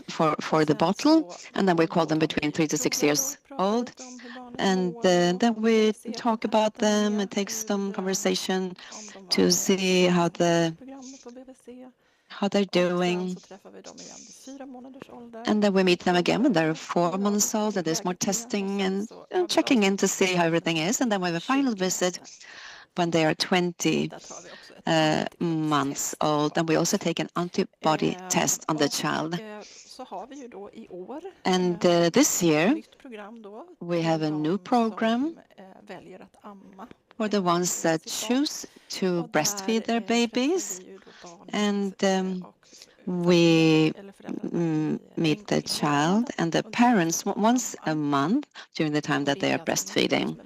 for the bottle, and then we call them between 3 to 6 years old, and then we talk about them and take some conversation to see how they're doing. And then we meet them again when they're 4 months old, and there's more testing and checking in to see how everything is, and then we have a final visit when they are 20 months old, and we also take an antibody test on the child. And this year we have a new program for the ones that choose to breastfeed their babies, and we meet the child and the parents once a month during the time that they are breastfeeding.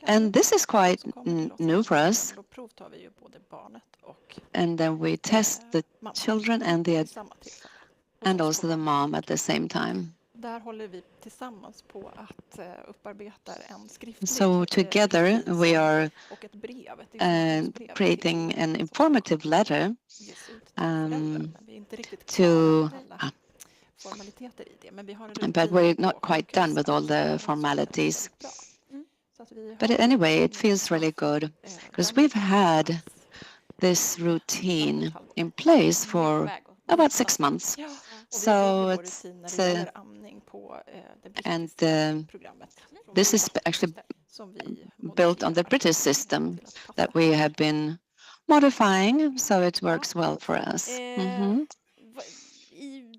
And this is quite new for us. And then we test the children and also the mom at the same time. Där håller vi tillsammans på att upparbeta en skriftlig So together we are och ett brev, ett creating an informative letter to formaliteter i det, men vi har en but we're not quite done with all the formalities. But anyway, it feels really good because we've had this routine in place for about 6 months. So it's and this is actually built on the British system that we have been modifying, so it works well for us. I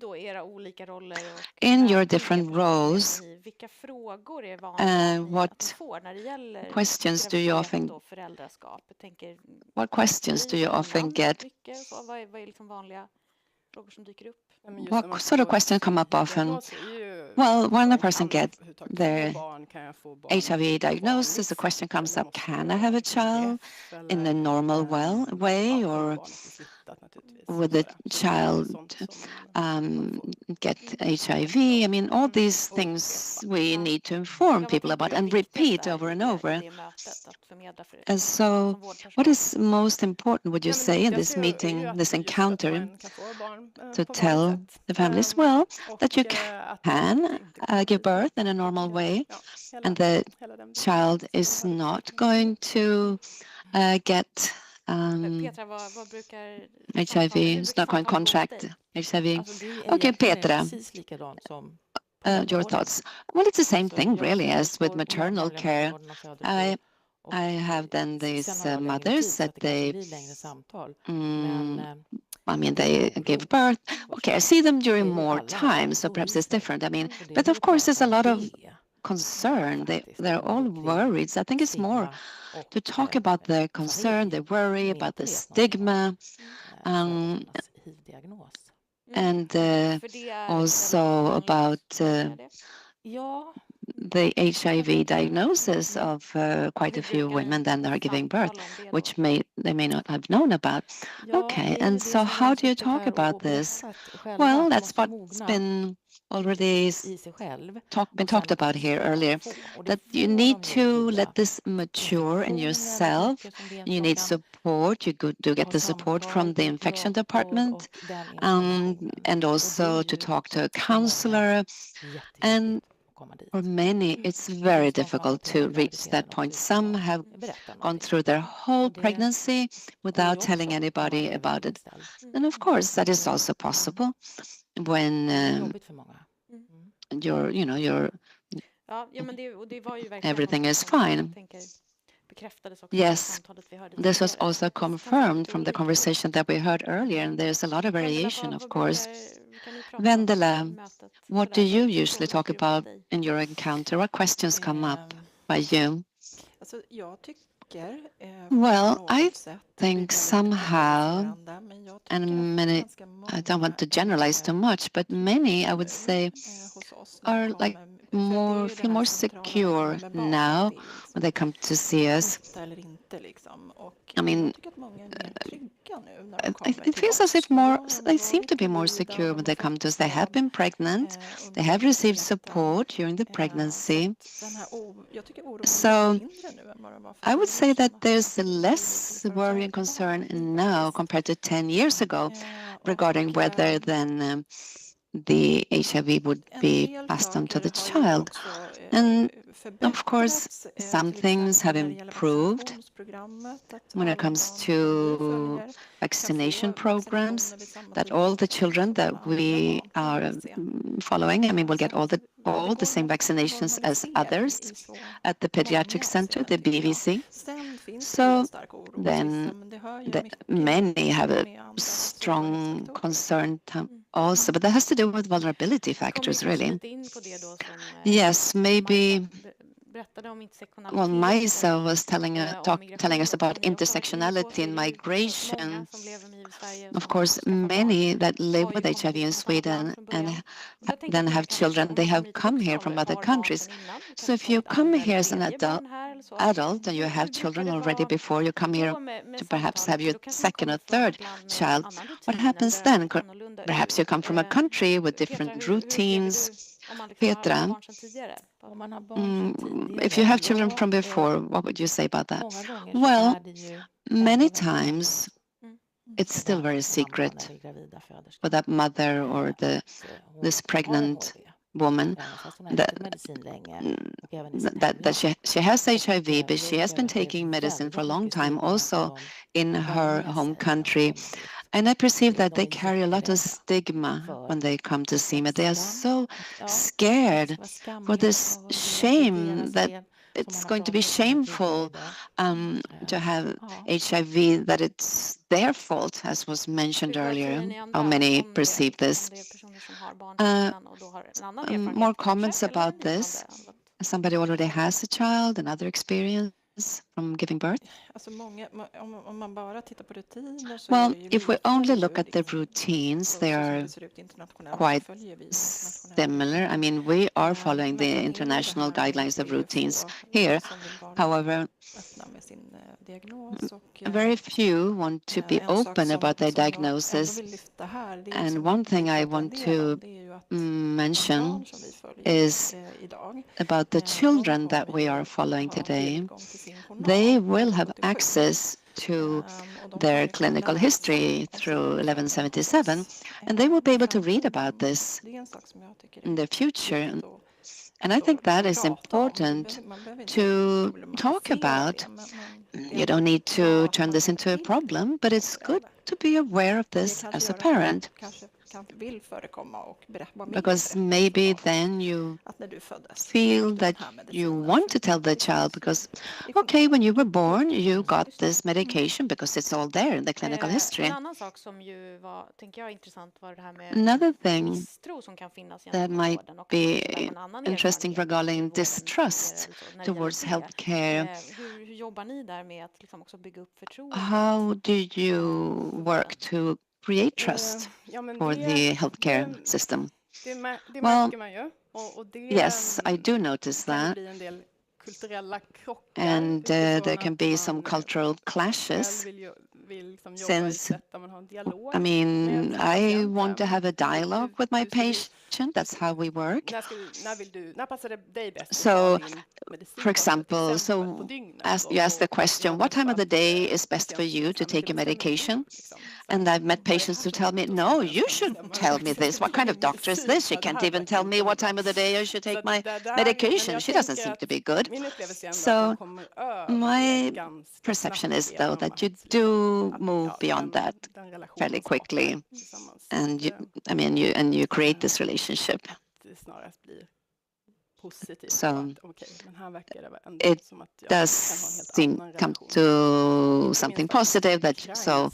då era olika roller och in your different roles, vilka frågor är vanligt what får när det gäller questions do you often och föräldraskap? Jag tänker, what questions do you often get? Mycket, vad är liksom vanliga frågor som dyker upp? What sort of questions come up often? Well, when a person gets their HIV diagnosis, the question comes up, can I have a child in a normal way, or would the child get HIV? I mean, all these things we need to inform people about and repeat over and over. And so what is most important, would you say, in this meeting, this encounter, to tell the families, well, that you can give birth in a normal way, and the child is not going to get HIV, is not going to contract HIV. Okay, Petra, your thoughts? Well, it's the same thing, really, as with maternal care. I have then these mothers that they they give birth. Okay, I see them during more time, so perhaps it's different. I mean, but of course, there's a lot of concern. They're all worried. So I think it's more to talk about their concern, their worry, about the stigma, and also about the HIV diagnosis of quite a few women then are giving birth, which they may not have known about. Okay, and so how do you talk about this? Well, that's what's been already been talked about here earlier, that you need to let this mature in yourself. You need support. You do get the support from the infection department, and also to talk to a counselor. And for many, it's very difficult to reach that point. Some have gone through their whole pregnancy without telling anybody about it. And of course, that is also possible when everything is fine. Yes, this was also confirmed from the conversation that we heard earlier, and there's a lot of variation, of course. Vendela, what do you usually talk about in your encounter? What questions come up by you? Well, I think somehow, and many, I don't want to generalize too much, but many, I would say, are like feel more secure now when they come to see us. I mean, it feels as if they seem to be more secure when they come to us. They have been pregnant, they have received support during the pregnancy. So I would say that there's less worry and concern now compared to 10 years ago regarding whether then the HIV would be passed on to the child. And of course, some things have improved when it comes to vaccination programs, that all the children that we are following, I mean, will get all the same vaccinations as others at the pediatric center, the BVC. So then many have a strong concern also, but that has to do with vulnerability factors, really. Yes, maybe. Well, Maisa was telling us about intersectionality and migration. Of course, many that live with HIV in Sweden and then have children, they have come here from other countries. So if you come here as an adult and you have children already before you come here to perhaps have your second or third child, what happens then? Perhaps you come from a country with different routines, Om man liksom har Petra, barn sedan tidigare? Om man har barn sedan tidigare, if you have children from before, what would you say about that? många gånger Well, är det ju many ändå väldigt times it's för still den very mamman secret eller gravida föderskan for that mother or this hon har pregnant HIV. woman Även fast hon har that, ätit medicin länge och även i sin that hemland. she has HIV, vi but she has been upplever att det är taking medicine for a väldigt long mycket time stigma also som in de bär her med home sig när de country. kommer hit. And I perceive that De they är carry a lot of jätterädda stigma för when they come to det see me. slags They are skam. so scared Vara for skamliga this och det är shame deras that fel som it's man har going to be pratat så mycket shameful idag. to have HIV, that it's their fault, as was mentioned earlier. How many perceive this? More comments about this? Somebody already has a child, another experience from giving birth? Alltså om man bara tittar på rutiner så Well, är det ju, if we följer only ju look at the liksom, routines, they så som are det ser ut internationellt, quite så följer vi internationella similar. I mean, we are following men the sen är det international det här guidelines of det är routines få here. som vill vara However, öppna med sin diagnos och very few want to be en sak open about their som jag ändå diagnosis. vill lyfta här, det är And som one thing vi I pratar en want del om, to det är ju att mention barn som vi följer is idag, about the children that we are following today. They will have access to their clinical history through 1177, and they will be able to read about this det är en sak som jag tycker in the future. viktigt And I think that is prata om. important Man behöver inte to talk problematisera about. det, men You don't need to turn this into a problem, but it's good to be aware of this as a parent. kanske vill förekomma och vara med Because maybe then you att när du föddes feel that you want to tell the child, because okay, when you were born you got this medication because it's all there in the clinical history. En annan sak som ju var, tänker jag, intressant var det här med Another thing misstro som kan finnas that gentemot might vården och be kanske även annan interesting erfarenhet regarding i vården distrust när det towards gäller det. healthcare. Hur jobbar ni där med att liksom också bygga upp förtroende? How do you work to create trust for the healthcare system? Det Well, märker man ju. Och det yes, I do notice kan that. bli en del kulturella krockar. And there can be some cultural clashes. Vill liksom jobba i Since, sätt där man har en dialog I mean, med I patienten. want to have a dialogue with my patient. That's how we work. När passar det dig bäst att So, ta din medicin? for example, so you ask the question, what time of the day is best for you to take your medication? And I've met patients who tell me, no, you shouldn't tell me this. What kind of doctor is this? She can't even tell me what time of the day I should take my medication. She doesn't seem to be good. So my perception is, though, that you do move beyond that fairly quickly. And you create this relationship. So it does seem come to something positive, that so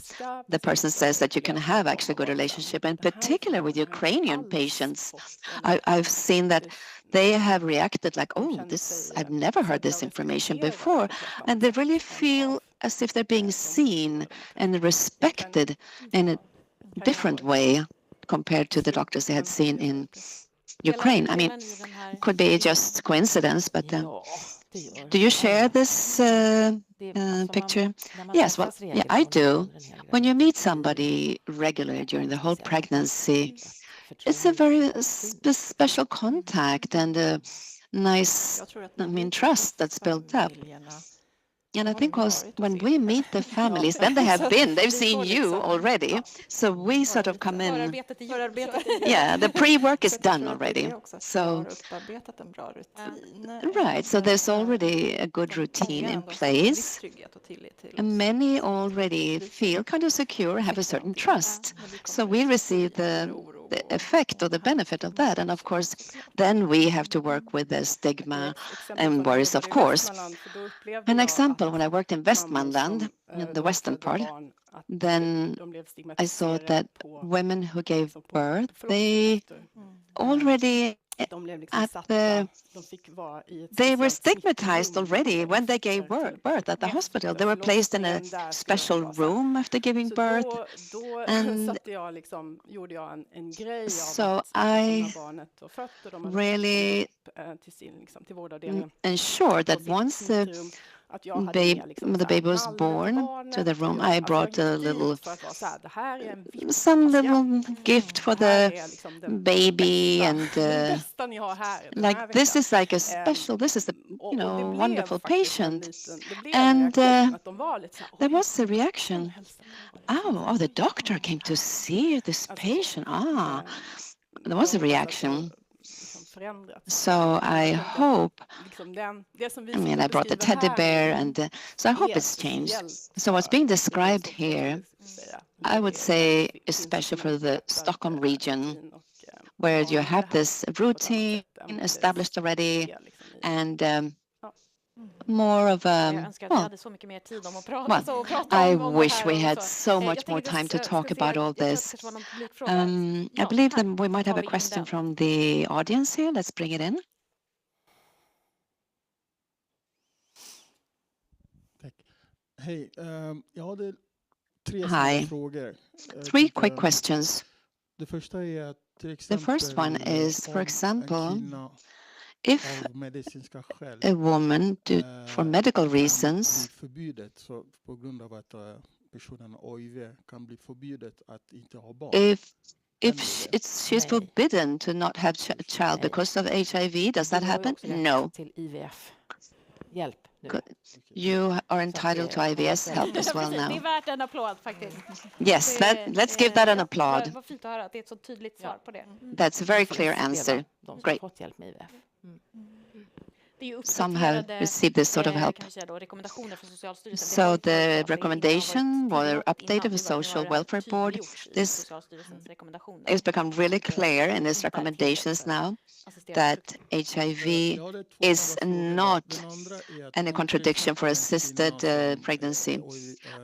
the person says that you can have actually good relationship, in particular with Ukrainian patients. I've seen that they have reacted like, oh, this, I've never heard this information before. And they really feel as if they're being seen and respected in a different way compared to the doctors they had seen in Ukraine. I mean, it could be just coincidence, but do you share this picture? Yes, well, yeah, I do. When you meet somebody regularly during the whole pregnancy, it's a very special contact and a nice, trust that's built up. And I think when we meet the families, then they've seen you already. So we sort of come in. Yeah, the pre-work is done already. So, right, so there's already a good routine in place. And many already feel kind of secure, have a certain trust. So we receive the effect or the benefit of that. And of course, then we have to work with the stigma and worries, of course. An example, when I worked in Västmanland, in the western part, then I saw that women who gave birth, they already they were stigmatized already when they gave birth at the hospital. They were placed in a special room after giving birth. And so I really ensure that once the baby was born, to the room. I brought a little, för att vara så här, det här är en VIP some patient. little gift for Det här the är liksom den baby, bästa, and den bästa ni har här den här like this veckan. is like a special, this is a Och det blev wonderful faktiskt en patient. liten, det blev en And reaktion att de var lite så här, there oj, was a reaction. Oh, the doctor came to see this patient. Ah, there was a reaction. liksom förändrats. So I hope, Liksom det som vi I mean, sitter I och brought the beskriver teddy här bear, nu and so I hope är it's changed. speciellt So what's being för described det som here, säga. I would say, especially for the Stockholm region, where you have this routine established already, and more of Jag a, önskar att vi hade så mycket mer tid om att prata, well, så, och prata I om det wish här we och had så. so much Jag more tänkte time to ska talk se, about all jag tror att det this. kanske var någon publikfråga. I Ja, believe här. that we might Då have tar a vi in question den. from the audience here. Let's bring it in. Tack. Hej, jag hade tre Hi. frågor. Three quick questions. Det första är till The first one exempel is, for om example, en kvinna if av medicinska skäl a woman, for medical kan reasons, bli förbjudet, så på grund av att personen har HIV kan bli förbjudet att inte ha barn. if she's forbidden to not have a child because of HIV, does that happen? No. Till IVF. Hjälp nu. You are entitled to IVS help as well Det är now. värt en applåd faktiskt. Yes, let's give that an applaud. Vad fint att höra att det är ett så tydligt svar på det. That's a very clear answer. De som Great. fått hjälp med IVF. Det är ju Some have uppdaterade, received this sort of help. kan vi säga då, rekommendationer från Socialstyrelsen. Det So har ju the varit så att recommendation det har or varit update of the innan, Social nu har det Welfare Board, tydliggjorts i this Socialstyrelsens rekommendationer. has become really clear in its recommendations now that HIV is not any contradiction for assisted pregnancy.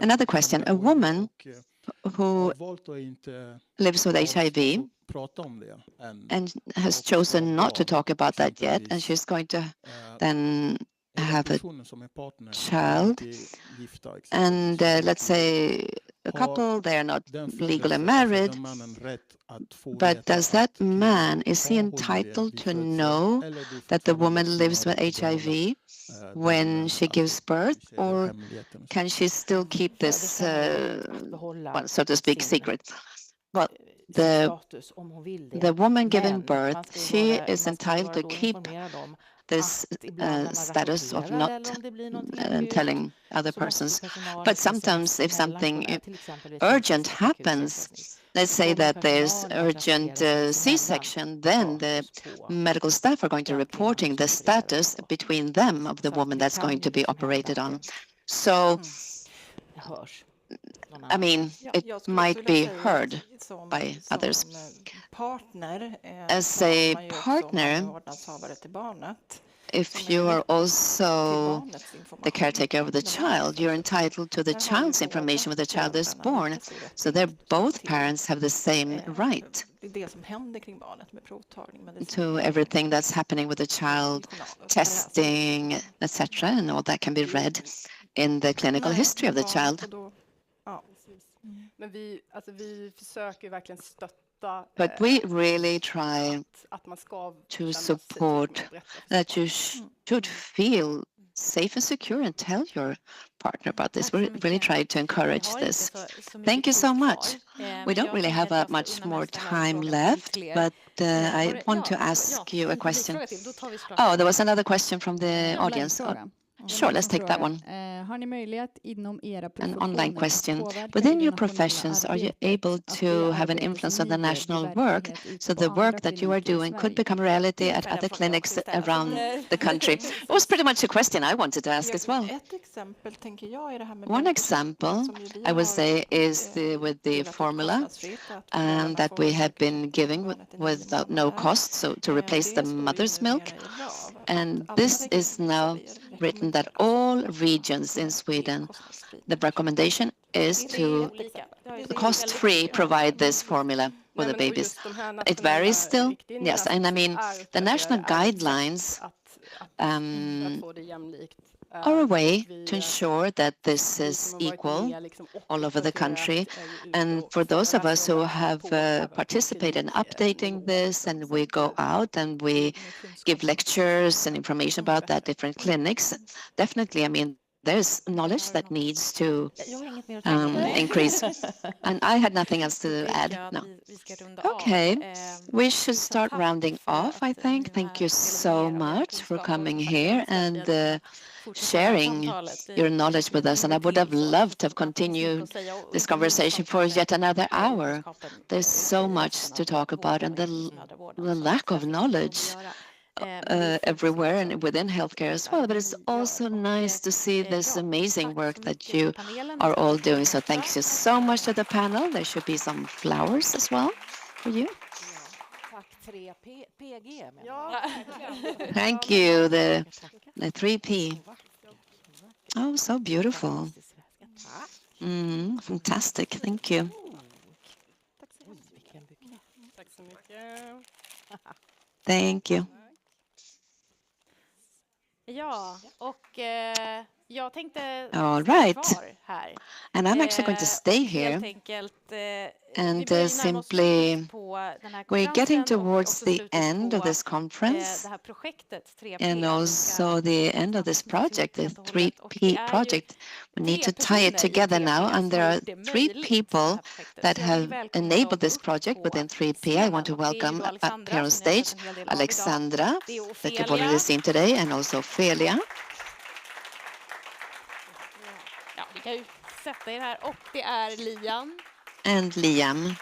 Another question, a woman who lives with HIV and has chosen not to talk about that yet, and she's going to then have a child, and let's say a couple, they are not legally married, but does that man, is he entitled to know that the woman lives with HIV when she gives birth, or can she still keep this, well, so to speak, secret? Well, the woman giving birth, she is entitled to keep this status of not telling other persons. But sometimes if something urgent happens, let's say that there's urgent C-section, then the medical staff are going to reporting the status between them of the woman that's going to be operated on. So, I mean, it might be heard by others. As a partner, if you are also the caretaker of the child, you're entitled to the child's information when the child is born. So they're both parents have the same right to everything that's happening with the child, testing, etc. And all that can be read in the clinical history of the child. Men vi försöker verkligen stötta But we really try to support that you should feel safe and secure and tell your partner about this. We really try to encourage this. Thank you so much. We don't really have much more time left, but I want to ask you a question. Oh, there was another question from the audience. Sure, let's take that one. Har ni möjlighet inom era An online question. Within your professions, are you able to have an influence on the national work so the work that you are doing could become a reality at other clinics around the country? It was pretty much a question I wanted to ask as well. One example, I would say, is with the formula that we have been giving without no cost, so to replace the mother's milk. And this is now written that all regions in Sweden, the recommendation is to cost-free provide this formula for the babies. It varies still, yes, and I mean the national guidelines are a way to ensure that this is equal all over the country. And for those of us who have participated in updating this, and we go out and we give lectures and information about that, different clinics, definitely, I mean, there's knowledge that needs to increase. And I had nothing else to add. No. Okay, we should start rounding off, I think. Thank you so much for coming here and sharing your knowledge with us. And I would have loved to have continued this conversation for yet another hour. There's so much to talk about, and the lack of knowledge everywhere and within healthcare as well. But it's also nice to see this amazing work that you are all doing. So thank you so much to the panel. There should be some flowers as well for you. Tack 3PG. Thank you, the 3P. Oh, so beautiful. Fantastic. Thank you. Tack så mycket. Thank you. Ja, och jag tänkte All stanna right. kvar här. And I'm actually going to stay here. Helt enkelt, And simply, we're getting towards the end of this conference and also the end of this project, the 3P project. We need to tie it together now, and there are 3 people that have enabled this project within 3P. I want to welcome up here on stage Alexandra, that you've already seen today, and also Felia. Ja, ni kan ju sätta er här, och det är Liam. And Liam.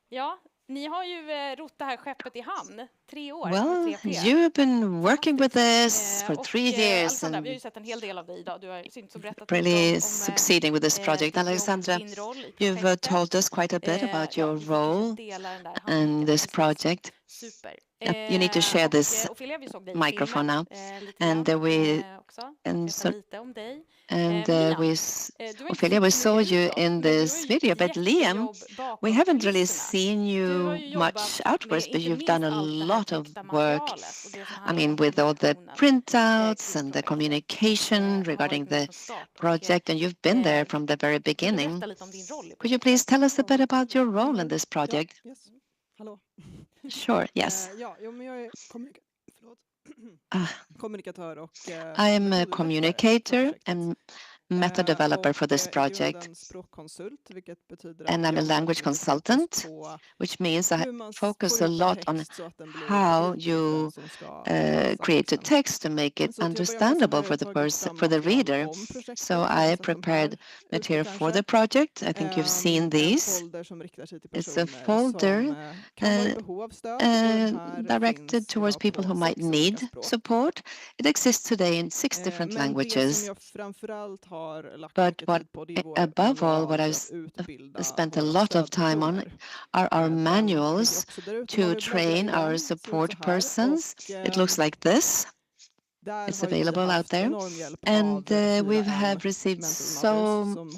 Ja, ni har ju rott det här skeppet i hamn 3 år. Well, you've been working with this for 3 years Alexandra, and vi har ju sett en hel del av dig idag. Du har syns och berättat really succeeding with this project. Alexandra, you've told us quite a bit about your role in this project. Super. You need to share this microphone now. And Ophelia, we saw you in this video, but Liam, we haven't really seen you much outwards, but you've done a lot of work, I mean, with all the printouts and the communication regarding the project, and you've been there from the very beginning. Could you please tell us a bit about your role in this project? Yes. Hello. Sure, yes. Ja, men jag är kommunikatör och I am a communicator and method developer for this project. And I'm a language consultant, which means I focus a lot on how you create a text to make it understandable for the person, for the reader. So I prepared material for the project. I think you've seen these. It's a folder directed towards people who might need support. It exists today in 6 different languages. But above all, what I've spent a lot of time on are our manuals to train our support persons. It looks like this. It's available out there. And we have received so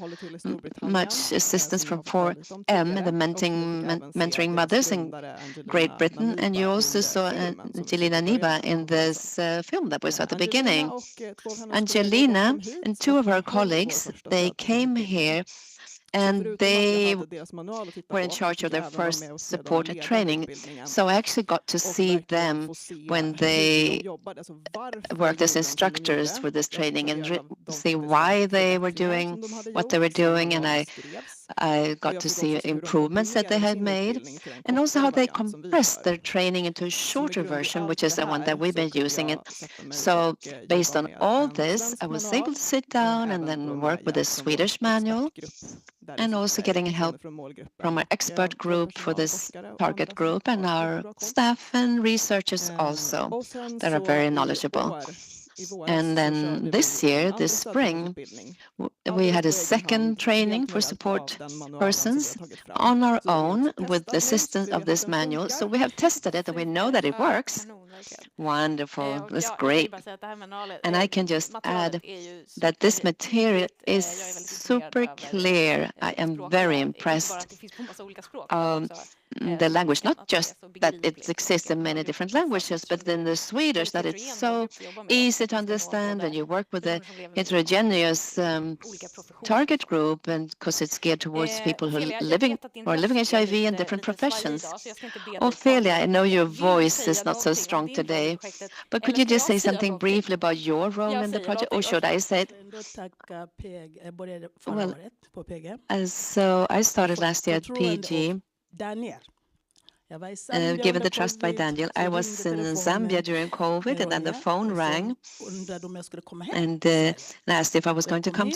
much assistance from 4M, the mentoring mothers in Great Britain. And you also saw Angelina Niba in this film that we saw at the beginning. Angelina and 2 of her colleagues, they came here and they were in charge of their first support and training. So I actually got to see them when they worked as instructors for this training and see why they were doing what they were doing. And I got to see improvements that they had made, and also how they compressed their training into a shorter version, which is the one that we've been using it. So based on all this, I was able to sit down and then work with a Swedish manual, and also getting help from our expert group for this target group and our staff and researchers also that are very knowledgeable. And then this year, this spring, we had a second training for support persons on our own with the assistance of this manual. So we have tested it and we know that it works. Wonderful. That's great. And I can just add that this material is super clear. I am very impressed. the language, not just that it exists in many different languages, but in the Swedish, that it's so easy to understand, and you work with a heterogeneous target group, and because it's geared towards people who are living HIV in different professions. Ophelia, I know your voice is not so strong today, but could you just say something briefly about your role in the project, or should I say it? Well, so I started last year at PG. Given the trust by Daniel, I was in Zambia during COVID, and then the phone rang, and asked if I was going to come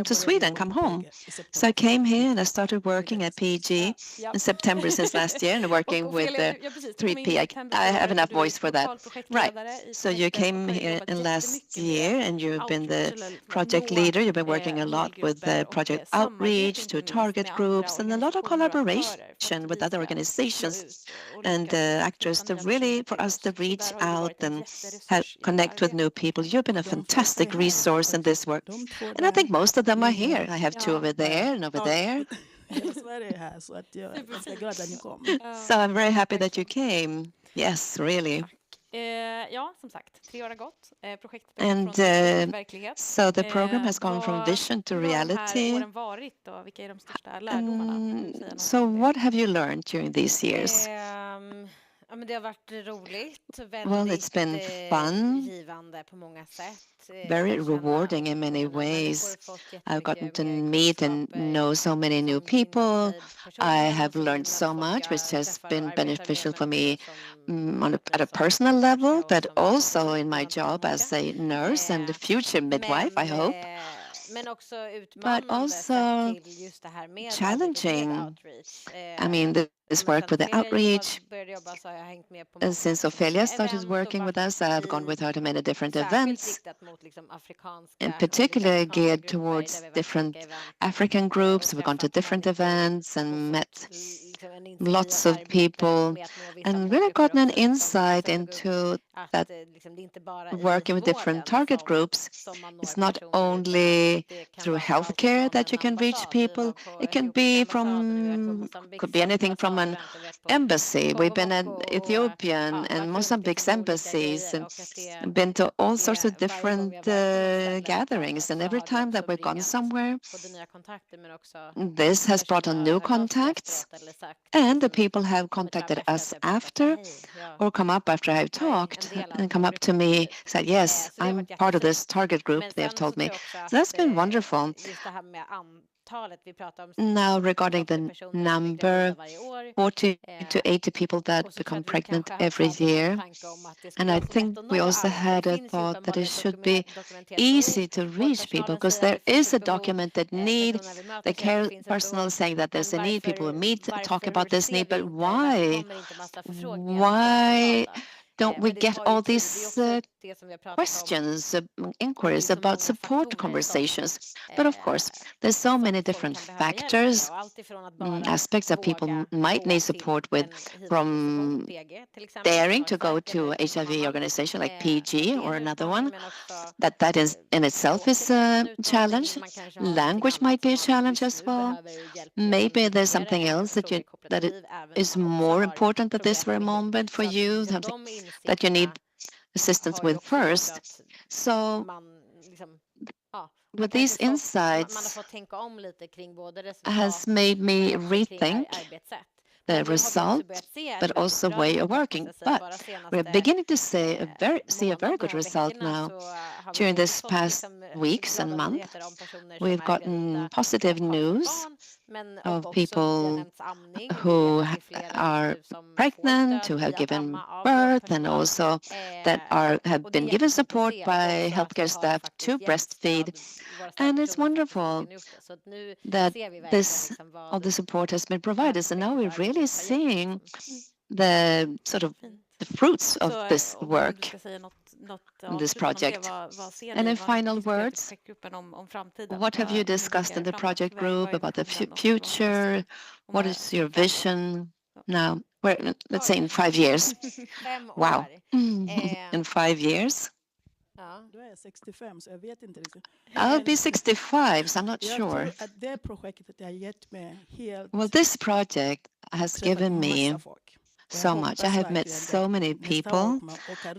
to Sweden, come home. So I came here and I started working at PG in September since last year, and working with 3P. I have enough voice for that, right? So you came here in last year, and you've been the project leader. You've been working a lot with project outreach to target groups, and a lot of collaboration with other organizations and actors to really, for us to reach out and connect with new people. You've been a fantastic resource in this work. And I think most of them are here. I have two over there and over there. So I'm very happy that you came. Yes, really. Ja, som sagt, 3 år har gått. Projektet and från verklighet. So the program has gone from vision to reality. Hur har de här åren varit och vilka är de största lärdomarna? So what have you learned during these years? Ja, men det har varit roligt, Well, it's been fun, givande på många sätt. Very rewarding in many ways. I've gotten to meet and know so many new people. I have learned so much, which has been beneficial for me at a personal level, but also in my job as a nurse and a future midwife, I hope. But also challenging. I mean, this work with the outreach. And since Ophelia started working with us, I've gone with her to many different events, in particular geared towards different African groups. We've gone to different events and met lots of people and really gotten an insight into that working with different target groups is not only through healthcare that you can reach people. It can be could be anything from an embassy. We've been at Ethiopian and Mozambique's embassies and been to all sorts of different gatherings. And every time that we've gone somewhere, this has brought on new contacts. And the people have contacted us after or come up after I've talked and come up to me, said, yes, I'm part of this target group, they have told me. So that's been wonderful. Now, regarding the number, 40 to 80 people that become pregnant every year. And I think we also had a thought that it should be easy to reach people because there is a documented need. The care personnel saying that there's a need, people will meet, talk about this need, but why? Why don't we get all these questions, inquiries about support conversations? But of course, there's so many different factors, aspects that people might need support with, from daring to go to HIV organization like PG or another one. That is in itself is a challenge. Language might be a challenge as well. Maybe there's something else that is more important at this very moment for you, that you need assistance with first. So with these insights has made me rethink the result, but also way of working. But we're beginning to see a very good result now. During this past weeks and months, we've gotten positive news of people who are pregnant, who have given birth, and also that have been given support by healthcare staff to breastfeed. And it's wonderful that all the support has been provided. So now we're really seeing the sort of the fruits of this work, this project. And in final words, what have you discussed in the project group about the future? What is your vision now? Let's say in 5 years. Wow. In 5 years. Då är jag 65 så jag vet inte liksom. I'll be 65, so I'm not Jag sure. tror att det projektet har gett mig helt Well, this project has träffat given me massa folk. so much. I have met so many people,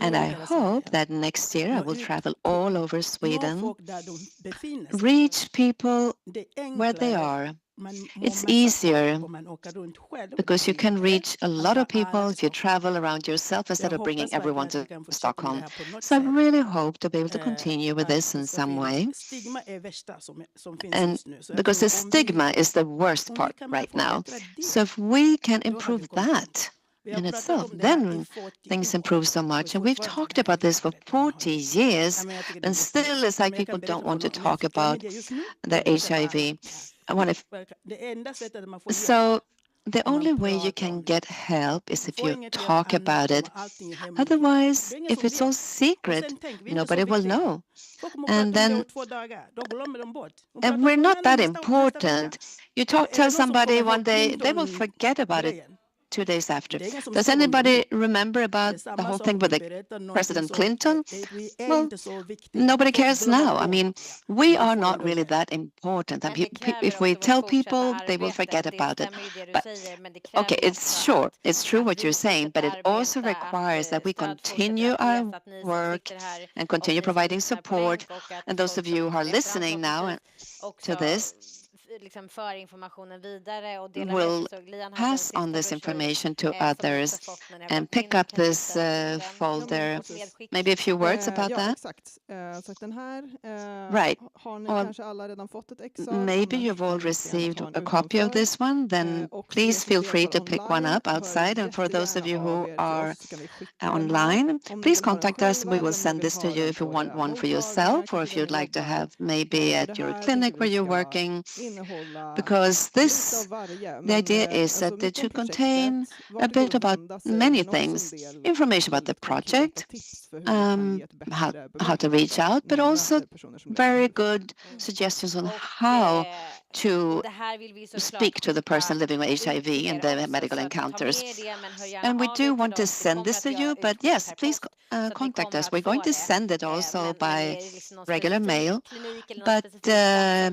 and I hope that next year I will travel all over Sweden, reach people where they are. It's easier because you can reach a lot of people if you travel around yourself instead of bringing everyone to Stockholm. So I really hope to be able to continue with this in some way. And because the stigma is the worst part right now. So if we can improve that in itself, then things improve so much. And we've talked about this for 40 years, and still it's like people don't want to talk about their HIV. So the only way you can get help is if you talk about it. Otherwise, if it's all secret, nobody will know. And then and we're not that important. You tell somebody one day, they will forget about it 2 days after. Does anybody remember about the whole thing with President Clinton? Well, nobody cares now. I mean, we are not really that important. And if we tell people, they will forget about it. But okay, it's sure, it's true what you're saying, but it also requires that we continue our work and continue providing support. And those of you who are listening now to this, will pass on this information to others and pick up this folder. Maybe a few words about that? Exakt. Så att den här right. har ni kanske alla redan fått ett ex av. Maybe you've all received a copy of this one, then please feel free to pick one up outside. And for those of you who are online, please contact us. We will send this to you if you want one for yourself or if you'd like to have maybe at your clinic where you're working. Because the idea is that it should contain a bit about many things, information about the project, how to reach out, but also very good suggestions on how to speak to the person living with HIV in the medical encounters. And we do want to send this to you, but yes, please contact us. We're going to send it also by regular mail, but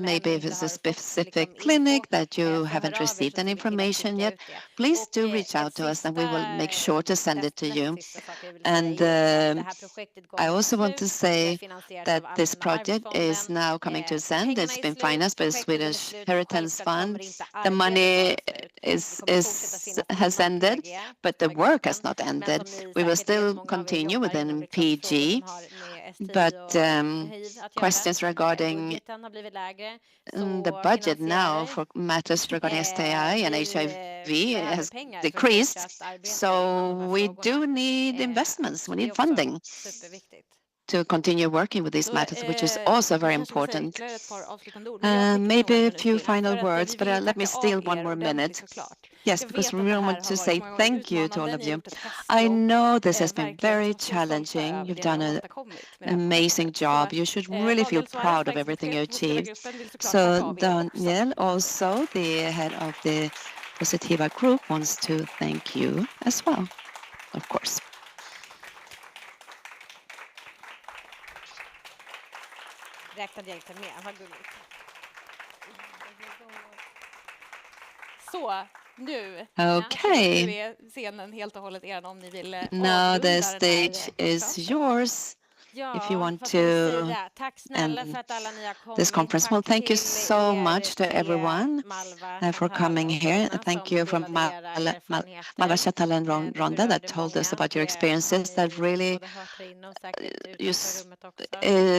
maybe if it's a specific clinic that you haven't received any information yet, please do reach out to us and we will make sure to send it to you. And I also want to say that this project is now coming to its end. It's been financed by the Swedish Heritage Fund. The money has ended, but the work has not ended. We will still continue within PG, but questions regarding the budget now for matters regarding STI and HIV has decreased. So we do need investments. We need funding to continue working with these matters, which is also very important. Maybe a few final words, but let me steal one more minute. Yes, because we really want to say thank you to all of you. I know this has been very challenging. You've done an amazing job. You should really feel proud of everything you achieved. So Daniel, also the head of the Positiva group, wants to thank you as well, of course. Räknade jag inte med, vad gulligt. Så, nu. Okay. Nu är scenen helt och hållet er om ni vill Now the stage is yours. If you want to end this conference. Well, thank you so much to everyone for coming here. Thank you from Malva Chatalan Ronda that told us about your experiences that really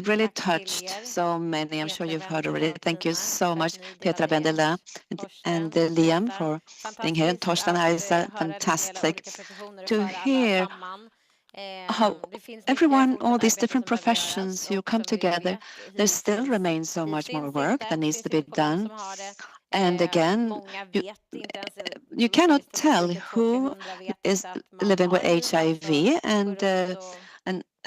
really touched so many. I'm sure you've heard already. Thank you so much, Petra Vendela and Liam for being here. And Torsten Heise, fantastic to hear how everyone, all these different professions who come together, there still remains so much more work that needs to be done. And again, you cannot tell who is living with HIV and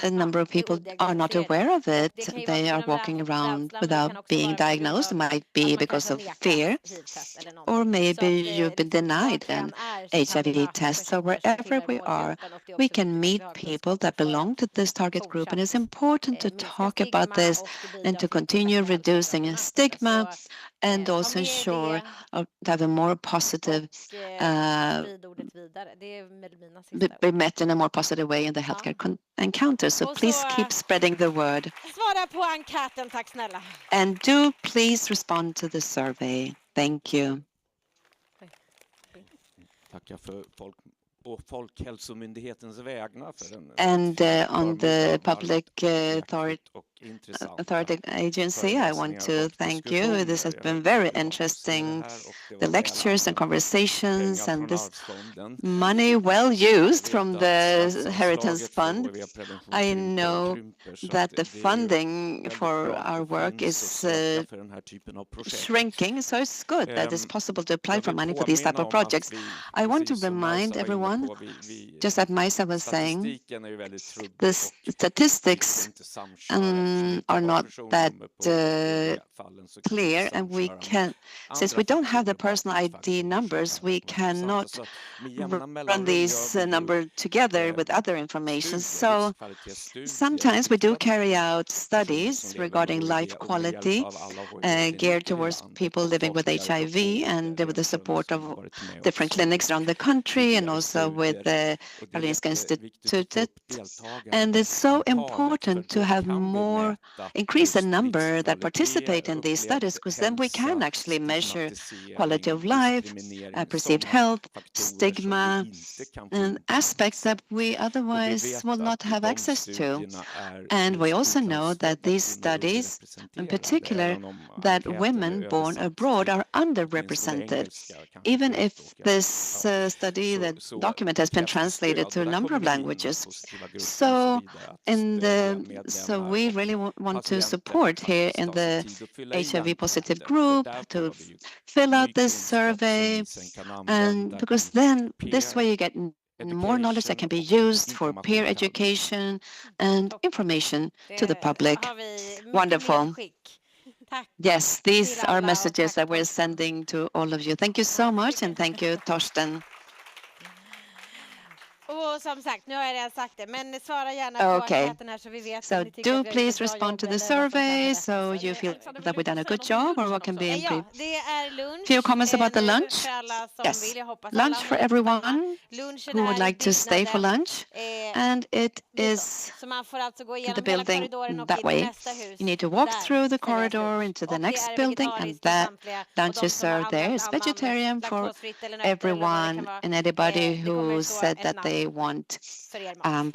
a number of people are not aware of it. They are walking around without being diagnosed. It might be because of fear, or maybe you've been denied an HIV test. So wherever we are, we can meet people that belong to this target group, and it's important to talk about this and to continue reducing stigma and also ensure to have a more positive be met in a more positive way in the healthcare encounter. So please keep spreading the word. Svara på enkäten, tack snälla. And do please respond to the survey. Thank you. Tackar för Folkhälsomyndighetens vägnar för en and on the public authority agency, I want to thank you. This has been very interesting, the lectures and conversations and this money well used from the Inheritance Fund. I know that the funding for our work is shrinking, so it's good that it's possible to apply for money for these type of projects. I want to remind everyone, just as Maisa was saying, the statistics are not that clear, and we can, since we don't have the personal ID numbers, we cannot run these numbers together with other information. So sometimes we do carry out studies regarding life quality geared towards people living with HIV, and with the support of different clinics around the country and also with the Karolinska Institutet. And it's so important to have more, increase the number that participate in these studies, because then we can actually measure quality of life, perceived health, stigma, and aspects that we otherwise will not have access to. And we also know that these studies, in particular, that women born abroad are underrepresented. Even if this study, the document has been translated to a number of languages. So we really want to support here in the HIV positive group to fill out this survey, and because then this way you get more knowledge that can be used for peer education and information to the public. Wonderful. Yes, these are messages that we're sending to all of you. Thank you so much, and thank you, Torsten. Och som sagt, nu har jag redan sagt det, men svara gärna på enkäten här så vi vet. So do please respond to the survey so you feel that we've done a good job or what can be improved. Det är lunch. Few comments about the lunch. Yes, lunch for everyone who would like to stay for lunch, and it is in the building that way. You need to walk through the corridor into the next building, and that lunch is served there. It's vegetarian for everyone and anybody who said that they want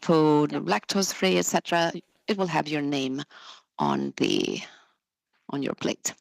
food lactose-free, etc. It will have your name on your plate.